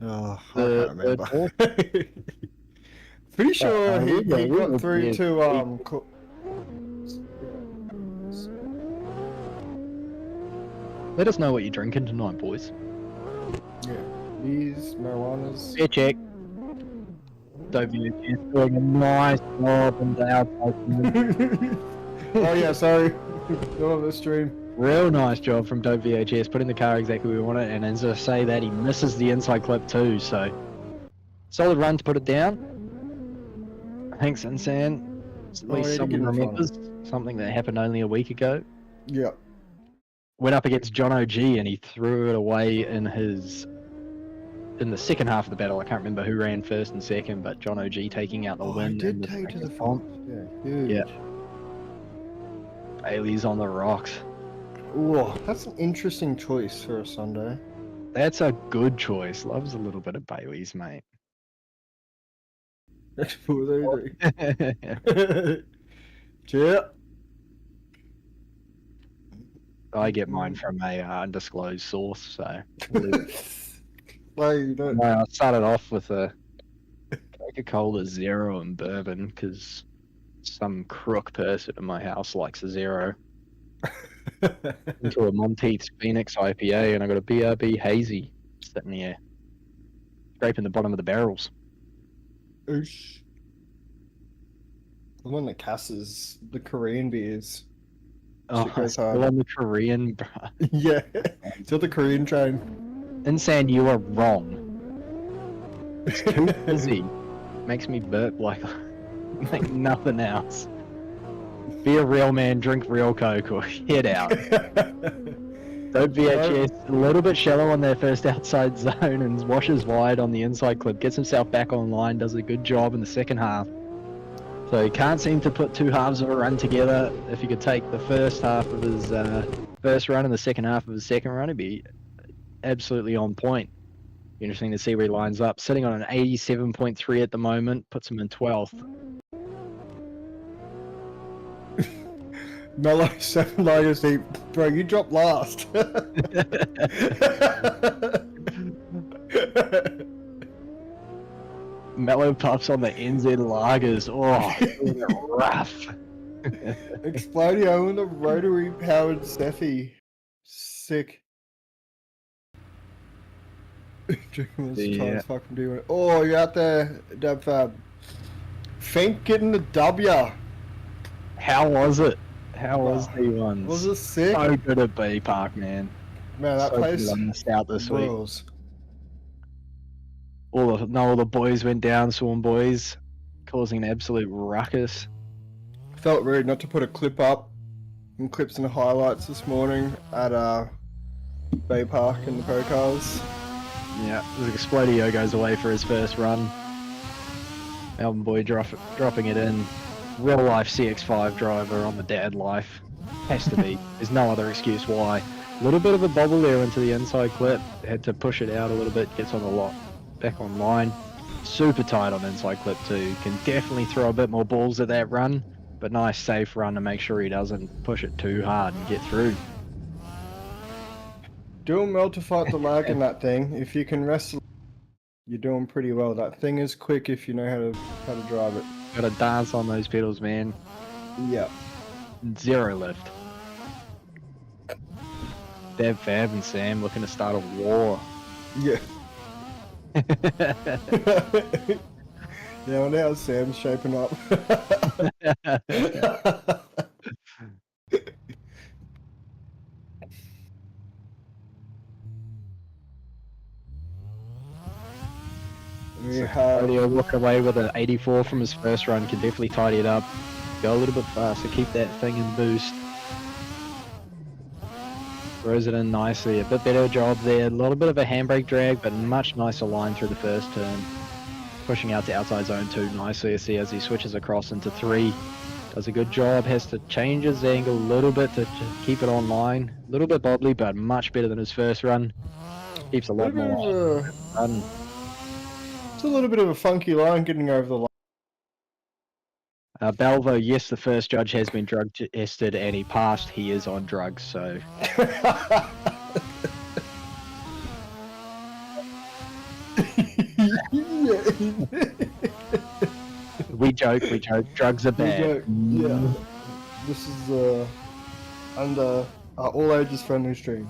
Oh, I The can't remember. third Pretty sure he got through yeah, to Let us know what you're drinking tonight, boys. yeah, these marijuanas. Fair check. Dope is doing a nice job in the outside. Oh yeah, sorry. Not on the stream. Real nice job from Dope VHS, putting the car exactly where we want it, and as I say that, he misses the inside clip too, so... Solid run to put it down. Thanks, Insan. At least someone remembers something that happened only a week ago. Yeah. Went up against John OG and he threw it away in the second half of the battle. I can't remember who ran first and second, but John OG taking out the win. He did take to the front. Yeah, huge. Yeah. Bailey's on the rocks. Oh, that's an interesting choice for a Sunday. That's a good choice. Loves a little bit of Bailey's, mate. Yeah. I get mine from a undisclosed source, so. Well, you don't. I started off with a Coca-Cola Zero and bourbon because some crook person in my house likes a Zero. Into a Monteith's Phoenix IPA, and I got a BRB Hazy sitting here, scraping the bottom of the barrels. Oosh. The one that casses the Korean beers. Oh, still on the Korean, bruh. Yeah, still the Korean train. Insane, you are wrong. It's too fizzy. Makes me burp like nothing else. Be a real man, drink real Coke, or head out. Dope VHS, a little bit shallow on their first outside zone and washes wide on the inside clip, gets himself back online, does a good job in the second half. So he can't seem to put two halves of a run together. If he could take the first half of his first run and the second half of his second run, he'd be absolutely on point. Interesting to see where he lines up. Sitting on an 87.3 at the moment, puts him in 12th. Mellow 7 lighters deep. Bro, you dropped last. Mellow puffs on the NZ lagers. Oh, rough. Explodio and the rotary powered Steffi. Sick. Drinking this Charles fucking doing it. Oh, you're out there, Dub Fab. Fink getting the W. How was it? How was D1? Was it sick? So good at B Park, man. Man, that So good place I missed out this week. rules. All the boys went down, Swarm boys, causing an absolute ruckus. Felt rude not to put a clip up and clips and highlights this morning at Bay Park in the Pro Cars. Yeah, Explodio goes away for his first run. Melbourne boy dropping it in. Real life CX5 driver on the dad life. Has to be. There's no other excuse why. A little bit of a bobble there into the inside clip. Had to push it out a little bit. Gets on the lot. Back online. Super tight on inside clip too. Can definitely throw a bit more balls at that run. But nice safe run to make sure he doesn't push it too hard and get through. Doing well to fight the lag in that thing. If you can wrestle, you're doing pretty well. That thing is quick if you know how to drive it. Gotta dance on those pedals, man. Yeah. Zero lift. Dev, Fab, and Sam looking to start a war. Yeah. Yeah, well, now Sam's shaping up. We have He'll walk away with an 84 from his first run. Can definitely tidy it up. Go a little bit faster. Keep that thing in boost. Throws it in nicely. A bit better job there. A little bit of a handbrake drag, but much nicer line through the first turn. Pushing out to outside zone 2 nicely as he switches across into 3. Does a good job. Has to change his angle a little bit to keep it online. A little bit bobbly, but much better than his first run. Keeps a lot more run. It's a little bit of a funky line getting over the line. Balvo, yes, the first judge has been drug tested and he passed. He is on drugs, so. We joke. Drugs are bad. Yeah. This is under all ages friendly stream.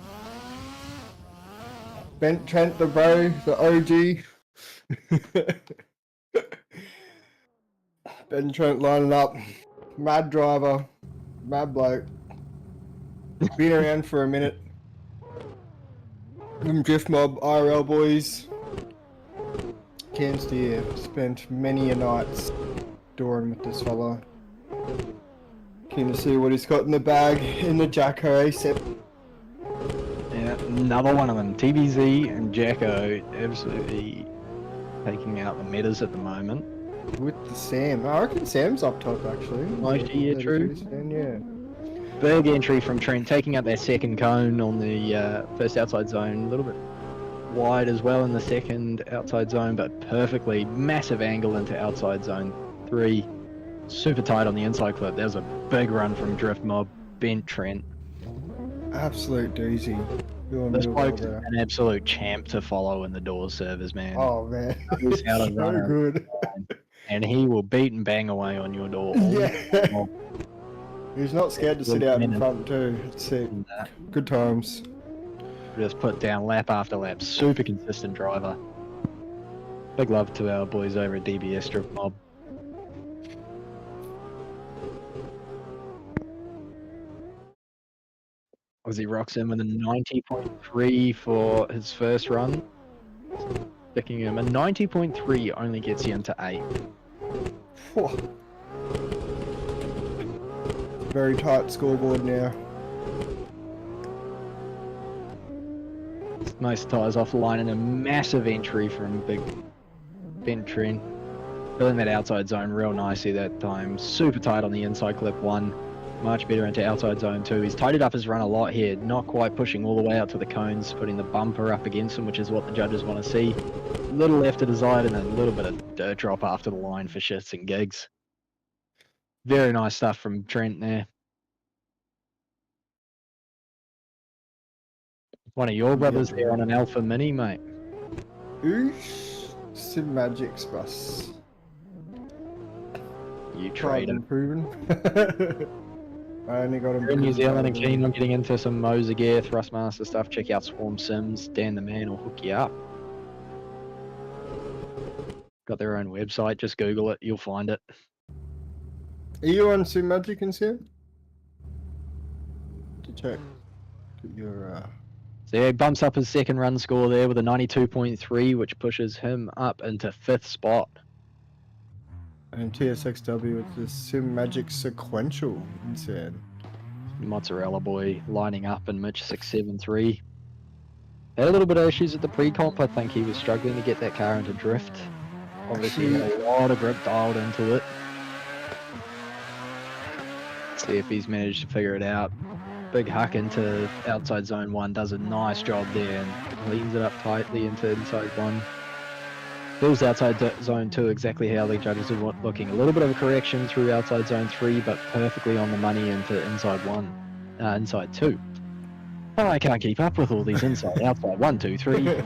Bent Trent, the bro, the OG. Ben Trent lining up. Mad driver. Mad bloke. Been around for a minute. Drift Mob IRL boys. Can't steer. Spent many a nights touring with this fella. Keen to see what he's got in the bag in the Jacko ASAP. Yeah, another one of them. TBZ and Jacko absolutely taking out the metas at the moment. With the Sam. I reckon Sam's up top actually. Yeah, true. Yeah. Big entry from Trent, taking up that second cone on the first outside zone. A little bit wide as well in the second outside zone, but perfectly massive angle into outside zone 3. Super tight on the inside clip. There's a big run from Drift Mob. Bent Trent. Absolute doozy. This bloke's an absolute champ to follow in the doors servers, man. Oh man, He's out of so runner, good. and he will beat and bang away on your door. Yeah. He's not scared to sit out in front too. It's sick. Good times. Just put down lap after lap. Super consistent driver. Big love to our boys over at DBS Drift Mob. Aussie rocks in with a 90.3 for his first run. Sticking him. A 90.3 only gets you into 8. Whew. Very tight scoreboard now. Nice tyres off the line and a massive entry from Big Ben Trent. Filling that outside zone real nicely that time. Super tight on the inside clip 1. Much better into outside zone 2. He's tidied up his run a lot here. Not quite pushing all the way out to the cones, putting the bumper up against him, which is what the judges want to see. A little left to the side and a little bit of dirt drop after the line for shits and gigs. Very nice stuff from Trent there. One of your brothers there on an Alpha Mini, mate. Oosh. Sim Magic's bus. You Tried trader. and proven. I only got him. You're in New Zealand and keen on getting into some Moser gear, Thrustmaster stuff, check out Swarm Sims. Dan the man will hook you up. Got their own website, just Google it, you'll find it. Are you on Sim Magic and Sim? To check your. So yeah, he bumps up his second run score there with a 92.3, which pushes him up into 5th spot. And TSXW with the Sim Magic sequential instead. Mozzarella Boy lining up in Mitch 673. Had a little bit of issues at the pre-comp. I think he was struggling to get that car into drift. Obviously, had a lot of grip dialed into it. See if he's managed to figure it out. Big huck into outside zone 1, does a nice job there and cleans it up tightly into inside 1. Fills outside zone 2 exactly how the judges are looking. A little bit of a correction through outside zone 3, but perfectly on the money into inside 2. Oh, I can't keep up with all these inside, outside, 1, 2, 3.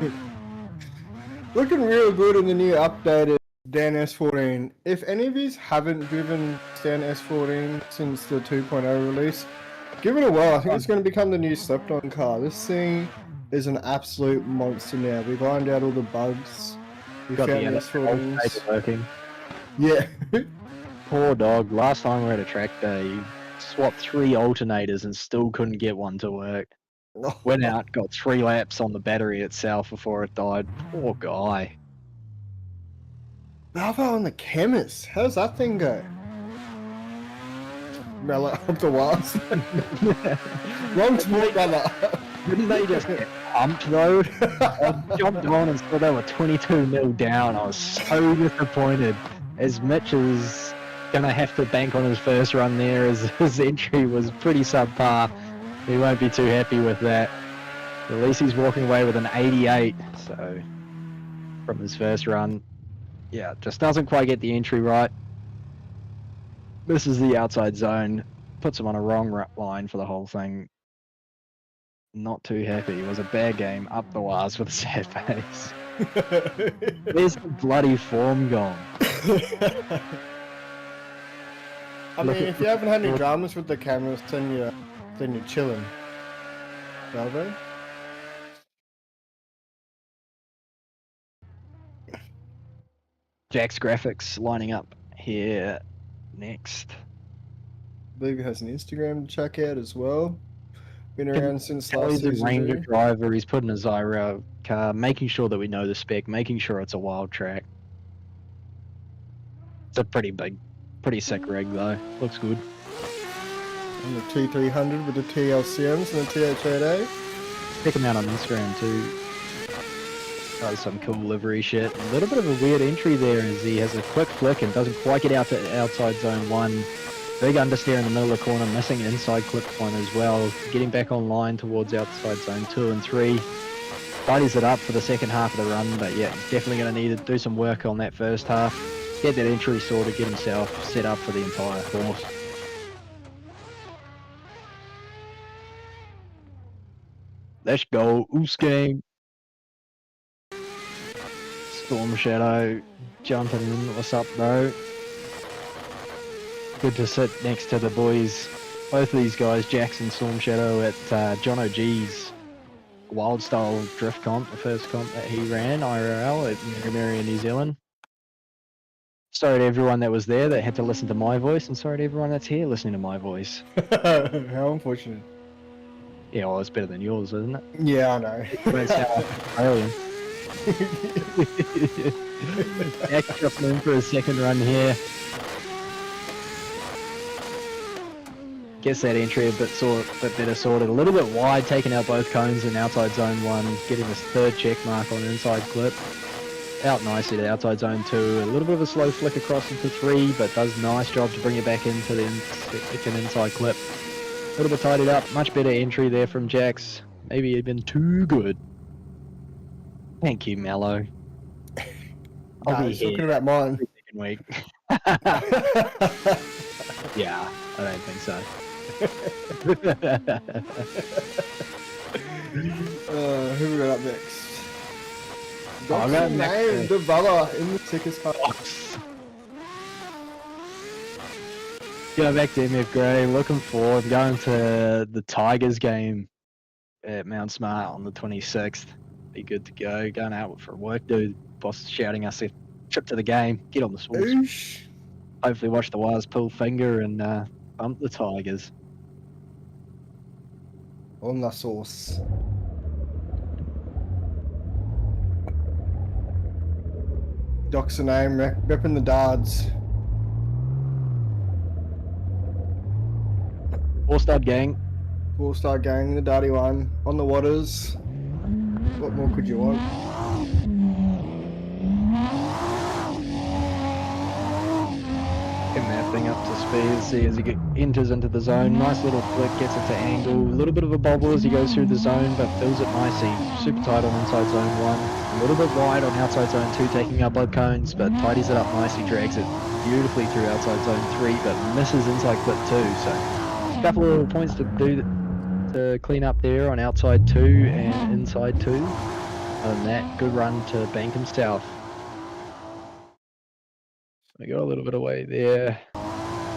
Looking real good in the new updated Dan S14. If any of you haven't driven Dan S14 since the 2.0 release, give it a whirl. I think it's going to become the new slept-on car. This thing is an absolute monster now. We've ironed out all the bugs. We Got found the S14s. working. Yeah. Poor dog. Last time we were at a track day, he swapped 3 alternators and still couldn't get one to work. Went out, got 3 laps on the battery itself before it died. Poor guy. How about on the chemist? How's that thing go? Mellow up the walls. Wrong sport, brother. Didn't they just get pumped though? I jumped on and saw they were 22-0 down. I was so disappointed, as Mitch is going to have to bank on his first run there, as his entry was pretty subpar. He won't be too happy with that. At least he's walking away with an 88, so from his first run. Yeah, just doesn't quite get the entry right. This is the outside zone. Puts him on a wrong line for the whole thing. Not too happy. It was a bad game. Up the wires with a sad face. Where's the bloody form gone? I mean, if you haven't had any dramas with the cameras, then you're chilling. Bravo. Jack's graphics lining up here next. I believe he has an Instagram to check out as well. Been around since Kelly's last a season. Ranger really. driver. He's putting a Zyro car, making sure that we know the spec, making sure it's a wild track. It's a pretty sick rig though. Looks good. And the T300 with the TLCMs and the TH8A. Check him out on Instagram too. Does some cool livery shit. A little bit of a weird entry there as he has a quick flick and doesn't quite get out to outside zone 1. Big understeer in the middle of the corner, missing an inside clip point as well. Getting back online towards outside zone 2 and 3. Tidies it up for the second half of the run, but yeah, he's definitely going to need to do some work on that first half. Get that entry sorted, get himself set up for the entire course. Let's go, Oosgang. Storm Shadow jumping in. What's up, bro? Good to sit next to the boys. Both of these guys, Jackson, Storm Shadow, at John O'G's Wild Style Drift Comp, the first comp that he ran, IRL, at Mary, New Zealand. Sorry to everyone that was there that had to listen to my voice, and sorry to everyone that's here listening to my voice. How unfortunate. Yeah, well, it's better than yours, isn't it? Yeah, I know. That's how Australian. Jack jumping in for his second run here. Gets that entry a bit better sorted. A little bit wide, taking out both cones in outside zone 1. Getting his third check mark on an inside clip. Out nicely to outside zone 2. A little bit of a slow flick across into 3, but does a nice job to bring it back into the second inside clip. A little bit tidied up. Much better entry there from Jax. Maybe he'd been too good. Thank you, Mallow. I'll be talking here about mine. every second week. Yeah, I don't think so. Who we got up next? I got name the brother in the sickest car. Go back to MF Gray. Looking forward. Going to the Tigers game at Mount Smart on the 26th. Be good to go. Going out for work, dude. Boss is shouting us a trip to the game. Get on the swoosh. Oosh. Hopefully watch the wires pull finger and bump the Tigers. On the sauce. Doc's the name, repping the dards. 4-star gang. 4-star gang, the dirty one. On the waters. What more could you want? Getting that thing up to speed as he enters into the zone. Nice little flick, gets it to angle. A little bit of a bobble as he goes through the zone, but fills it nicely. Super tight on inside zone 1. A little bit wide on outside zone 2, taking up blood cones, but tidies it up nicely, drags it beautifully through outside zone 3, but misses inside clip 2. So a couple of little points to clean up there on outside 2 and inside 2. Other than that, good run to Bankham South. I got a little bit away there.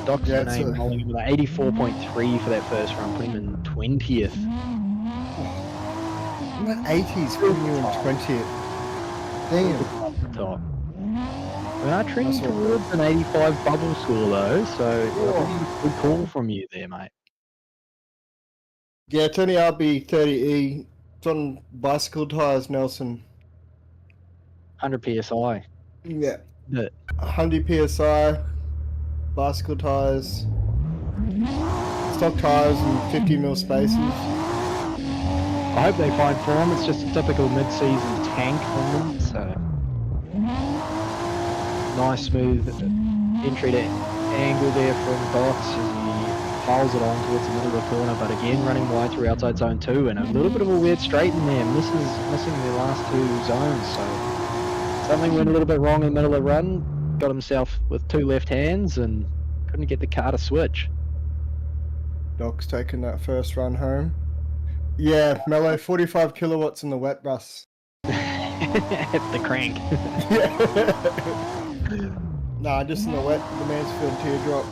Doc's the name, rolling him at 84.3 for that first run, putting him in 20th. I'm at 80s, putting you in 20th. Damn. Top. We are trending towards an 85 bubble score though, so good call from you there, mate. Yeah, Tony RB 30E. It's on bicycle tyres, Nelson. 100 PSI. Yeah. But 100 PSI. Bicycle tyres. Stock tyres and 50mm spaces. I hope they find form. It's just a typical mid-season tank on them, so nice smooth entry to angle there from Dots as he piles it on towards the middle of the corner, but again running wide through outside zone 2 and a little bit of a weird straight in there, missing the last 2 zones, so something went a little bit wrong in the middle of the run, got himself with 2 left hands and couldn't get the car to switch. Doc's taking that first run home. Yeah, Mello, 45 kilowatts in the wet bus. The crank. Nah, just in the wet, the Mansfield teardrop.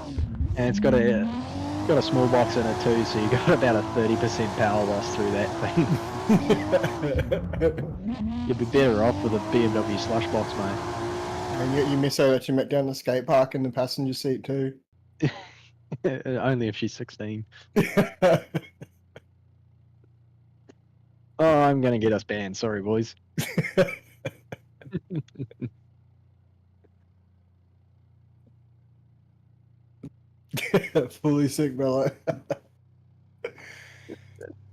And it's got a small box in it too, so you got about a 30% power loss through that thing. You'd be better off with a BMW slush box, mate. And yet you miss her that you met down the skate park in the passenger seat too. Only if she's 16. Oh, I'm gonna get us banned. Sorry, boys. Fully sick, Mello.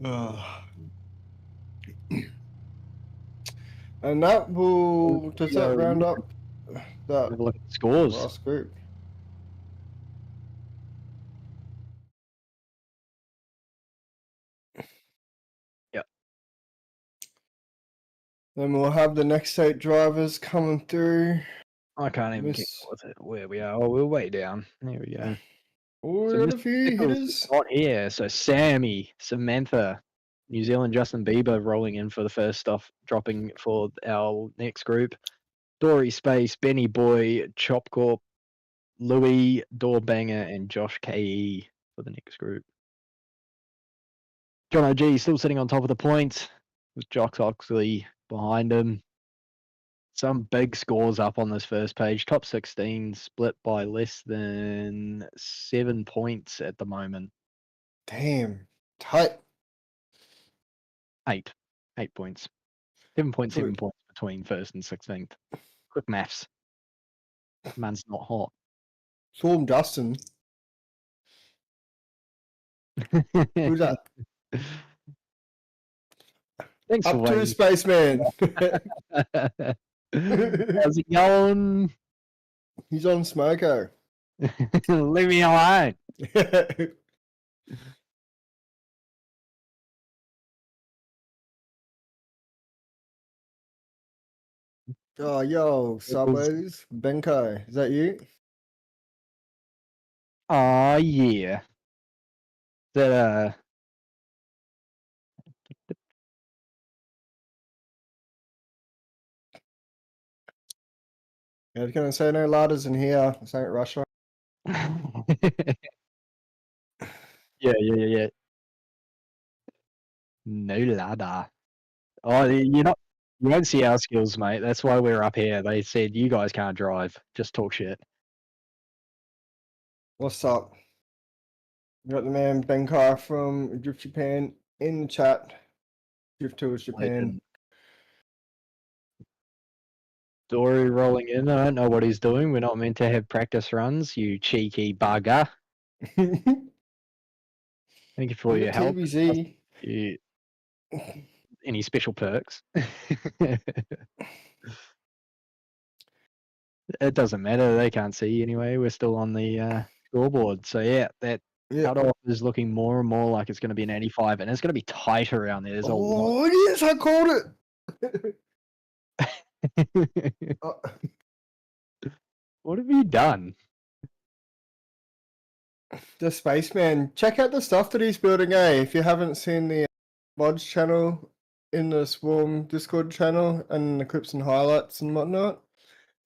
Oh. And that will does that round up that Look at the scores. last group. Yep. Then we'll have the next 8 drivers coming through. I can't even keep up with it where we are. Oh, we're way down. There we go. Oh, So we got a Mr. few Pickles hitters. Not here. So Sammy, Samantha, New Zealand Justin Bieber rolling in for the first stuff, dropping for our next group. Dory Space, Benny Boy, Chop Corp, Louis, Doorbanger, and Josh KE for the next group. John OG still sitting on top of the points with Jock Oxley behind him. Some big scores up on this first page. Top 16 split by less than 7 points at the moment. Damn. Tight. 8 points. 7.7 points between first and 16th. Quick maths. Man's not hot. Storm Justin. Who's that? Thanks Up for to waiting. Spaceman. How's it going? He's on Smoko. Leave me alone. Oh, yo, subways. Benko, is that you? Oh, yeah. Is that, I was gonna say no ladders in here. This ain't Russia. Yeah. No ladder. Oh, you won't see our skills, mate. That's why we're up here. They said you guys can't drive. Just talk shit. What's up? We got the man Benkar from Drift Japan in the chat. Drift Tours Japan. Dory rolling in. I don't know what he's doing. We're not meant to have practice runs, you cheeky bugger. Thank you for your help. TBZ. You, any special perks? It doesn't matter. They can't see anyway. We're still on the scoreboard. So yeah, that cutoff is looking more and more like it's going to be an 85, and it's going to be tight around there. There's a lot. Oh yes, I called it. What have you done? The Spaceman. Check out the stuff that he's building, If you haven't seen the mods channel in the Swarm Discord channel and the clips and highlights and whatnot,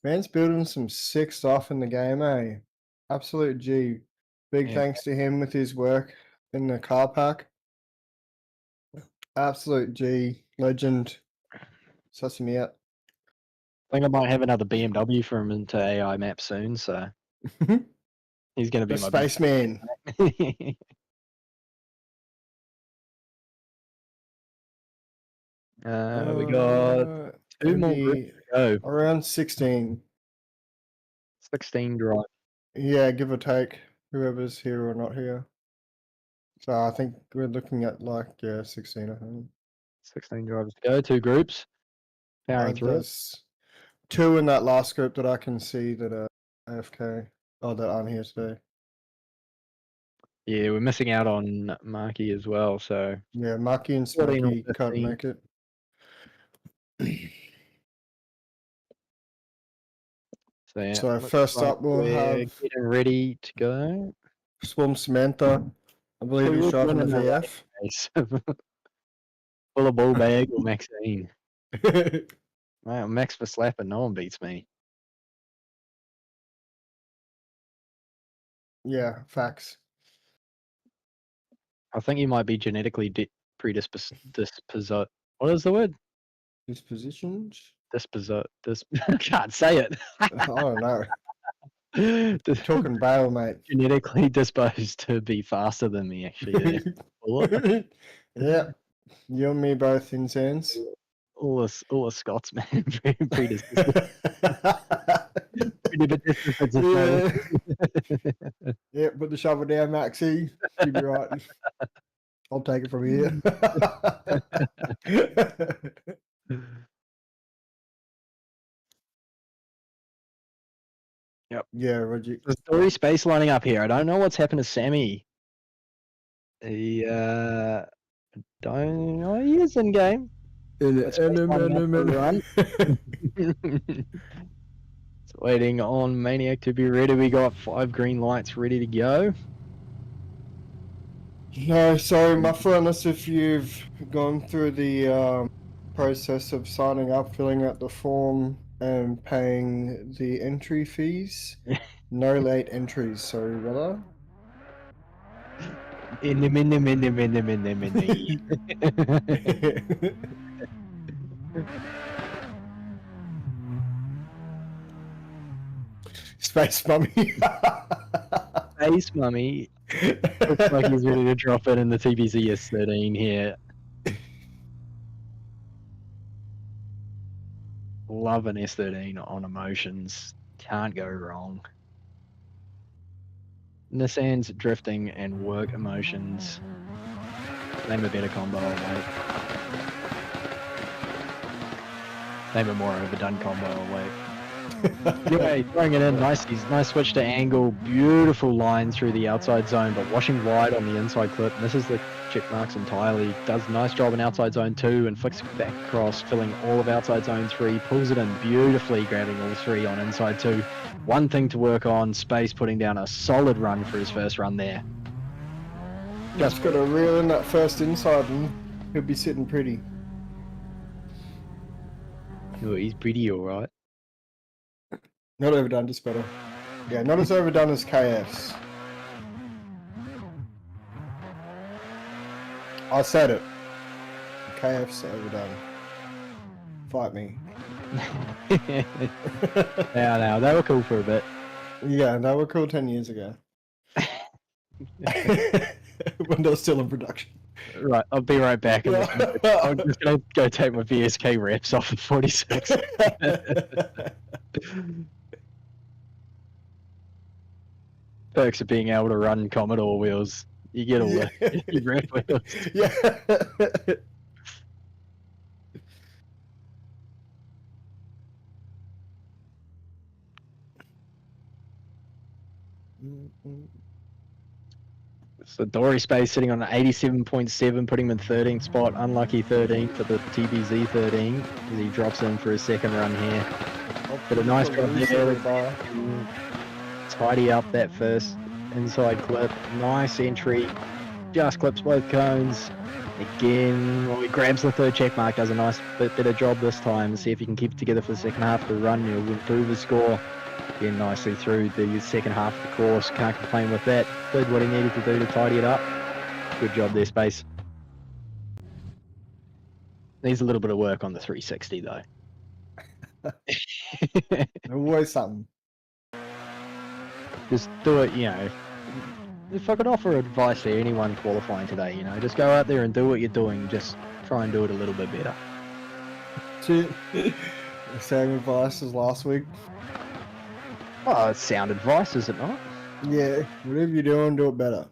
man's building some sick stuff in the game, Absolute G. Big Yeah. thanks to him with his work in the car park. Absolute G. Legend. Suss me out. I think I might have another BMW for him into AI map soon, so he's going to be The my big Spaceman. We got two more groups to go. Around 16. 16 drive. Yeah, give or take, whoever's here or not here. So I think we're looking at 16, I think. 16 drivers to go. Two groups. Powering through. There's 2 in that last group that I can see that are AFK. Oh, that aren't here today. Yeah, we're missing out on Marky as well, so Yeah, Maki and 14 or Smokey can't 15. make it. So, yeah, So looks first like up we'll we're have getting ready to go. Swarm Samantha. I believe So he's we're driving the running VF. Nice. Full of ball bag or Maxine. Wow, Max for slapper, no one beats me. Yeah, facts. I think you might be genetically predisposed. What is the word? Dispositions? I can't say it. I don't know. Talking bail, mate. Genetically disposed to be faster than me, actually. Yeah, you and me both in sense. All the Scots, man. Predisposed. Yeah, put the shovel down, Maxie. You'll be right. I'll take it from here. Yep. Yeah, Reggie. The story space lining up here. I don't know what's happened to Sammy. He don't know he is in game. It's waiting on Maniac to be ready. We got 5 green lights ready to go. No, sorry, my friends, if you've gone through the process of signing up, filling out the form, and paying the entry fees, no late entries, sorry, brother. Space Mummy. Space Mummy. Looks like he's ready to drop it in the TBZ S13 here. Love an S13 on emotions. Can't go wrong. Nissan's drifting and work emotions. Name a better combo, mate. Name a more overdone combo, wait. Anyway, throwing it in, nice switch to angle, beautiful line through the outside zone, but washing wide on the inside clip. Misses the check marks entirely, does a nice job in outside zone 2 and flicks back across, filling all of outside zone 3, pulls it in beautifully, grabbing all 3 on inside 2. One thing to work on, Space putting down a solid run for his first run there. Just got to reel in that first inside and he'll be sitting pretty. Oh, he's pretty alright. Not overdone, just better. Yeah, not as overdone as KF's. I said it. KF's overdone. Fight me. Now, they were cool for a bit. Yeah, they were cool 10 years ago. Window's still in production. Right, I'll be right back. I'm just gonna go take my VSK reps off at 46. Perks of being able to run Commodore wheels. You get all the rep wheels. Yeah. So Dory Space sitting on an 87.7, putting him in 13th spot. Unlucky 13 for the TBZ 13 as he drops in for his second run here. But a nice job there. Tidy up that first inside clip. Nice entry. Just clips both cones. Again, well, he grabs the third check mark, does a nice bit better job this time. See if he can keep it together for the second half of the run. He'll improve his score. Again, nicely through the second half of the course. Can't complain with that. Did what he needed to do to tidy it up. Good job there, Space. Needs a little bit of work on the 360 though. Always something. Just do it, you know. If I could offer advice to anyone qualifying today, you know, just go out there and do what you're doing. Just try and do it a little bit better. Same advice as last week. Oh, it's sound advice, is it not? Yeah, whatever you're doing, do it better.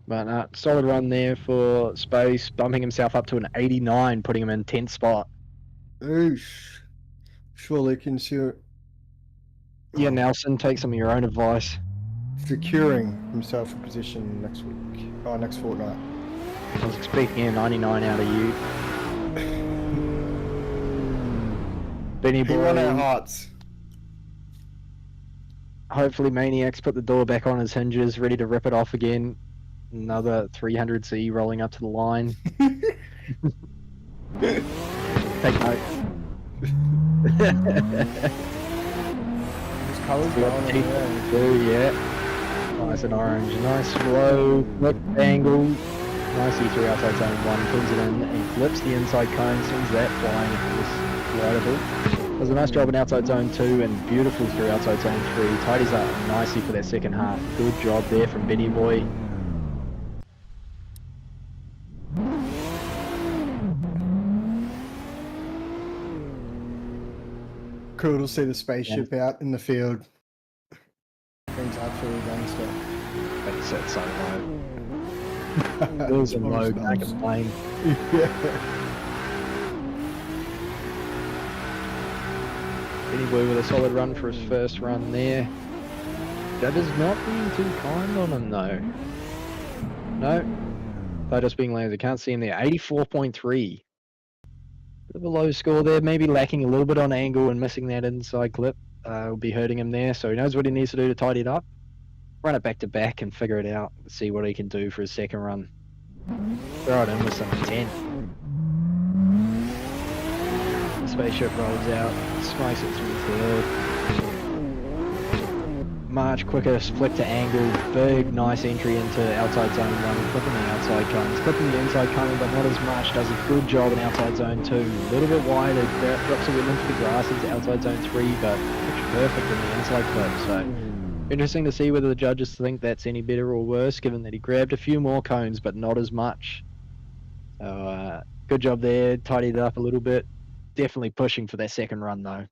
But solid run there for Space, bumping himself up to an 89, putting him in 10th spot. Oosh. Surely can see it. Yeah, Nelson, take some of your own advice. Securing himself a position next week. Oh, next fortnight. I was expecting a 99 out of you. Benny He won our Boy. hearts. Hopefully Maniac's put the door back on his hinges, ready to rip it off again. Another 300C rolling up to the line. Take note. His colours going on Blue, yeah. Nice and orange. Nice low, quick angle. Nicely through outside zone 1, pulls it in and flips the inside cone, sends that flying into this rideable. Does a nice job in outside zone 2 and beautiful through outside zone 3. Tidies up nicely for that second half. Good job there from Benny Boy. Cool to see the spaceship out in the field. Things absolutely gangster. That's it, so low. Those are low, can't complain. Benny Boy with a solid run for his first run there. Judges not being too kind on him though. No. They're just being lazy. Can't see him there. 84.3. Bit of a low score there. Maybe lacking a little bit on angle and missing that inside clip. Will be hurting him there. So he knows what he needs to do to tidy it up. Run it back to back and figure it out. See what he can do for his second run. Throw it in with some intent. The spaceship rolls out. Smokes it through third. Much quicker flick to angle. Big, nice entry into outside zone 1. Clipping the outside cones. Clipping the inside cone, but not as much. Does a good job in outside zone 2. A little bit wider. Drops a wheel into the grasses outside zone 3, but looks perfect in the inside clip. So interesting to see whether the judges think that's any better or worse, given that he grabbed a few more cones, but not as much. So good job there. Tidied it up a little bit. Definitely pushing for that second run though.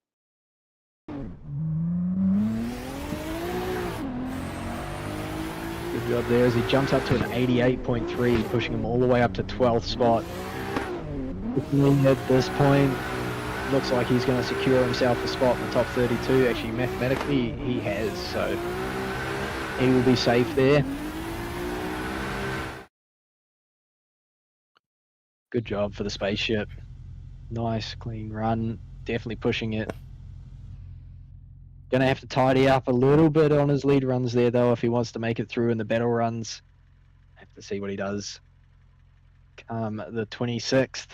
Good job there as he jumps up to an 88.3, pushing him all the way up to 12th spot. At this point, looks like he's going to secure himself a spot in the top 32. Actually, mathematically, he has, so he will be safe there. Good job for the spaceship. Nice, clean run. Definitely pushing it. Gonna have to tidy up a little bit on his lead runs there, though, if he wants to make it through in the battle runs. Have to see what he does. Come the 26th.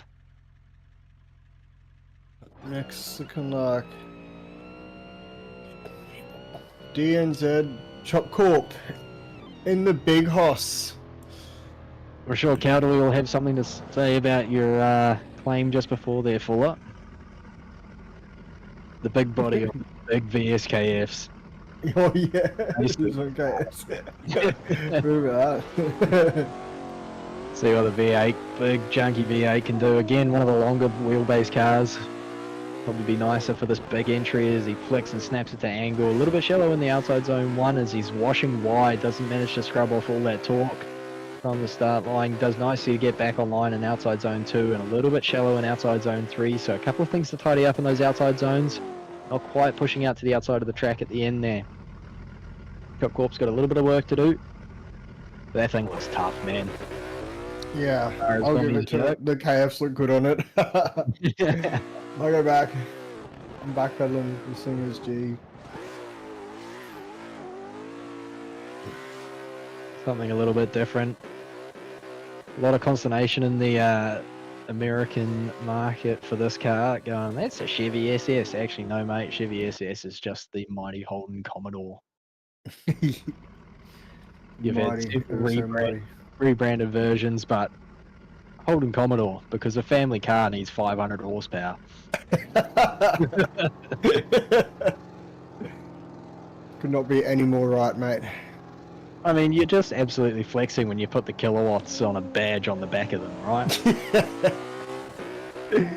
Mexican luck. DNZ Chop Corp in the big hoss. We're sure Cowdery will have something to say about your claim just before they're fuller. The big body on the big VSKFs. Oh yeah, Nice. it's okay. Remember that. See what the V8, big junky V8 can do. Again, one of the longer wheelbase cars. Probably be nicer for this big entry as he flicks and snaps it to angle. A little bit shallow in the outside zone 1 as he's washing wide. Doesn't manage to scrub off all that torque from the start line. Does nicely to get back online in outside zone 2 and a little bit shallow in outside zone 3. So a couple of things to tidy up in those outside zones. Not quite pushing out to the outside of the track at the end there. Chop Corp's got a little bit of work to do. But that thing looks tough, man. Yeah, I'll give it to it. The KFs look good on it. I'll go back. I'm backpedaling the Singer's G. Something a little bit different. A lot of consternation in the American market for this car. Going, that's a Chevy SS. Actually, no, mate. Chevy SS is just the mighty Holden Commodore. You've had several rebranded versions, but Holden Commodore, because a family car needs 500 horsepower. Could not be any more right, mate. I mean, you're just absolutely flexing when you put the kilowatts on a badge on the back of them, right? The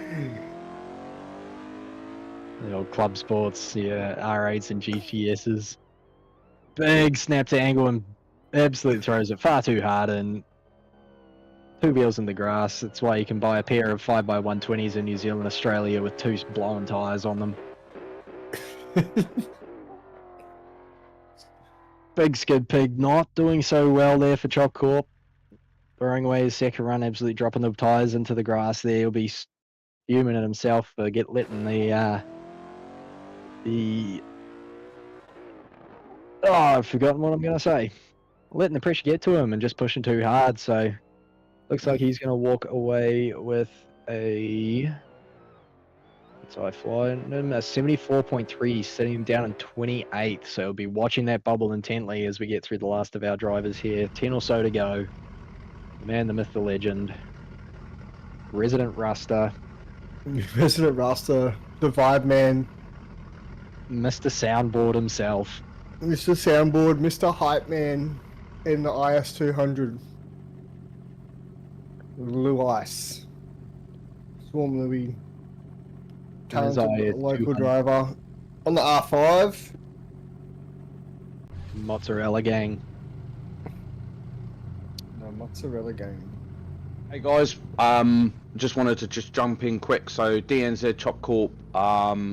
old Club Sports, yeah, R8s and GTSs. Big snap to angle and absolutely throws it far too hard and 2 wheels in the grass. That's why you can buy a pair of 5x120s in New Zealand, Australia with 2 blown tyres on them. Big skid pig not doing so well there for Chop Corp. Throwing away his second run, absolutely dropping the tyres into the grass there. He'll be fuming at himself for letting oh, I've forgotten what I'm going to say. Letting the pressure get to him and just pushing too hard. So looks like he's going to walk away with a 74.3, sitting him down in 28th. So we'll be watching that bubble intently as we get through the last of our drivers here. 10 or so to go. The man, the myth, the legend. Resident Ruster. Resident Ruster, the Vibe Man. Mr. Soundboard himself. Mr. Soundboard, Mr. Hype Man in the IS200. Blue Ice. Formerly talented local driver on the R5. Mozzarella gang. No, Mozzarella gang. Hey guys, just wanted to jump in quick. So DNZ Chop Corp,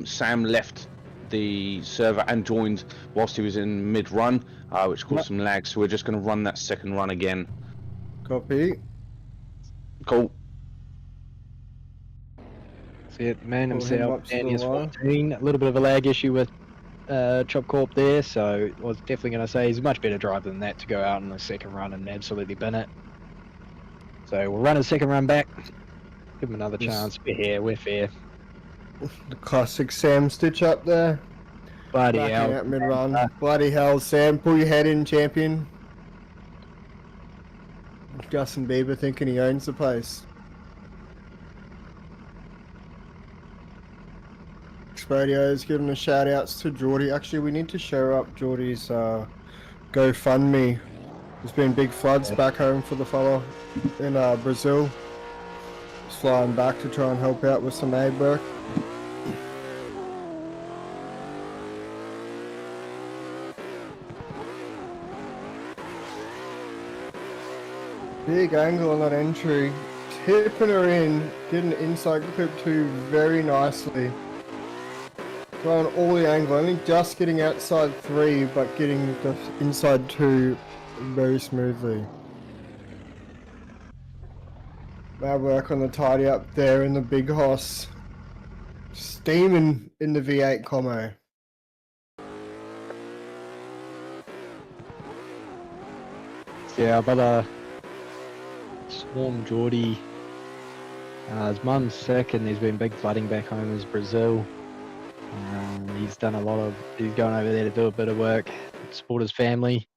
Sam left the server and joined whilst he was in mid-run, which caused some lag. So we're just going to run that second run again. Copy. Cool. See it, man himself, Danny's 14. A little bit of a lag issue with Chop Corp there, so I was definitely going to say he's a much better driver than that to go out in the second run and absolutely bin it. So we'll run a second run back, give him another chance. We're fair. The classic Sam stitch up there. Bloody hell. Out mid-run. Bloody hell, Sam. Pull your head in, champion. Justin Bieber thinking he owns the place. Expodio giving the shout outs to Geordie. Actually, we need to share up Geordie's GoFundMe. There's been big floods back home for the fella in Brazil. He's flying back to try and help out with some aid work. Big angle on that entry, tipping her in, getting inside clip 2 very nicely. Throwing all the angle, only just getting outside 3, but getting the inside 2 very smoothly. Bad work on the tidy up there in the big hoss. Steaming in the V8 commo. Yeah, but Swarm Geordie. His mum's sick and there's been big flooding back home in Brazil. He's done he's going over there to do a bit of work, support his family.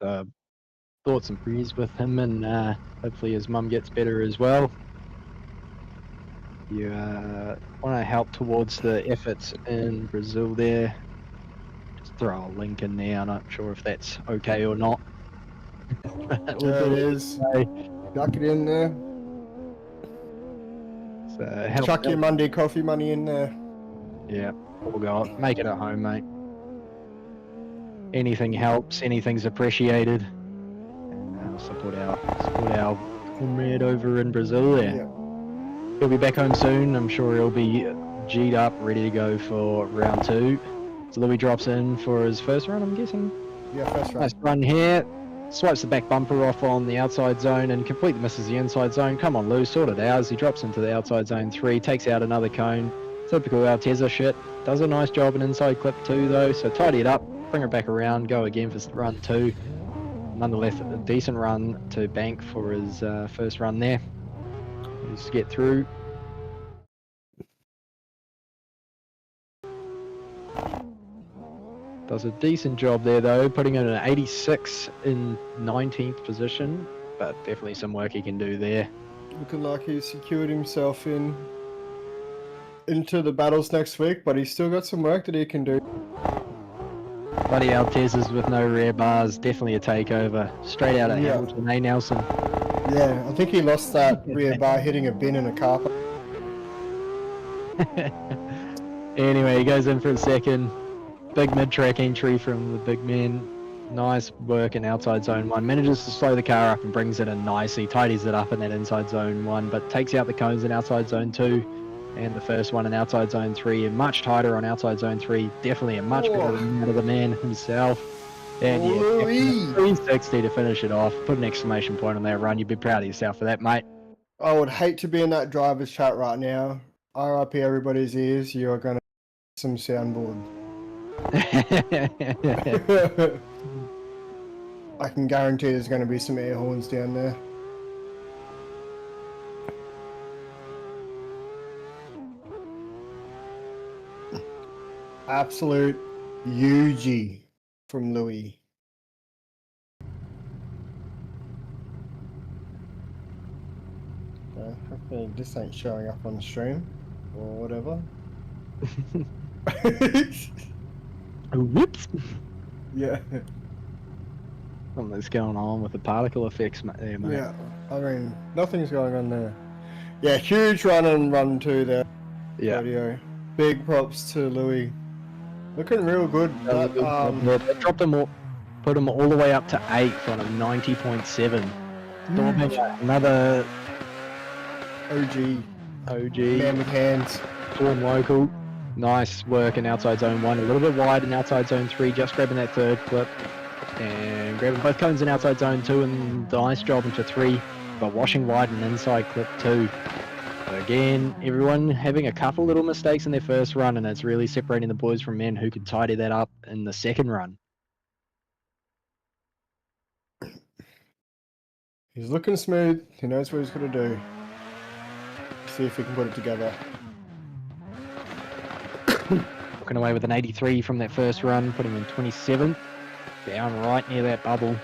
Thoughts and prayers with him, and hopefully his mum gets better as well. You want to help towards the efforts in Brazil there. Just throw a link in there. I'm not sure if that's okay or not. There it is. Chuck it in there. So Chuck your Monday coffee money in there. Yeah, we'll go. Make it at home, mate. Anything helps. Anything's appreciated. And support our comrade over in Brazil there. Yeah. He'll be back home soon. I'm sure he'll be G'd up, ready to go for round 2. So Louis drops in for his first run, I'm guessing. Yeah, first run. Nice run here. Swipes the back bumper off on the outside zone and completely misses the inside zone. Come on, Lou, sort it out as he drops into the outside zone 3, takes out another cone. Typical Altezza shit. Does a nice job in inside clip 2 though, so tidy it up, bring it back around, go again for run 2. Nonetheless, a decent run to bank for his first run there. Just get through. Does a decent job there though, putting in an 86 in 19th position, but definitely some work he can do there. Looking like he's secured himself into the battles next week, but he's still got some work that he can do. Bloody Altezza's with no rear bars, definitely a takeover. Straight out of Hamilton, eh, Nelson? Yeah, I think he lost that rear bar hitting a bin in a car park. Anyway, he goes in for a second. Big mid-track entry from the big man. Nice work in outside zone 1. Manages to slow the car up and brings it in nicely. Tidies it up in that inside zone 1, but takes out the cones in outside zone 2. And the first one in outside zone 3. And much tighter on outside zone 3. Definitely a much better run out of the man himself. And yeah, 360 to finish it off. Put an exclamation point on that run. You'd be proud of yourself for that, mate. I would hate to be in that driver's chat right now. RIP everybody's ears. You are going to some soundboard. I can guarantee there's going to be some air horns down there. Absolute UG from Louis. Hopefully this ain't showing up on the stream or whatever. Whoops. Yeah. Something's going on with the particle effects there, mate. Yeah, I mean, nothing's going on there. Yeah, huge run and run 2 there. Yeah. Video. Big props to Louis. Looking real good. But, Yeah, they dropped him all, put him all the way up to 8th on a 90.7. Another OG. Man with hands. Torn local. Nice work in outside zone 1. A little bit wide in outside zone 3. Just grabbing that third clip. And grabbing both cones in outside zone 2. And nice job into 3. But washing wide in inside clip 2. So again, everyone having a couple little mistakes in their first run. And it's really separating the boys from men who could tidy that up in the second run. He's looking smooth. He knows what he's going to do. See if he can put it together. Walking away with an 83 from that first run, putting him in 27th. Down right near that bubble.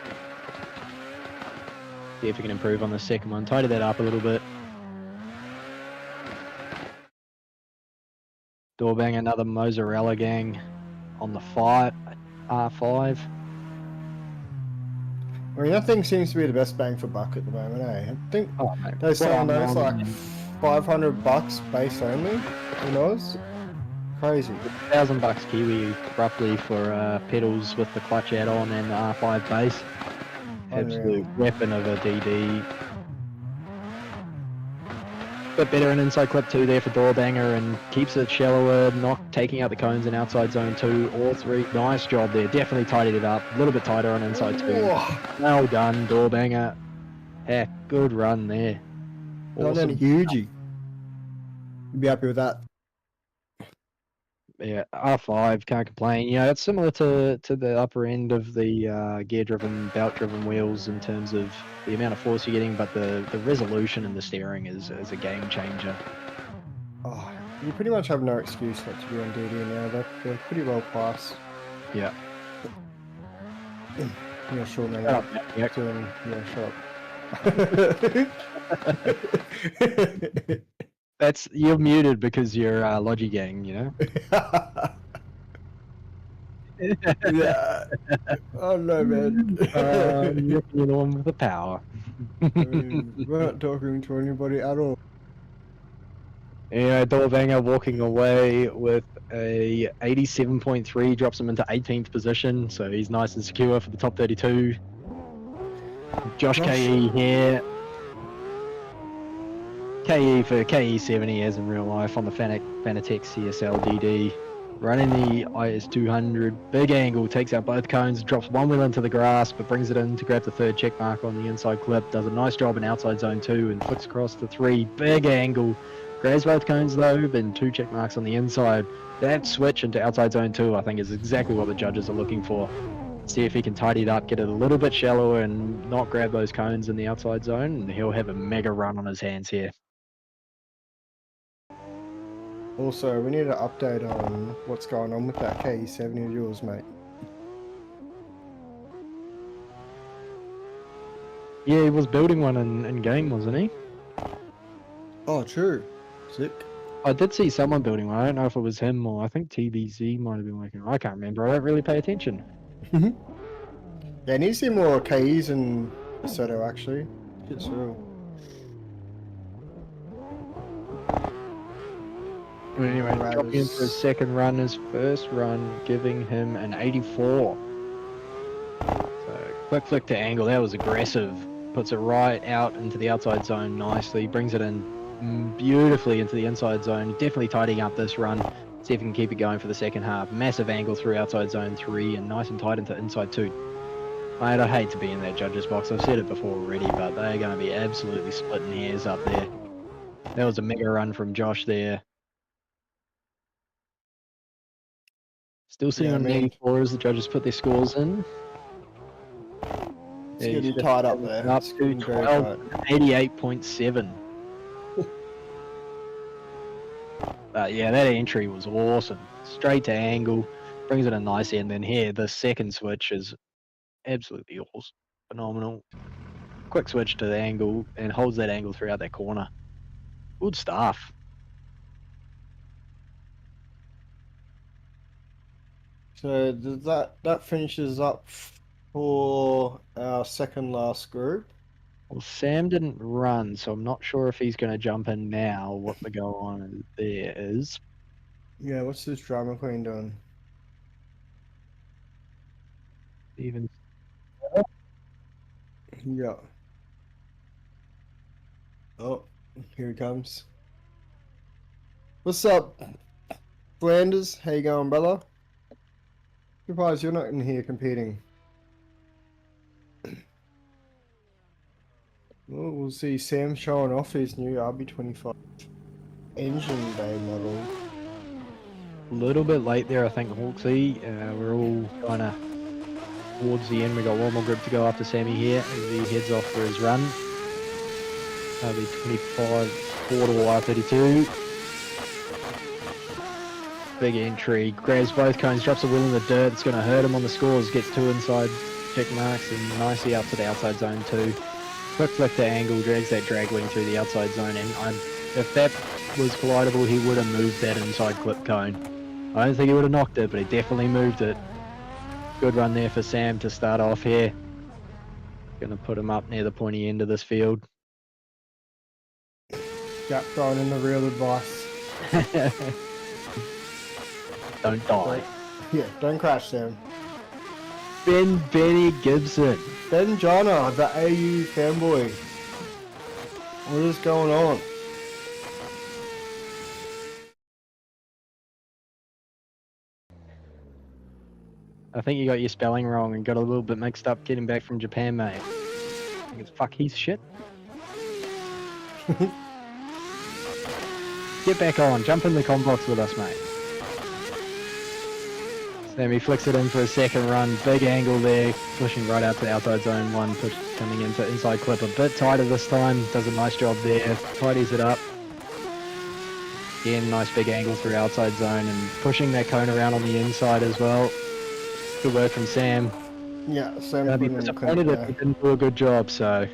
See if we can improve on the second one. Tidy that up a little bit. Doorbang another Mozzarella gang on the R5. I mean, that thing seems to be the best bang for buck at the moment, eh? I think Mate, they're selling those like $500 base only. Who knows? Crazy. $1,000 Kiwi roughly for pedals with the clutch add-on and the R5 base. Absolute weapon of a DD. Bit better in inside clip 2 there for Doorbanger and keeps it shallower, not taking out the cones in outside zone 2 or 3. Nice job there. Definitely tidied it up. A little bit tighter on inside 2. Well done, Doorbanger. Heck, good run there. Not any huge. You'd be happy with that. Yeah, R5, can't complain. You know, it's similar to the upper end of the gear-driven, belt-driven wheels in terms of the amount of force you're getting, but the resolution in the steering is a game changer. Oh, you pretty much have no excuse not to be on DD now. They're pretty well priced. Yeah. Yeah, sure, mate. Yeah. Shut up. You're muted because you're Logi Gang, you know? Yeah. Oh no, man. You're the one with the power. I mean, we're not talking to anybody at all. Yeah, Dorvanger walking away with a 87.3, drops him into 18th position, so he's nice and secure for the top 32. Josh KE here. KE for KE70 as in real life on the Fanatec CSL DD. Running the IS200, big angle, takes out both cones, drops one wheel into the grass, but brings it in to grab the third check mark on the inside clip. Does a nice job in outside zone 2 and flicks across to 3. Big angle, grabs both cones though, then 2 check marks on the inside. That switch into outside zone 2 I think is exactly what the judges are looking for. See if he can tidy it up, get it a little bit shallower and not grab those cones in the outside zone, and he'll have a mega run on his hands here. Also, we need an update on what's going on with that KE70 of yours, mate. Yeah, he was building one in game, wasn't he? Oh, true. Sick. I did see someone building one. I don't know if it was him or I think TBZ might have been working. I can't remember. I don't really pay attention. Yeah, I need to see more KEs in Soto, actually. Shit's real. Anyway, dropping in for his second run, his first run giving him an 84. So, quick flick to angle, that was aggressive. Puts it right out into the outside zone nicely, brings it in beautifully into the inside zone. Definitely tidying up this run. See if he can keep it going for the second half. Massive angle through outside zone 3 and nice and tight into inside 2. Mate, I hate to be in that judges box. I've said it before already, but they're going to be absolutely splitting hairs up there. That was a mega run from Josh there. Still sitting on an 84 as the judges put their scores in. It's getting tight up there. Up to 12, 88.7. Yeah, that entry was awesome. Straight to angle, brings it a nice end. Then here, the second switch is absolutely awesome. Phenomenal. Quick switch to the angle and holds that angle throughout that corner. Good stuff. So does that finishes up for our second last group? Well, Sam didn't run, so I'm not sure if he's going to jump in now. What the go on there is. Yeah, what's this drama queen doing? Even Yeah. Oh, here he comes. What's up, Flanders? How you going, brother? Surprised you're not in here competing. Well, we'll see Sam showing off his new RB25 engine bay model. a little bit late there, I think, Hawksy. We're all kind of towards the end. We got one more group to go after Sammy here as he heads off for his run. RB25 4 to Y32. Big entry, grabs both cones, drops a wheel in the dirt. It's going to hurt him on the scores. Gets 2 inside check marks and nicely up to the outside zone 2. Quick flick to angle, drags that drag wing through the outside zone. And if that was collidable, he would have moved that inside clip cone. I don't think he would have knocked it, but he definitely moved it. Good run there for Sam to start off here. Going to put him up near the pointy end of this field. Gap throwing in the real advice. Don't die. Yeah, don't crash, Sam. Benny Gibson. Ben Jonna, the AU fanboy. What is going on? I think you got your spelling wrong and got a little bit mixed up getting back from Japan, mate. I think it's fuck he's shit. Get back on, jump in the com box with us, mate. Sammy flicks it in for a second run, big angle there, pushing right out to the outside zone 1, push coming into inside clip a bit tighter this time, does a nice job there, tidies it up. Again, nice big angle through outside zone and pushing that cone around on the inside as well. Good work from Sam. Yeah, Sam. I'd be disappointed if he didn't do a good job, so.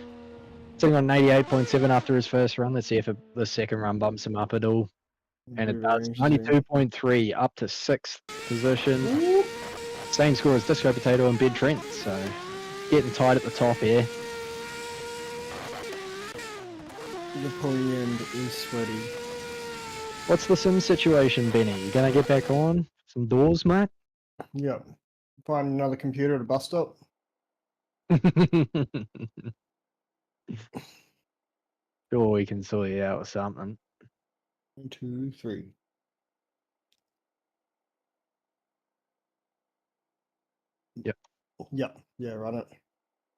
Sitting on 88.7 after his first run, let's see if the second run bumps him up at all. And it does, 92.3 up to 6th position. Same score as Disco Potato and Bed Trent, so getting tight at the top here. The pointy end is sweaty. What's the sim situation, Benny? You gonna get back on some doors, mate? Yep. Find another computer at a bus stop. Sure, we can sort you out with something. 1, 2, 3. Yep. Yep. Yeah, run it.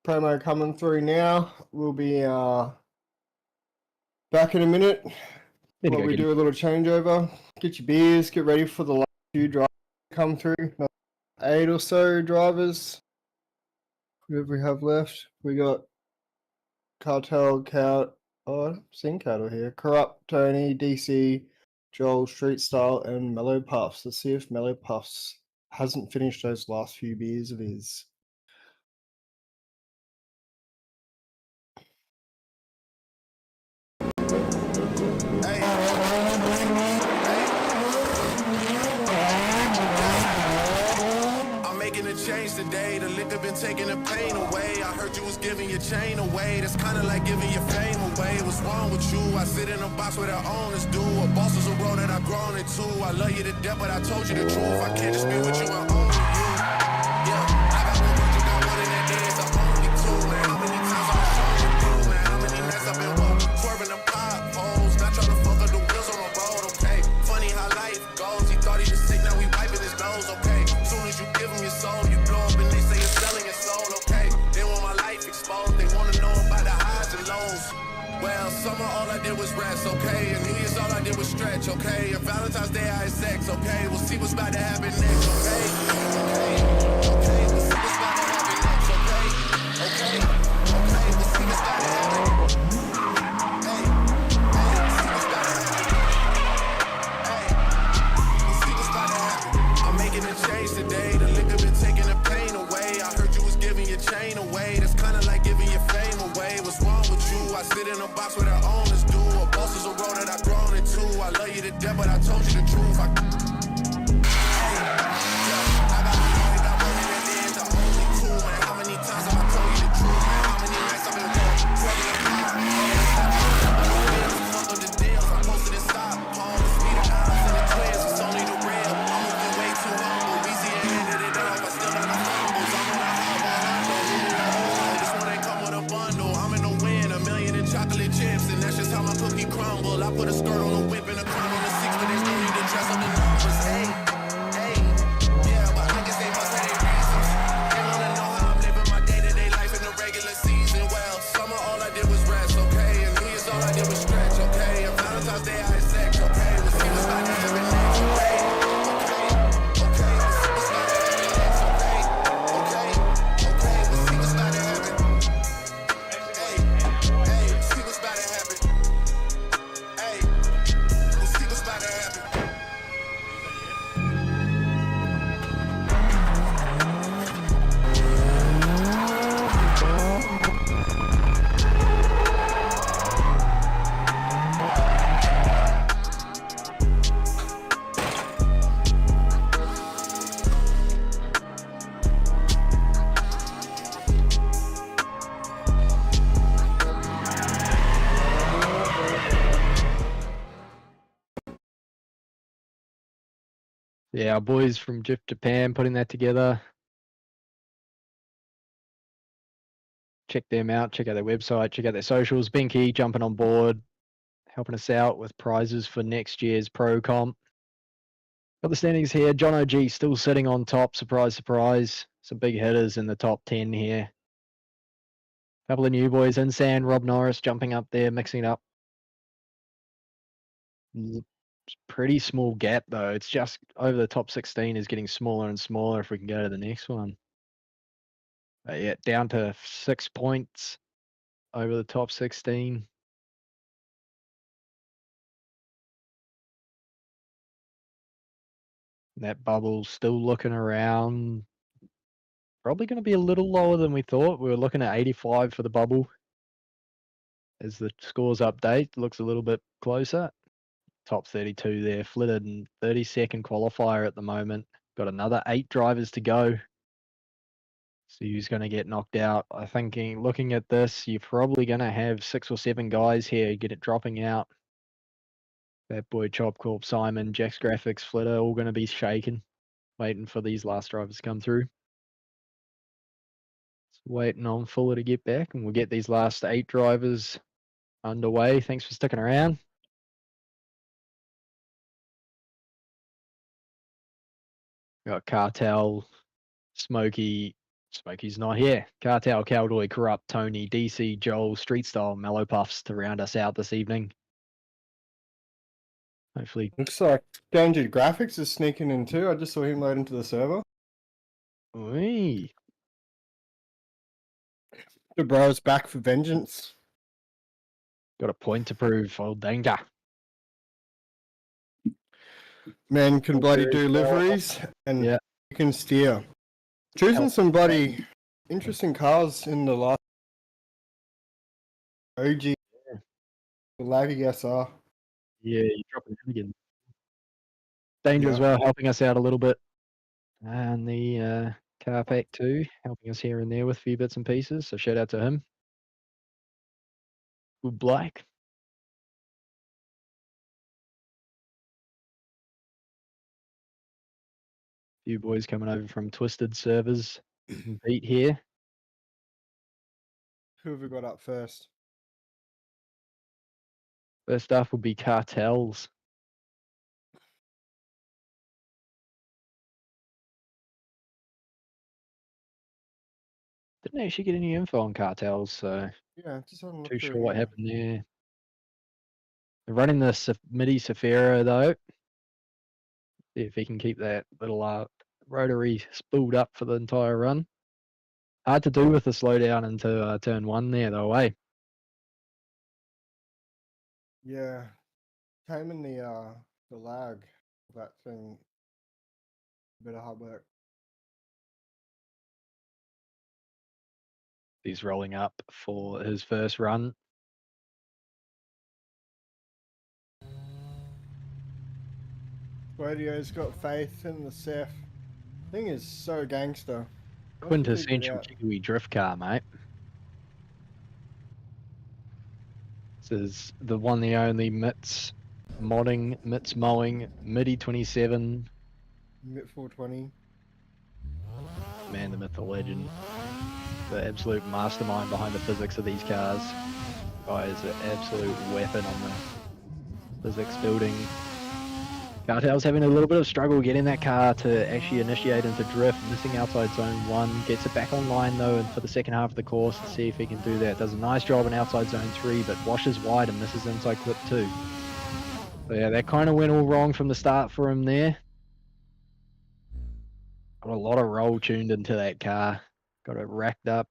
Promo coming through now. We'll be back in a minute. Need to While go we get do a little changeover. Get your beers, get ready for the last few drivers to come through. Another 8 or so drivers. Whoever we have left. We got Cartel, I've seen Cattle here. Corrupt, Tony, DC, Joel, Street Style, and Mellow Puffs. Let's see if Mellow Puffs hasn't finished those last few beers of his. I'm making a change today. The liquor been taking the pain away. I heard you was giving your chain away. That's kind of like giving your fame away. What's wrong with you? I sit in a box where the owners do. A boss is a role that I've grown into. I love you to death, but I told you the truth. I can't just be with you and only you. Yeah, I got one, but you got one in that day. It's the only two, man. How many times I've shown you through, man? How many nights I've been swerving the potholes? Not trying to fuck up the wheels on the road, okay? Funny how life goes. He thought he was sick, now he wiping his nose, okay? Soon as you give him your soul, you blow up and they say you're selling your soul, okay? They want my life exposed, they want to know about the highs and lows. Well, summer all I did was rest, okay? And New Year's all I did was stretch, okay? And Valentine's Day I had sex, okay? We'll see what's about to happen next, okay? Okay, okay, we'll see what's about to happen next, okay? Okay, okay, we'll see what's about to happen. Hey, hey, we'll see what's about to happen. Hey, we'll see what's about to happen. I'm making a change today. The liquor been taking the pain away. I heard you was giving your chain away. That's kind of like giving your fame away. What's wrong with you? I sit in a box where the owners do. A boss is a role that I've grown into. I love you to death, but I told you the truth. I got one in that day. It's the only two, man. How many times have I told you the truth, man? How many nights I've been swerving the fuck up the deals. I posted and stopped. Palm the speed of ounce and the twins. It's only the real. I'm moving way too humble. Easy and ended it off. I still got the fumbles. I'm on a hot one. I know who we are. This one ain't come with a bundle. I'm in the win. $1 million in chocolate chips. And that's just how my cookie crumble. I put a skirt on the whip and a crown on the six, but there's no need to dress up the numbers. Hey, hey. Yeah, but I guess they must have their reasons. They wanna know how I'm living my day-to-day life in the regular season. Well, summer all I did was rest, okay? And New Year's all I did was stretch, okay? And Valentine's Day I had sex, okay? We'll see what's about to happen next, okay? Okay, okay, we'll see what's about to happen next, okay? Okay, okay, we'll see what's about to happen. Hey, hey, see what's about to happen. Hey, we'll see what's about to happen. Yeah, our boys from Drift Japan putting that together. Check them out. Check out their website. Check out their socials. Binky jumping on board, helping us out with prizes for next year's Pro Comp. Got the standings here. John OG still sitting on top. Surprise, surprise. Some big hitters in the top 10 here. Couple of new boys. Insan, Rob Norris jumping up there, mixing it up. Pretty small gap though. It's just over the top 16 is getting smaller and smaller if we can go to the next one. Yeah, down to 6 points over the top 16. That bubble's still looking around. Probably going to be a little lower than we thought. We were looking at 85 for the bubble. As the scores update, looks a little bit closer. Top 32 there, flitted and 32nd qualifier at the moment. Got another 8 drivers to go. See who's going to get knocked out. I think looking at this, you're probably going to have 6 or 7 guys here dropping out. That boy Chop Corp, Simon, Jack's Graphics, Flitter, all going to be shaking, waiting for these last drivers to come through. Waiting on Fuller to get back, and we'll get these last 8 drivers underway. Thanks for sticking around. Got Cartel, Smokey's not here. Cartel, Cowboy, Corrupt, Tony, DC, Joel, Street Style, Mellow Puffs to round us out this evening. Hopefully. Looks like Danger Graphics is sneaking in too. I just saw him load into the server. Wee. The bro's back for vengeance. Got a point to prove, old Danger. Man can bloody do liveries and Yeah. you can steer. Choosing some bloody interesting cars in the last OG, the Laggy SR. Yeah, you're dropping in again. Danger as Yeah. well, helping us out a little bit. And the car pack too, helping us here and there with a few bits and pieces. So shout out to him. Good Black. Few boys coming over from Twisted servers. Pete here. Who have we got up first? First up will be Cartels. Didn't actually get any info on Cartels, so Yeah, just having a look too through sure what here. happened there. They're running the MIDI Safira though. See if he can keep that little rotary spooled up for the entire run. Hard to do with the slowdown into turn 1 there though, eh? Yeah, came in the lag. That thing, bit of hard work. He's rolling up for his first run. Radio's got faith in the Seth. Thing is so gangster. Quintessential Kiwi drift car, mate. This is the one, the only Mitts modding, Mitts mowing, MIDI 27. MIT 420. Man, the myth, the legend. The absolute mastermind behind the physics of these cars. Guy is an absolute weapon on the physics building. Cartel's having a little bit of struggle getting that car to actually initiate into drift, missing outside zone 1, gets it back online though and for the second half of the course to see if he can do that. Does a nice job in outside zone 3, but washes wide and misses inside clip 2. So yeah, that kind of went all wrong from the start for him there. Got a lot of roll tuned into that car. Got it racked up.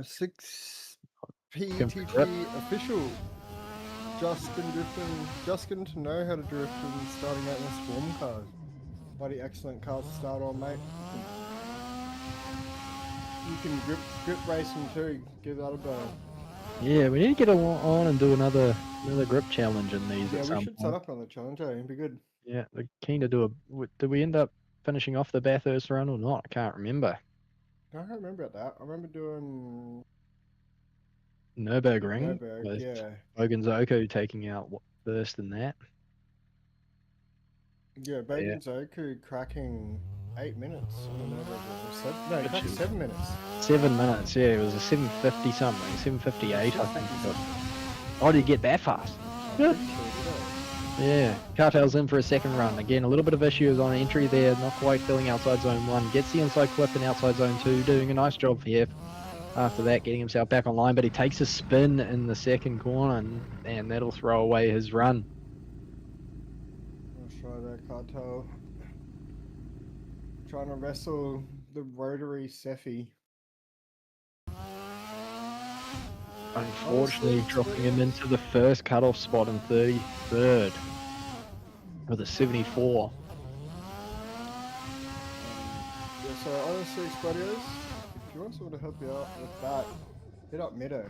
6 PTT official. Just getting to know how to drift and starting out in swarm cars. Bloody excellent cars to start on, mate. You can grip racing too. Give that a go. Yeah, we need to get on and do another grip challenge in these Yeah, at some we should point. set up another challenge. It'd be good. Yeah, we're keen to do did we end up finishing off the Bathurst run or not? I can't remember. I don't remember that. I remember doing Nürburgring Nürburgring, with yeah. Bogan Zoko taking out first in that. Yeah, Bogan Zoku cracking 8 minutes on the Nürburgring. No, he cracked 7 minutes. 7 minutes, yeah, it was a 750 something, 758 I think. Oh, did you get that fast? Good. Yeah, Cartel's in for a second run. Again, a little bit of issues on entry there, not quite filling outside zone 1. Gets the inside clip in outside zone 2, doing a nice job here. After that, getting himself back online, but he takes a spin in the second corner, and that'll throw away his run. I'll try that Cartel. Trying to wrestle the rotary Sephi. Unfortunately, dropping him into the first cutoff spot in 33rd with a 74. Yeah, so honestly, Squadios, if you want someone to help you out with that, hit up Meadow.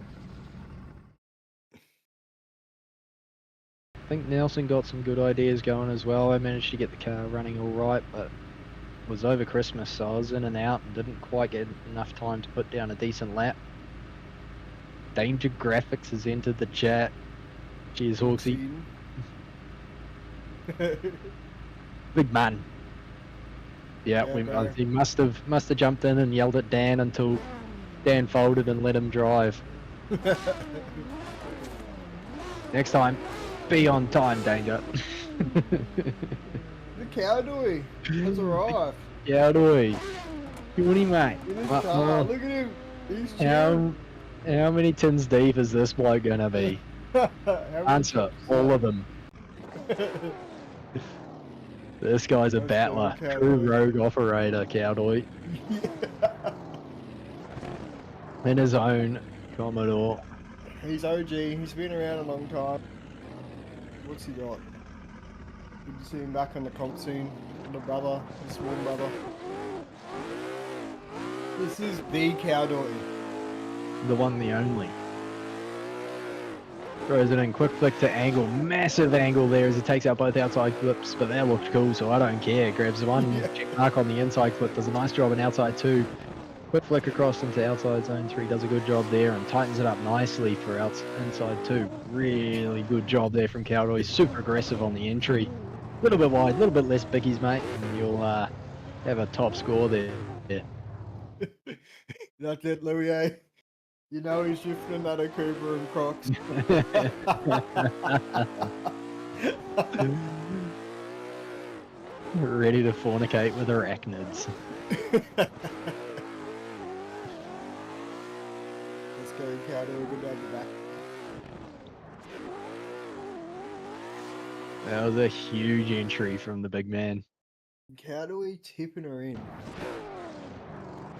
I think Nelson got some good ideas going as well. I managed to get the car running all right, but it was over Christmas, so I was in and out and didn't quite get enough time to put down a decent lap. Danger Graphics has entered the chat. Cheers, Hawksy. Big man. Yeah, bro. he must have jumped in and yelled at Dan until Dan folded and let him drive. Next time, be on time, Danger. The cowboy has arrived. Cowboy. Good morning, mate. In his car. Look at him. He's chilling. How many tins deep is this bloke gonna be? Answer, all of them. This guy's a battler. True rogue operator, Cowboy. In his own Commodore. He's OG. He's been around a long time. What's he got? Good to see him back on the comp scene. The brother, his small brother. This is the cowboy. The one, the only. Throws it in, quick flick to angle. Massive angle there as he takes out both outside clips, but that looked cool, so I don't care. Grabs one check mark on the inside clip, does a nice job in outside 2. Quick flick across into outside zone 3, does a good job there and tightens it up nicely for inside 2. Really good job there from Cowboy. Super aggressive on the entry. A little bit wide, a little bit less biggies, mate, and you'll have a top score there. Yeah. That's it, Louis, eh? You know he's shifting that a Cooper and Crocs. Ready to fornicate with arachnids. Let's go, Cowboy. Good down the back. That was a huge entry from the big man. Cowboy tipping her in.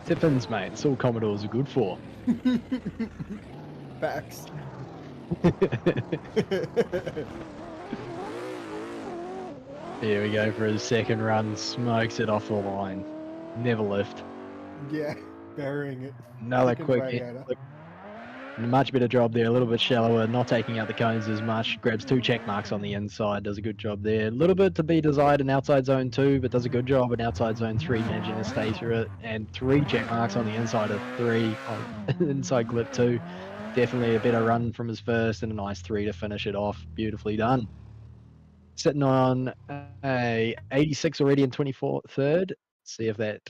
Tippins, mate. It's all Commodores are good for. Facts. Here we go for his second run. Smokes it off the line. Never lift. Yeah, burying it. Another Chicken quick radiator. hit. Much better job there. A little bit shallower. Not taking out the cones as much. Grabs 2 check marks on the inside. Does a good job there. A little bit to be desired in outside zone 2, but does a good job in outside zone 3, managing to stay through it. And 3 check marks on the inside of 3 on inside clip 2. Definitely a better run from his first and a nice 3 to finish it off. Beautifully done. Sitting on a 86 already in 23rd. See if that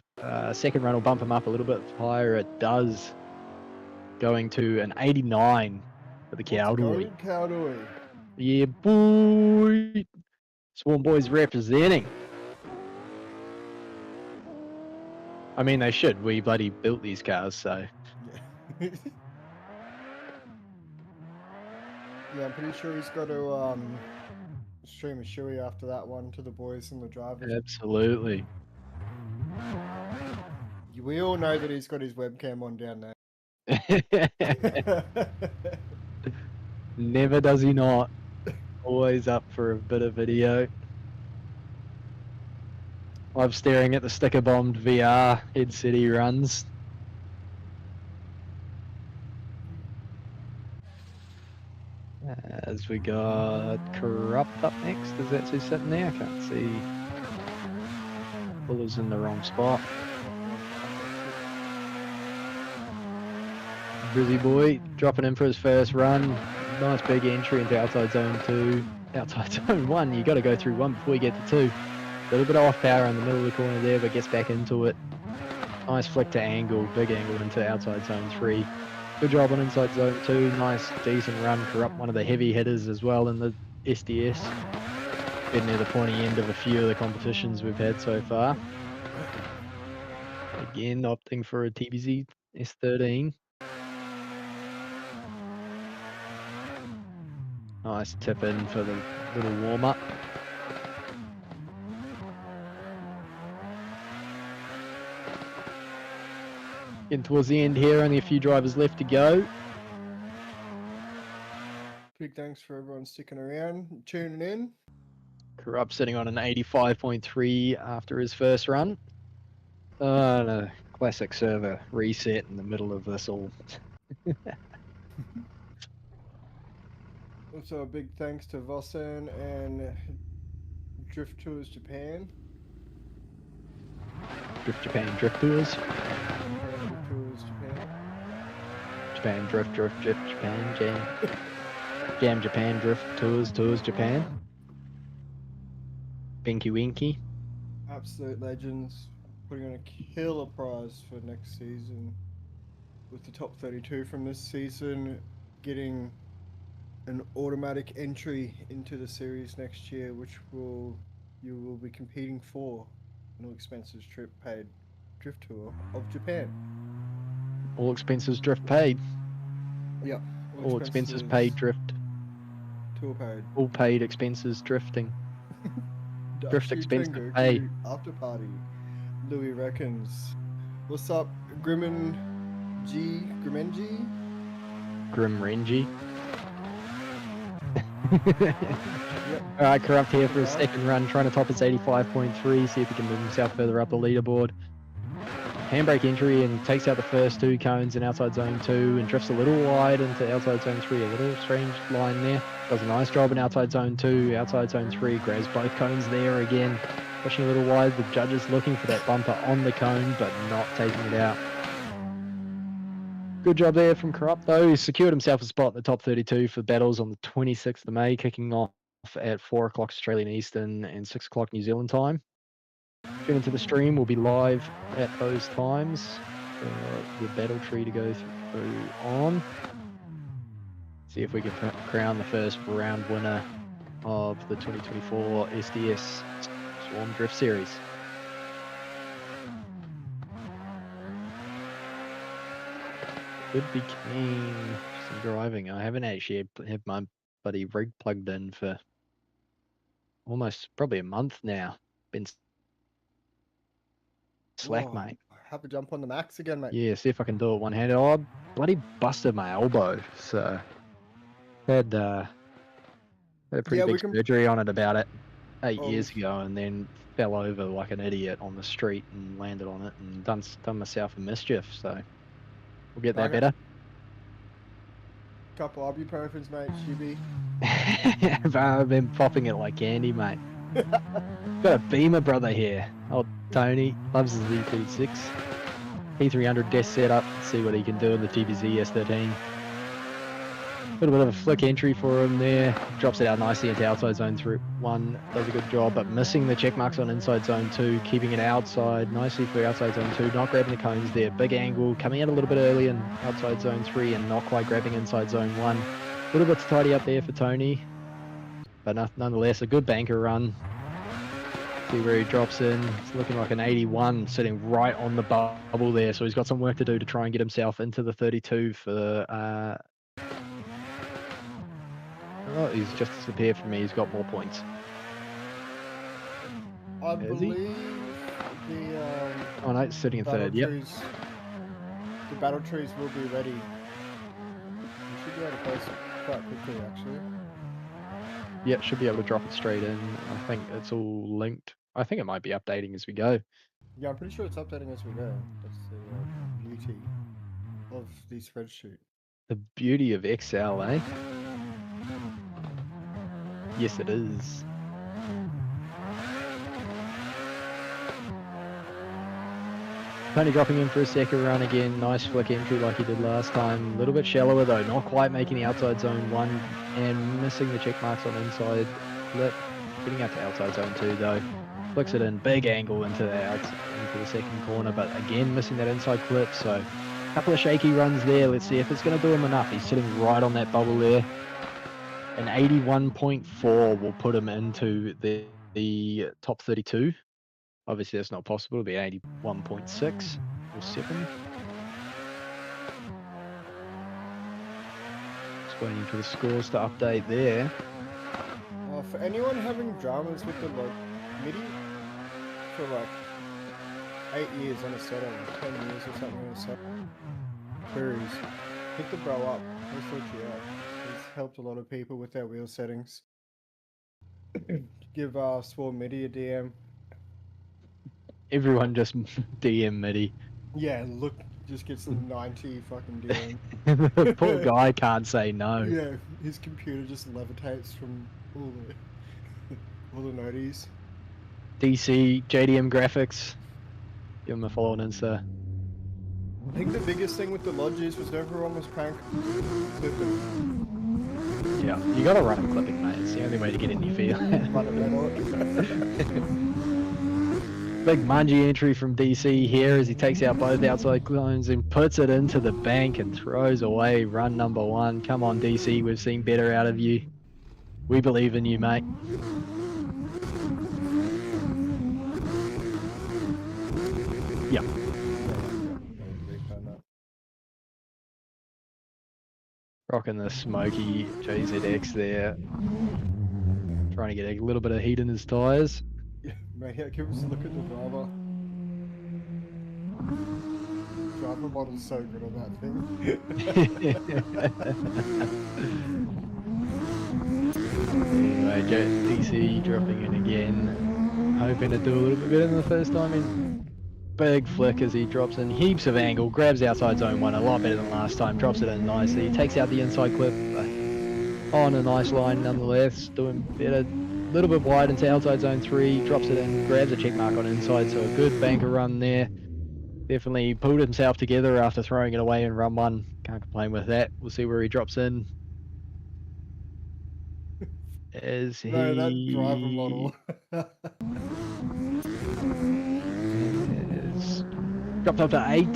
second run will bump him up a little bit higher. It does. Going to an 89 for the Cowboy. Cowboy. Yeah, boy. Swarm Boys representing. I mean, they should. We bloody built these cars, so. Yeah. Yeah, I'm pretty sure he's got to stream a shoey after that one to the boys and the drivers. Absolutely. We all know that he's got his webcam on down there. Never does he not. Always up for a bit of video. Love staring at the sticker bombed VR Head City runs. As we got Corrupt up next. Is that who's sitting there? I can't see. Fuller's in the wrong spot. Brizzy Boy dropping in for his first run. Nice big entry into outside zone 2. Outside zone 1, you got to go through 1 before you get to 2. A little bit off power in the middle of the corner there, but gets back into it. Nice flick to angle, big angle into outside zone 3. Good job on inside zone 2. Nice, decent run. Corrupt, one of the heavy hitters as well in the SDS. Getting near the pointy end of a few of the competitions we've had so far. Again, opting for a TBZ S13. Nice tip in for the little warm-up. Getting towards the end here, only a few drivers left to go. Big thanks for everyone sticking around, tuning in. Corrupt sitting on an 85.3 after his first run. A classic server reset in the middle of this all. Also, a big thanks to VOSAN and Drift Tours Japan. Drift Japan Drift Tours. Drift Tours Japan. Japan Drift Japan Jam Japan Drift Tours Japan. Binky Winky. Absolute legends. Putting on a killer prize for next season. With the top 32 from this season getting an automatic entry into the series next year, which you will be competing for an all expenses trip paid drift tour of Japan. All expenses drift paid. Yep. All expenses paid drift. Tour paid. All paid expenses drifting. Drift Dashi expenses Tengoku pay. After party. Louis reckons. What's up, Grimmenji? Grim Renji. Alright, Corrupt here for a second run, trying to top his 85.3, see if he can move himself further up the leaderboard. Handbrake entry and takes out the first two cones in outside zone 2 and drifts a little wide into outside zone 3, a little strange line there. Does a nice job in outside zone 2, outside zone 3, grabs both cones there again. Pushing a little wide, the judges looking for that bumper on the cone, but not taking it out. Good job there from Corrupt though. He secured himself a spot in the top 32 for battles on the 26th of May, kicking off at 4 o'clock Australian Eastern and 6 o'clock New Zealand time. Tune into the stream, we'll be live at those times for the battle tree to go through on. See if we can crown the first round winner of the 2024 SDS Swarm Drift Series. Could be keen for some driving. I haven't actually had my bloody rig plugged in for almost probably a month now. Been slack, Whoa, mate. have to jump on the max again, mate. Yeah, see if I can do it one-handed. Oh, I bloody busted my elbow, so had a pretty big surgery on it about 8 years ago, and then fell over like an idiot on the street and landed on it and done myself a mischief. So we'll get that better. Couple ibuprofens, mate. Shibby. I've been popping it like candy, mate. Got a Beamer brother here. Old Tony loves his E36. P300 desk setup. Let's see what he can do in the TBZ S13. A little bit of a flick entry for him there. Drops it out nicely into outside zone 1. Does a good job, but missing the check marks on inside zone 2. Keeping it outside nicely for outside zone 2. Not grabbing the cones there. Big angle. Coming out a little bit early in outside zone 3 and not quite grabbing inside zone 1. A little bit to tidy up there for Tony. But nonetheless, a good banker run. See where he drops in. It's looking like an 81, sitting right on the bubble there. So he's got some work to do to try and get himself into the 32 for... Oh, he's just disappeared from me. He's got more points. I believe the oh no, it's sitting in third. Yep. The battle trees will be ready. You should be able to post it quite quickly, actually. Yep, should be able to drop it straight in. I think it's all linked. I think it might be updating as we go. Yeah, I'm pretty sure it's updating as we go. That's the beauty of the spreadsheet. The beauty of Excel, eh? Yes, it is. Tony dropping in for a second run again. Nice flick entry like he did last time. A little bit shallower though, not quite making the outside zone 1 and missing the check marks on inside lip. Getting out to outside zone 2 though. Flicks it in, big angle into the second corner, but again missing that inside clip. So a couple of shaky runs there. Let's see if it's going to do him enough. He's sitting right on that bubble there. An 81.4 will put him into the top 32. Obviously, that's not possible. It'll be 81.6 or 7. Just waiting for the scores to update there. For anyone having dramas with the MIDI for like 8 years on a setup, 10 years or something on a setup, queries, hit the bro up. He'll sort you out. It's helped a lot of people with their wheel settings. Give Swarm MIDI a DM. Everyone just DM MIDI. Yeah, look, just gets the 90 fucking DM. The poor guy can't say no. Yeah, his computer just levitates from all the noties. DC, JDM Graphics. Give him a follow on Insta. I think the biggest thing with the lodges was everyone was prank clipping. Yeah, you gotta run him clipping, mate. It's the only way to get any feel. Fundamental. Big Mungie entry from DC here as he takes out both outside clones and puts it into the bank and throws away run number 1. Come on, DC, we've seen better out of you. We believe in you, mate. Yeah. Rocking the smoky JZX there. Trying to get a little bit of heat in his tyres. Yeah, mate, yeah, give us a look at the driver. Driver model's so good on that thing. Anyway, DC dropping in again. Hoping to do a little bit better than the first time in. Big flick as he drops in heaps of angle, grabs outside zone 1 a lot better than last time, drops it in nicely, takes out the inside clip on a nice line nonetheless, doing better, a little bit wide into outside zone 3, drops it in, grabs a check mark on inside, so a good banker run there. Definitely pulled himself together after throwing it away in run 1, can't complain with that. We'll see where he drops in. As he... No, that driver model. Dropped up to 8.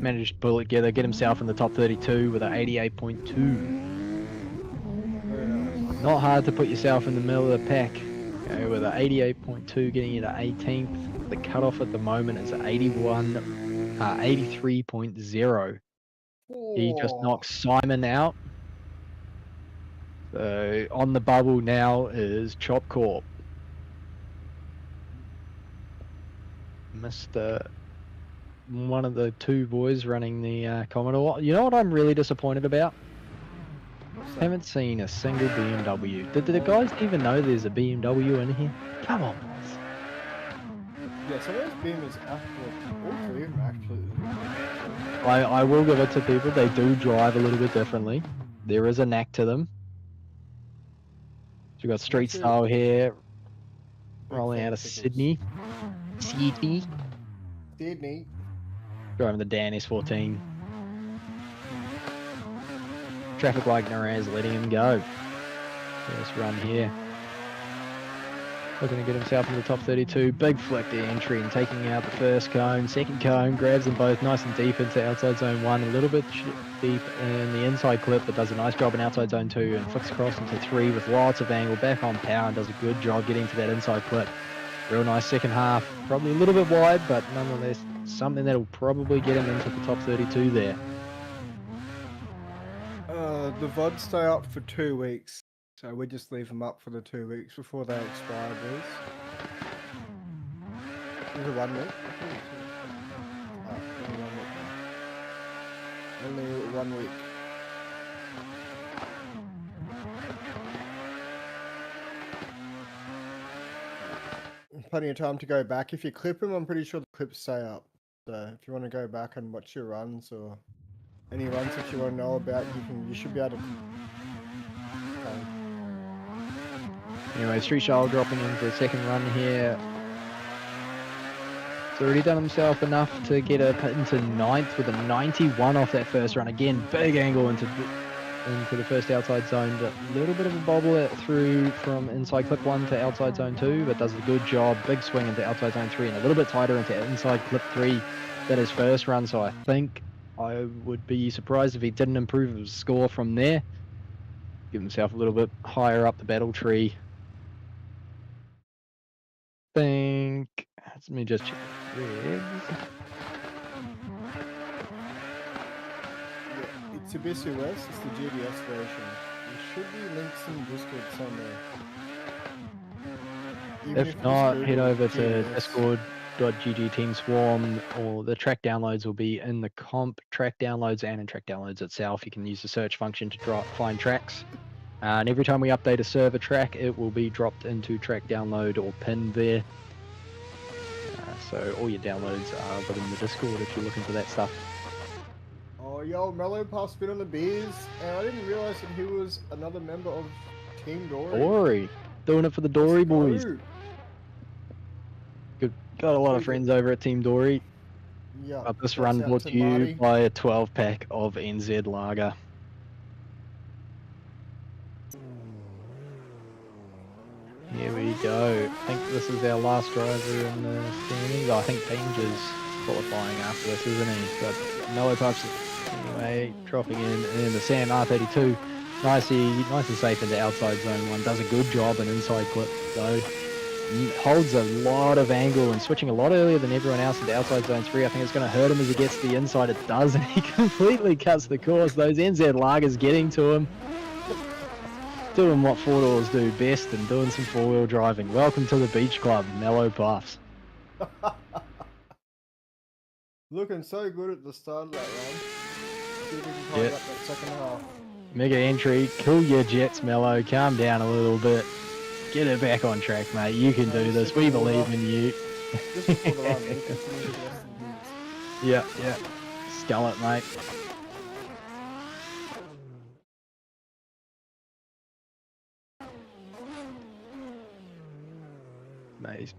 Managed to pull it together, get himself in the top 32 with an 88.2. Not hard to put yourself in the middle of the pack. Okay, with an 88.2 getting you to 18th. The cutoff at the moment is 83.0. He just knocked Simon out. So on the bubble now is Chop Corp. Mr. One of the two boys running the Commodore. You know what I'm really disappointed about? Haven't seen a single BMW. Did the guys even know there's a BMW in here? Come on, boys. Yeah, some of those BMWs actually, all 3 of them actually. I will give it to people. They do drive a little bit differently. There is a knack to them. So we've got Street Style here, rolling out of Sydney. Sydney. Driving the Dan S14. Traffic light Naraz letting him go. First run here. Looking to get himself in the top 32. Big flick the entry and taking out the first cone. Second cone, grabs them both nice and deep into outside zone 1. A little bit deep in the inside clip, but does a nice job in outside zone 2 and flicks across into 3 with lots of angle. Back on power and does a good job getting to that inside clip. Real nice second half. Probably a little bit wide, but nonetheless something that'll probably get him into the top 32 there. The VODs stay up for 2 weeks, so we just leave them up for the 2 weeks before they expire, boys. Is it 1 week? Only 1 week. Plenty of time to go back. If you clip them, I'm pretty sure the clips stay up. So if you want to go back and watch your runs or any runs that you want to know about, you should be able to. Anyway, Street Style dropping in for a second run here. He's already done himself enough to get into 9th with a 91 off that first run. Again, big angle into the first outside zone. A little bit of a bobble through from inside clip 1 to outside zone 2, but does a good job. Big swing into outside zone 3 and a little bit tighter into inside clip 3 than his first run. So I think I would be surprised if he didn't improve his score from there. Give himself a little bit higher up the battle tree. Let me just check the rigs. It's Ebisu West, it's the GDS version. There should be links in Discord somewhere. If not, head over to discord.gg Team Swarm, or the track downloads will be in the comp track downloads and in track downloads itself. You can use the search function to find tracks. And every time we update a server track, it will be dropped into track download or pinned there. So all your downloads are within the Discord if you're looking for that stuff. Oh yo, Mellow Puff's been on the beers, and I didn't realize that he was another member of Team Dory. Dory. Doing it for the Dory boys. Go. Good. Got a lot of Pretty friends over at Team Dory. Yeah. This shouts run out brought to to you Marty. by a 12-pack of NZ Lager. Here we go. I think this is our last driver in the standings. I think Danger's qualifying after this, isn't he? But Mellow Puffs anyway, dropping in the Sam R32. Nice and safe into outside zone 1. Does a good job in inside clip though. Holds a lot of angle and switching a lot earlier than everyone else into outside zone 3. I think it's going to hurt him as he gets to the inside. It does, and he completely cuts the course. Those NZ Lagers getting to him. Doing what 4-doors do best and doing some 4-wheel driving. Welcome to the beach club, Mellow Puffs. Looking so good at the start of that run. See if we can tie up that second half. Mega entry. Cool your jets, Mellow. Calm down a little bit. Get it back on track, mate. You can do this. We believe in you. Just before the run, we can finish the rest of the beers. Yeah. Skull it, mate. Nice.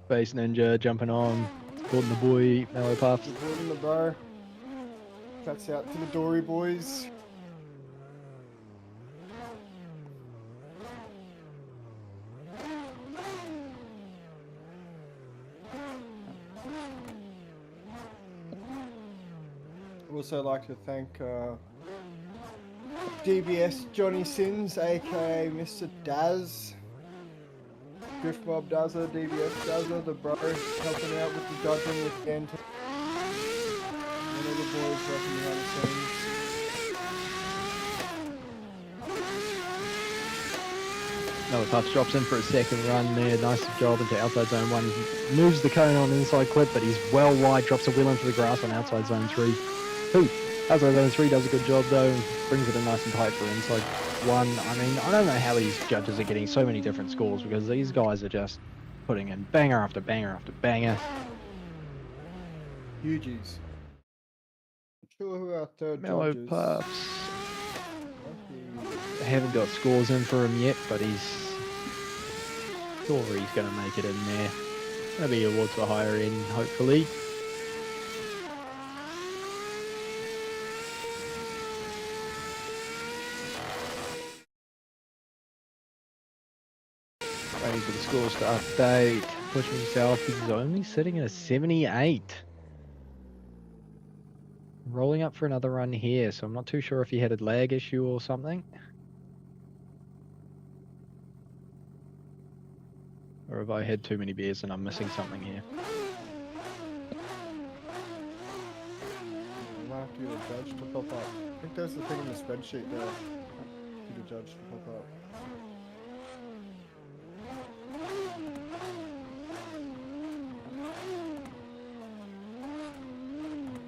Space Ninja jumping on. Supporting the boy, Mellow Puffs. Supporting the bro. That's out to the Dory boys. Also like to thank DBS Johnny Sins, aka Mr. Daz. Drift Mob Dazza, DBS Dazza, the bro, helping out with the judging with Gant. One of the boys working behind the scenes. Mellow Puffs drops in for a second run there. Nice job into outside zone 1. Moves the cone on inside clip, but he's well wide. Drops a wheel into the grass on outside zone 3. Outside zone 3 does a good job though. Brings it in nice and tight for inside 1. I mean, I don't know how these judges are getting so many different scores because these guys are just putting in banger after banger after banger. Hugies. Not sure who our third Mellow judge is. Puffs. Might I haven't got scores in for him yet, but he's sure he's going to make it in there. Going to be awards for higher end, hopefully. Waiting for the scores to update. Pushing himself, he's only sitting at a 78. Rolling up for another run here, so I'm not too sure if he had a lag issue or something. Or have I had too many beers and I'm missing something here? I might have to get a judge to pop up. I think there's the thing in the spreadsheet there. Get a judge to pop up.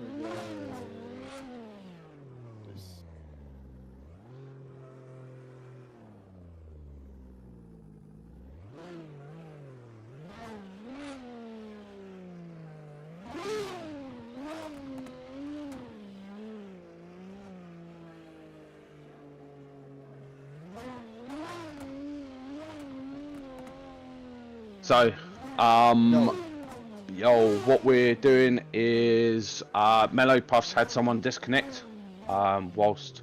Here we go. This. So, yo, what we're doing is Mellow Puffs had someone disconnect whilst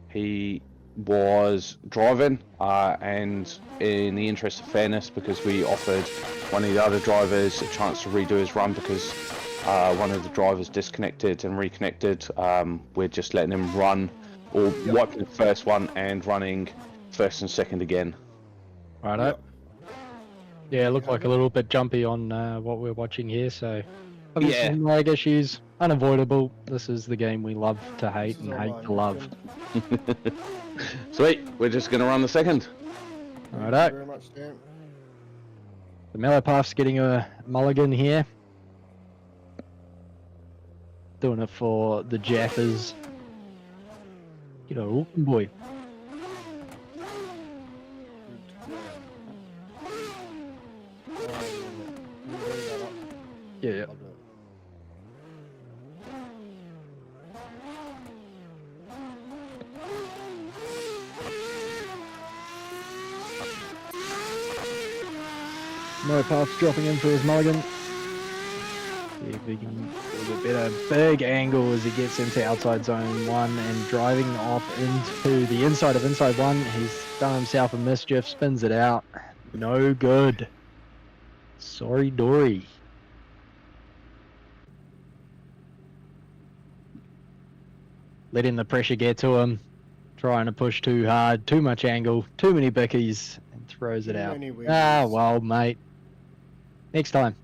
he was driving, and in the interest of fairness, because we offered one of the other drivers a chance to redo his run because one of the drivers disconnected and reconnected, we're just letting him run, or wiping the first one and running first and second again. Righto. Yep. Yeah, it looked like a little bit jumpy on what we're watching here, so obviously Yeah. some lag issues, unavoidable. This is the game we love to hate This is and hate online, to love. Sweet, we're just gonna run the second. Thank Righto. you very much, Dan. The Mellow Puff's getting a mulligan here. Doing it for the Jaffers. Get a whooping, boy. Yeah. I'll do it. No paths dropping in for his mulligan. See if he can do a little bit better. Big angle as he gets into outside zone 1 and driving off into the inside of inside 1. He's done himself a mischief, spins it out. No good. Sorry, Dory. Letting the pressure get to him. Trying to push too hard, too much angle, too many bickies, and throws it out. Ah, well, mate. Next time.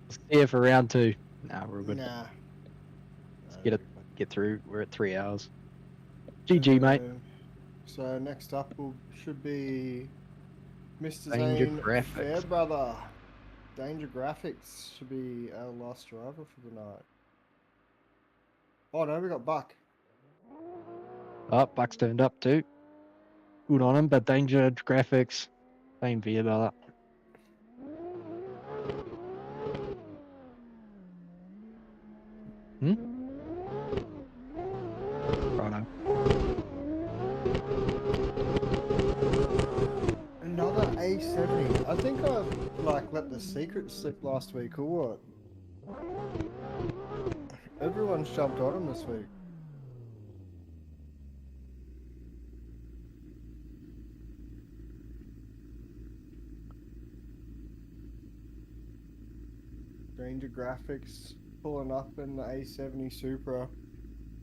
See you for round 2. Nah, we're good. Nah. Let's get through. We're at 3 hours. GG, mate. So next up should be Mr. Danger Zane Graphics. Fairbrother. Danger Graphics should be our last driver for the night. Oh no, we got Buck. Oh, Buck's turned up too. Good on him, but Danger Graphics. Same for you, brother. Righto. Another A70. I think I let the secret slip last week or what? Everyone's jumped on him this week. Danger Graphics pulling up in the A70 Supra.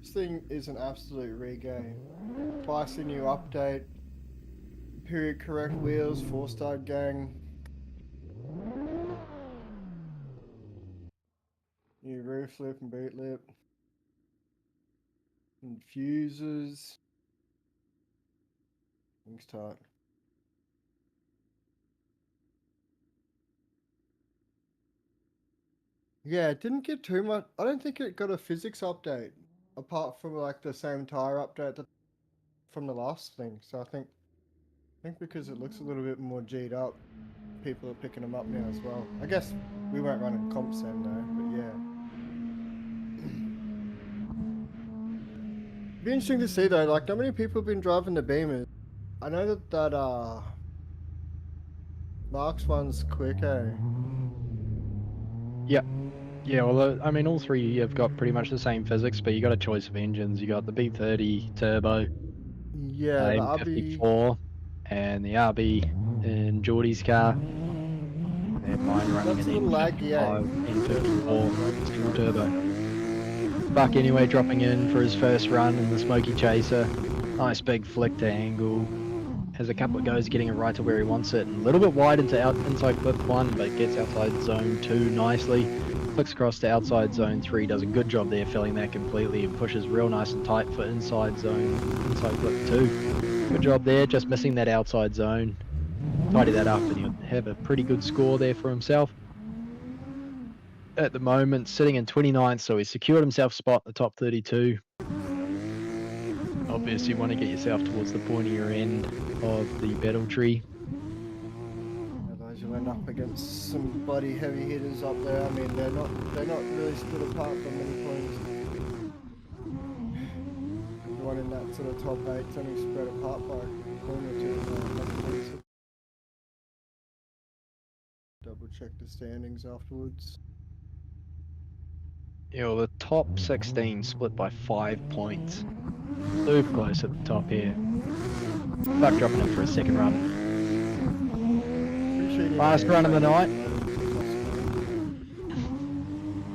This thing is an absolute regame. Twice a new update. Period correct wheels, 4-star gang. New roof lip and boot lip. And fuses. Things tight. Yeah, it didn't get too much. I don't think it got a physics update, apart from the same tire update from the last thing. So I think because it looks a little bit more G'd up, people are picking them up now as well. I guess we won't run a comp sen though, but yeah. Be interesting to see though, not many people have been driving the Beamers. I know that Mark's one's quick, eh? Yep. Yeah, well, I mean, all three have got pretty much the same physics, but you got a choice of engines. You got the B30 turbo, yeah, the RB M54, and the RB in Geordie's car. And mine running That's a an little laggy, M54 single turbo. Buck anyway dropping in for his first run in the Smoky Chaser. Nice big flick to angle. Has a couple of goes getting it right to where he wants it. And a little bit wide into inside clip 1, but gets outside zone 2 nicely. Flicks across to outside zone 3, does a good job there filling that completely and pushes real nice and tight for inside clip 2. Good job there, just missing that outside zone. Tidy that up and he'll have a pretty good score there for himself. At the moment, sitting in 29th, so he's secured himself a spot in the top 32. Obviously, you want to get yourself towards the pointier end of the battle tree. Otherwise, you'll end up against some bloody heavy hitters up there. I mean, they're not really split apart from many points. Everyone in that sort of top 8's only spread apart by a point or two. Double check the standings afterwards. Yeah, well, the top 16 split by 5 points. Super close at the top here. Buck dropping in for a second run. Last run of the night.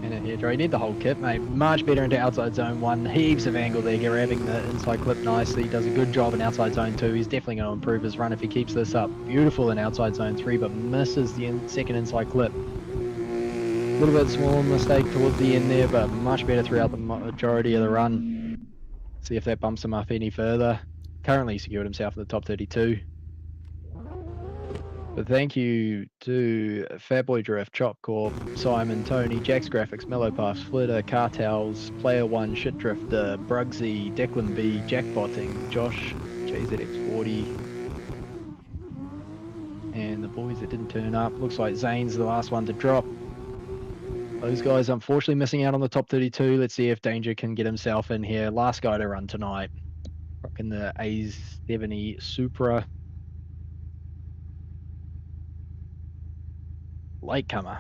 And in here, Dre, you need the whole kit, mate. Much better into outside zone 1. Heaps of angle there, grabbing the inside clip nicely. Does a good job in outside zone 2. He's definitely going to improve his run if he keeps this up. Beautiful in outside zone 3, but misses the second inside clip. A little bit small mistake towards the end there, but much better throughout the majority of the run. See if that bumps him up any further. Currently secured himself in the top 32. But thank you to Fatboy Drift, Chop Corp, Simon, Tony, Jack's Graphics, Mellow Puffs, Flitter, Cartels, Player One, Shit Drifter, Brugsy, Declan B, Jackbotting, Josh, JZX40, and the boys that didn't turn up. Looks like Zane's the last one to drop. Those guys unfortunately missing out on the top 32. Let's see if Danger can get himself in here. Last guy to run tonight. Rocking the A70 Supra. latecomer.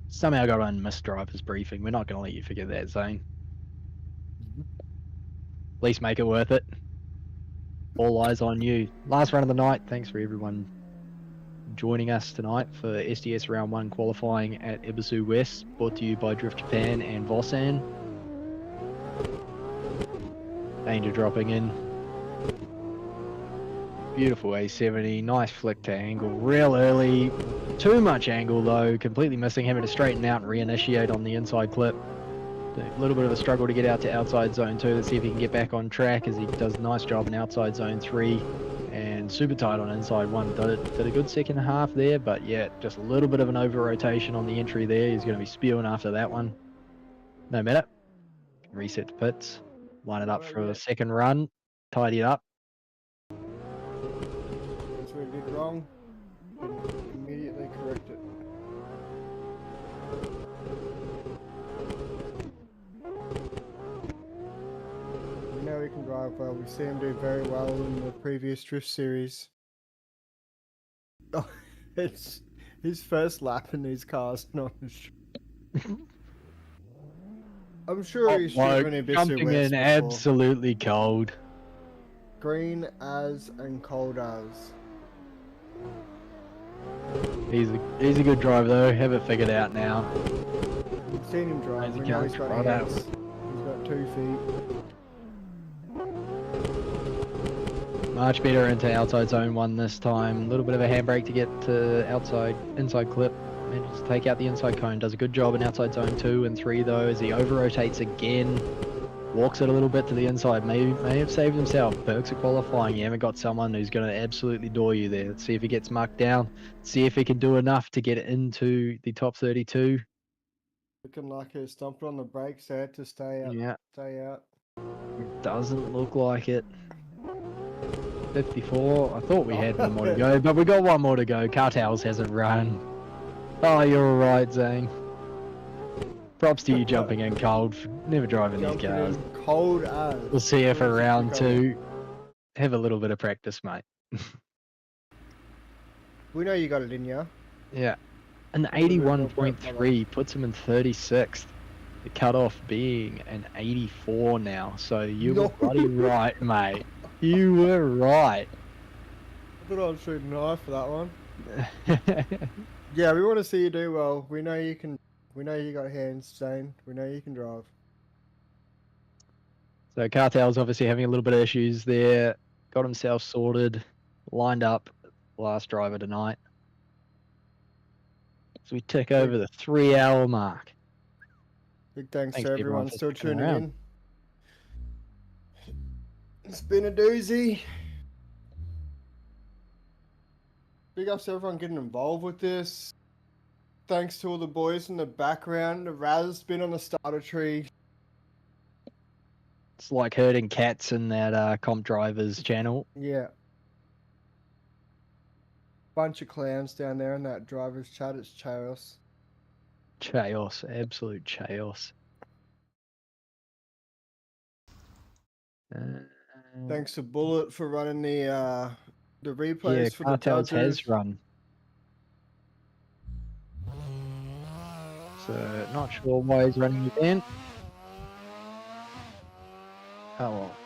Somehow got on missed driver's briefing. We're not going to let you forget that, Zane. At least make it worth it. All eyes on you. Last run of the night. Thanks for everyone joining us tonight for SDS Round 1 qualifying at Ebisu West, brought to you by Drift Japan and VOSAN. Danger dropping in. Beautiful A70, nice flick to angle, real early. Too much angle though, completely missing, having to straighten out and reinitiate on the inside clip. A little bit of a struggle to get out to outside zone 2. Let's see if he can get back on track as he does a nice job in outside zone 3. And super tight on inside 1. Did a good second half there, but yeah, just a little bit of an over rotation on the entry there. He's going to be spewing after that one. No matter. Reset to pits. Line it up for a second run. Tidy it up. That's what we did wrong. Immediately correct it. We know he can drive well. We see him do very well in the previous drift series. Oh, it's his first lap in these cars. Not. I'm sure he's driven Ebisu jumping West in before. absolutely cold. Green as and cold as. He's a good driver though. Have it figured out now. We've seen him drive. We know he's got hands. He's got 2 feet. Much better into outside zone 1 this time. A little bit of a handbrake to get to inside clip. Manages to take out the inside cone. Does a good job in outside zone 2 and 3 though, as he over rotates again. Walks it a little bit to the inside. May have saved himself. Perks of qualifying. You haven't got someone who's going to absolutely door you there. Let's see if he gets mucked down. See if he can do enough to get into the top 32. Looking like he's stomping on the brakes there to stay out. Yeah. Stay out. Doesn't look like it. 54. I thought we had one more to go, but we got one more to go. Cartels hasn't run. Oh, you're all right, Zane. Props to you jumping in cold, for never driving these cars. Cold as. We'll see you for round 2. Have a little bit of practice, mate. We know you got it in you. Yeah. An 81.3 puts him in 36th. The cutoff being an 84 now. So you were bloody right, mate. You were right. I thought I was shooting high for that one. Yeah, we want to see you do well. We know you can. We know you got hands, Zane. We know you can drive. So Cartel's obviously having a little bit of issues there. Got himself sorted, lined up. Last driver tonight. So we tick over the 3-hour mark. Big thanks to to everyone everyone for still sticking tuning around. in. It's been a doozy. Big ups to everyone getting involved with this. Thanks to all the boys in the background. Raz been on the starter tree. It's like herding cats in that Comp Drivers channel. Yeah. Bunch of clowns down there in that driver's chat. It's chaos. Chaos, absolute chaos. Thanks to Bullet for running the replays Yeah, for Cartels the judges. has run. So not sure why he's running again. Oh well.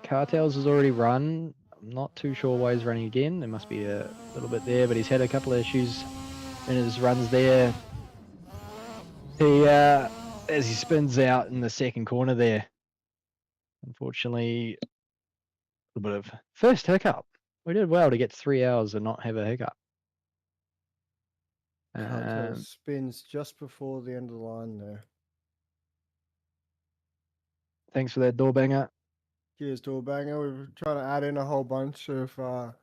Cartels has already run. I'm not too sure why he's running again. There must be a little bit there, but he's had a couple of issues in his runs there. He as he spins out in the second corner there. Unfortunately, a little bit of first hiccup. We did well to get 3 hours and not have a hiccup. Spins just before the end of the line there. Thanks for that door banger. Cheers, Doorbanger. We're trying to add in a whole bunch of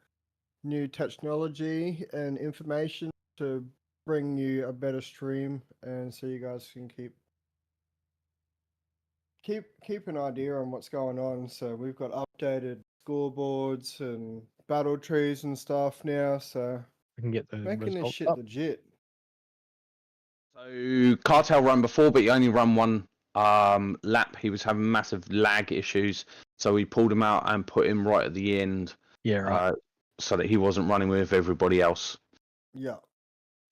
new technology and information to bring you a better stream, and so you guys can keep an idea on what's going on. So we've got updated scoreboards and battle trees and stuff now. So We can get the making this results shit up. legit. So Cartel run before, but he only run one lap. He was having massive lag issues, so we pulled him out and put him right at the end, Yeah, right. so that he wasn't running with everybody else. Yeah.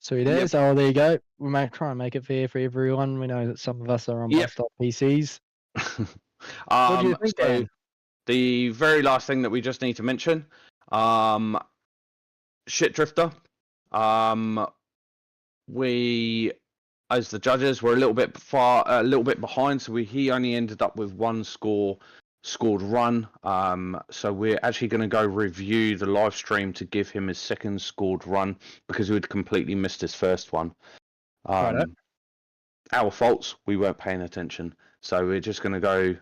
Sweet Yep. as. Oh, there you go. We might try and make it fair for everyone. We know that some of us are on Yep. bus stop PCs. What do you think, So Dan? the very last thing that we just need to mention, Shit Drifter. We, as the judges, were a little bit behind, so he only ended up with one scored run. So we're actually going to go review the live stream to give him his second scored run because we had completely missed his first one. Righto. Our faults, we weren't paying attention. So we're just going to go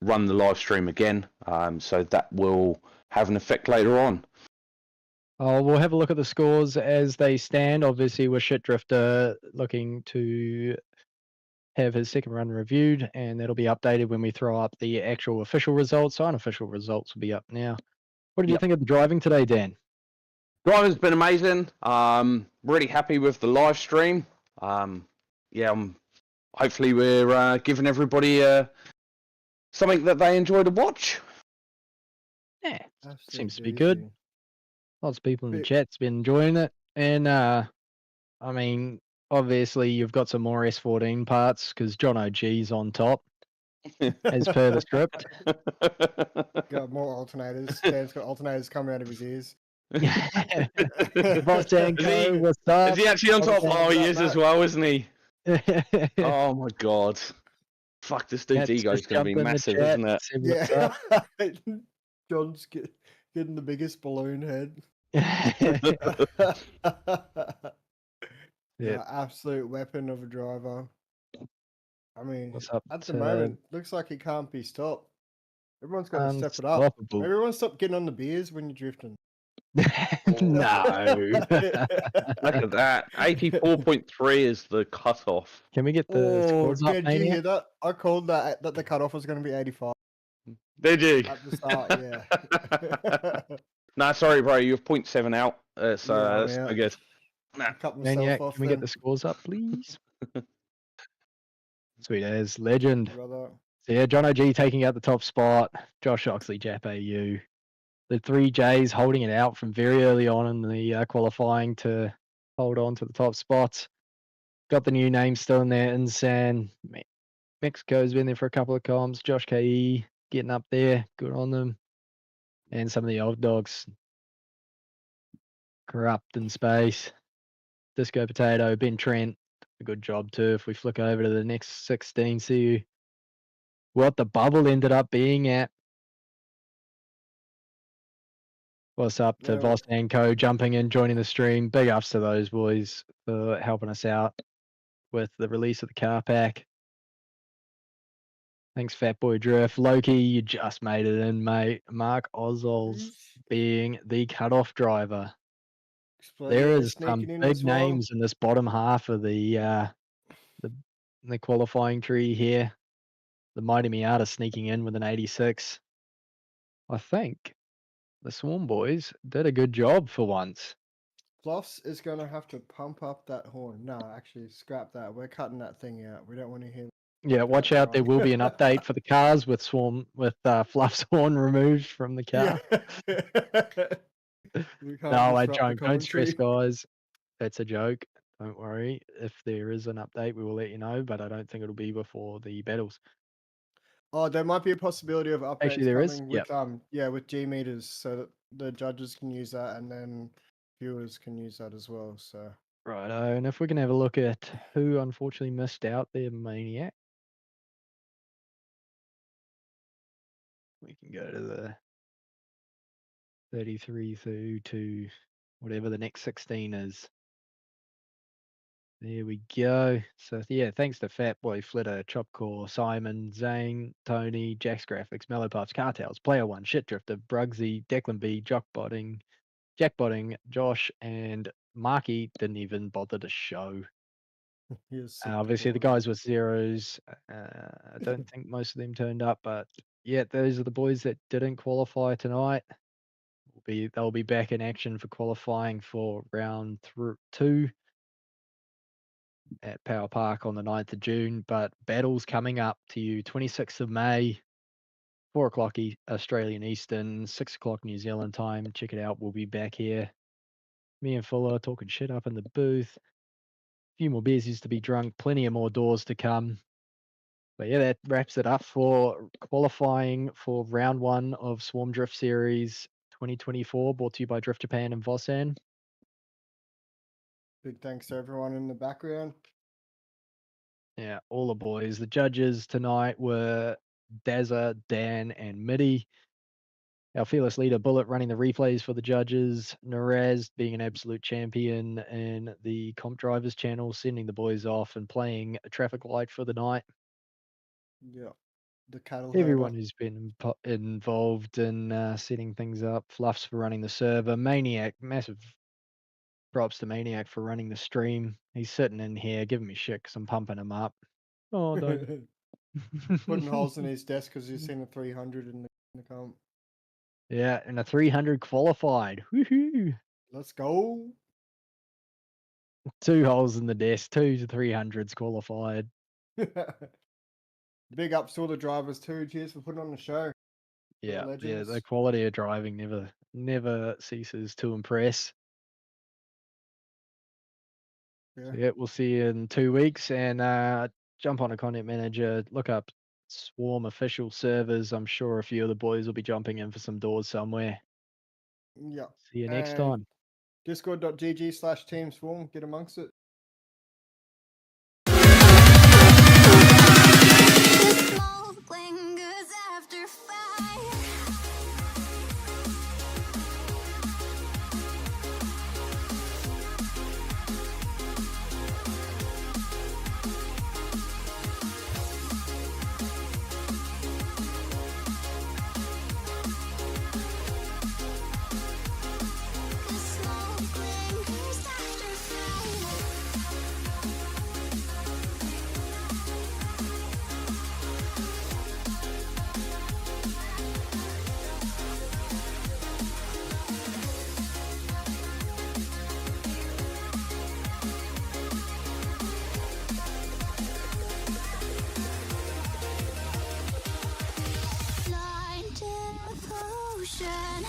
run the live stream again. So that will have an effect later on. We'll have a look at the scores as they stand. Obviously, with Shit Drifter looking to have his second run reviewed, and that'll be updated when we throw up the actual official results. So unofficial results will be up now. What did you think of the driving today, Dan? Driving's been amazing. Really happy with the live stream. Hopefully we're giving everybody something that they enjoy to watch. Yeah, Absolute seems to be good. beauty. Lots of people in the chat's been enjoying it, and I mean, obviously you've got some more S14 parts because John OG's on top, as per the script. Got more alternators. Dan's got alternators coming out of his ears. VOSAN Co, what's up? Is he actually on top? What's Oh, he up, is Matt? as well, isn't he? Oh my god. Fuck, this dude's ego is going to be massive, isn't it? Yeah. John's getting the biggest balloon head. Yeah, absolute weapon of a driver. I mean, What's up? at the moment, looks like he can't be stopped. Everyone's got to step it up. Unstoppable. Everyone stop getting on the beers when you're drifting. No. Look at that. 84.3 is the cutoff. Can we get the scores up, did you Maniac? hear that? I called that the cutoff was going to be 85 Did you? at the start, yeah. Nah, sorry, bro. You have 0.7 out. That's Yeah, that's no good. Nah. Cut myself Maniac, off can we get then, the scores up, please? Sweet as. Legend. brother. So yeah, John OG taking out the top spot. Josh Oxley, Jap AU. The 3Js holding it out from very early on in the qualifying to hold on to the top spots. Got the new names still in there. Insan. Mexico's been there for a couple of comps. Josh KE getting up there. Good on them. And some of the old dogs. Corrupt in space. Disco Potato, Ben Trent. A good job too. If we flick over to the next 16, see what the bubble ended up being at. What's up to VOSAN Co jumping in, joining the stream. Big ups to those boys for helping us out with the release of the car pack. Thanks, Fat Boy Drift. Loki, you just made it in, mate. Mark Oswald's being the cutoff driver. There is some big names in this bottom half of the qualifying tree here. The Mighty Miata sneaking in with an 86. I think the Swarm boys did a good job for once. Floss is going to have to pump up that horn. No, actually, scrap that. We're cutting that thing out. We don't want to hear. Yeah, watch out. There will be an update for the cars with Fluff's horn removed from the car. No, I don't stress, guys. That's a joke. Don't worry. If there is an update, we will let you know, but I don't think it'll be before the battles. Oh, there might be a possibility of updates Actually, there is. coming with with G meters, so that the judges can use that, and then viewers can use that as well. So Righto, and if we can have a look at who unfortunately missed out there, Maniac. We can go to the 33 through to whatever the next 16 is. There we go. So yeah, thanks to Fatboy, Flitter, Chopcore, Simon, Zane, Tony, Jack's Graphics, Mellow Puffs, Cartels, Player One, Shit Drifter, Brugsy, Declan B, Jackbotting, Josh, and Marky didn't even bother to show. Obviously the guys with zeros, I don't think most of them turned up, but yeah, those are the boys that didn't qualify tonight. They'll be back in action for qualifying for round 2 at Power Park on the 9th of June, but battles coming up to you 26th of May, 4 o'clock Australian Eastern, 6 o'clock New Zealand time. Check it out. We'll be back here Me and Fuller talking shit up in the booth. A few more beers to be drunk. Plenty of more doors to come. But yeah, that wraps it up for qualifying for round 1 of Swarm Drift Series 2024, brought to you by Drift Japan and VOSAN. Big thanks to everyone in the background. Yeah, all the boys. The judges tonight were Dazza, Dan, and Mitty. Our fearless leader, Bullet, running the replays for the judges. Naraz being an absolute champion in the Comp Drivers channel, sending the boys off and playing a traffic light for the night. Yeah. The cattle herder. Everyone who's been involved in setting things up. Fluffs for running the server. Maniac, massive props to Maniac for running the stream. He's sitting in here giving me shit because I'm pumping him up. Oh, don't. Putting holes in his desk because he's seen a 300 in the comp. Yeah, and a 300 qualified. Woohoo! Let's go. 2 holes in the desk, 2 300s qualified. Big ups to all the drivers too. Cheers for putting on the show. Yeah, legends. the quality of driving never ceases to impress. Yeah. So yeah, we'll see you in 2 weeks, and jump on a content manager, look up Swarm official servers. I'm sure a few of the boys will be jumping in for some doors somewhere. Yeah. See you next And time. Discord.gg/teamswarm. Get amongst it. Smoke lingers after fire. The smoke lingers after fire. Blind devotion.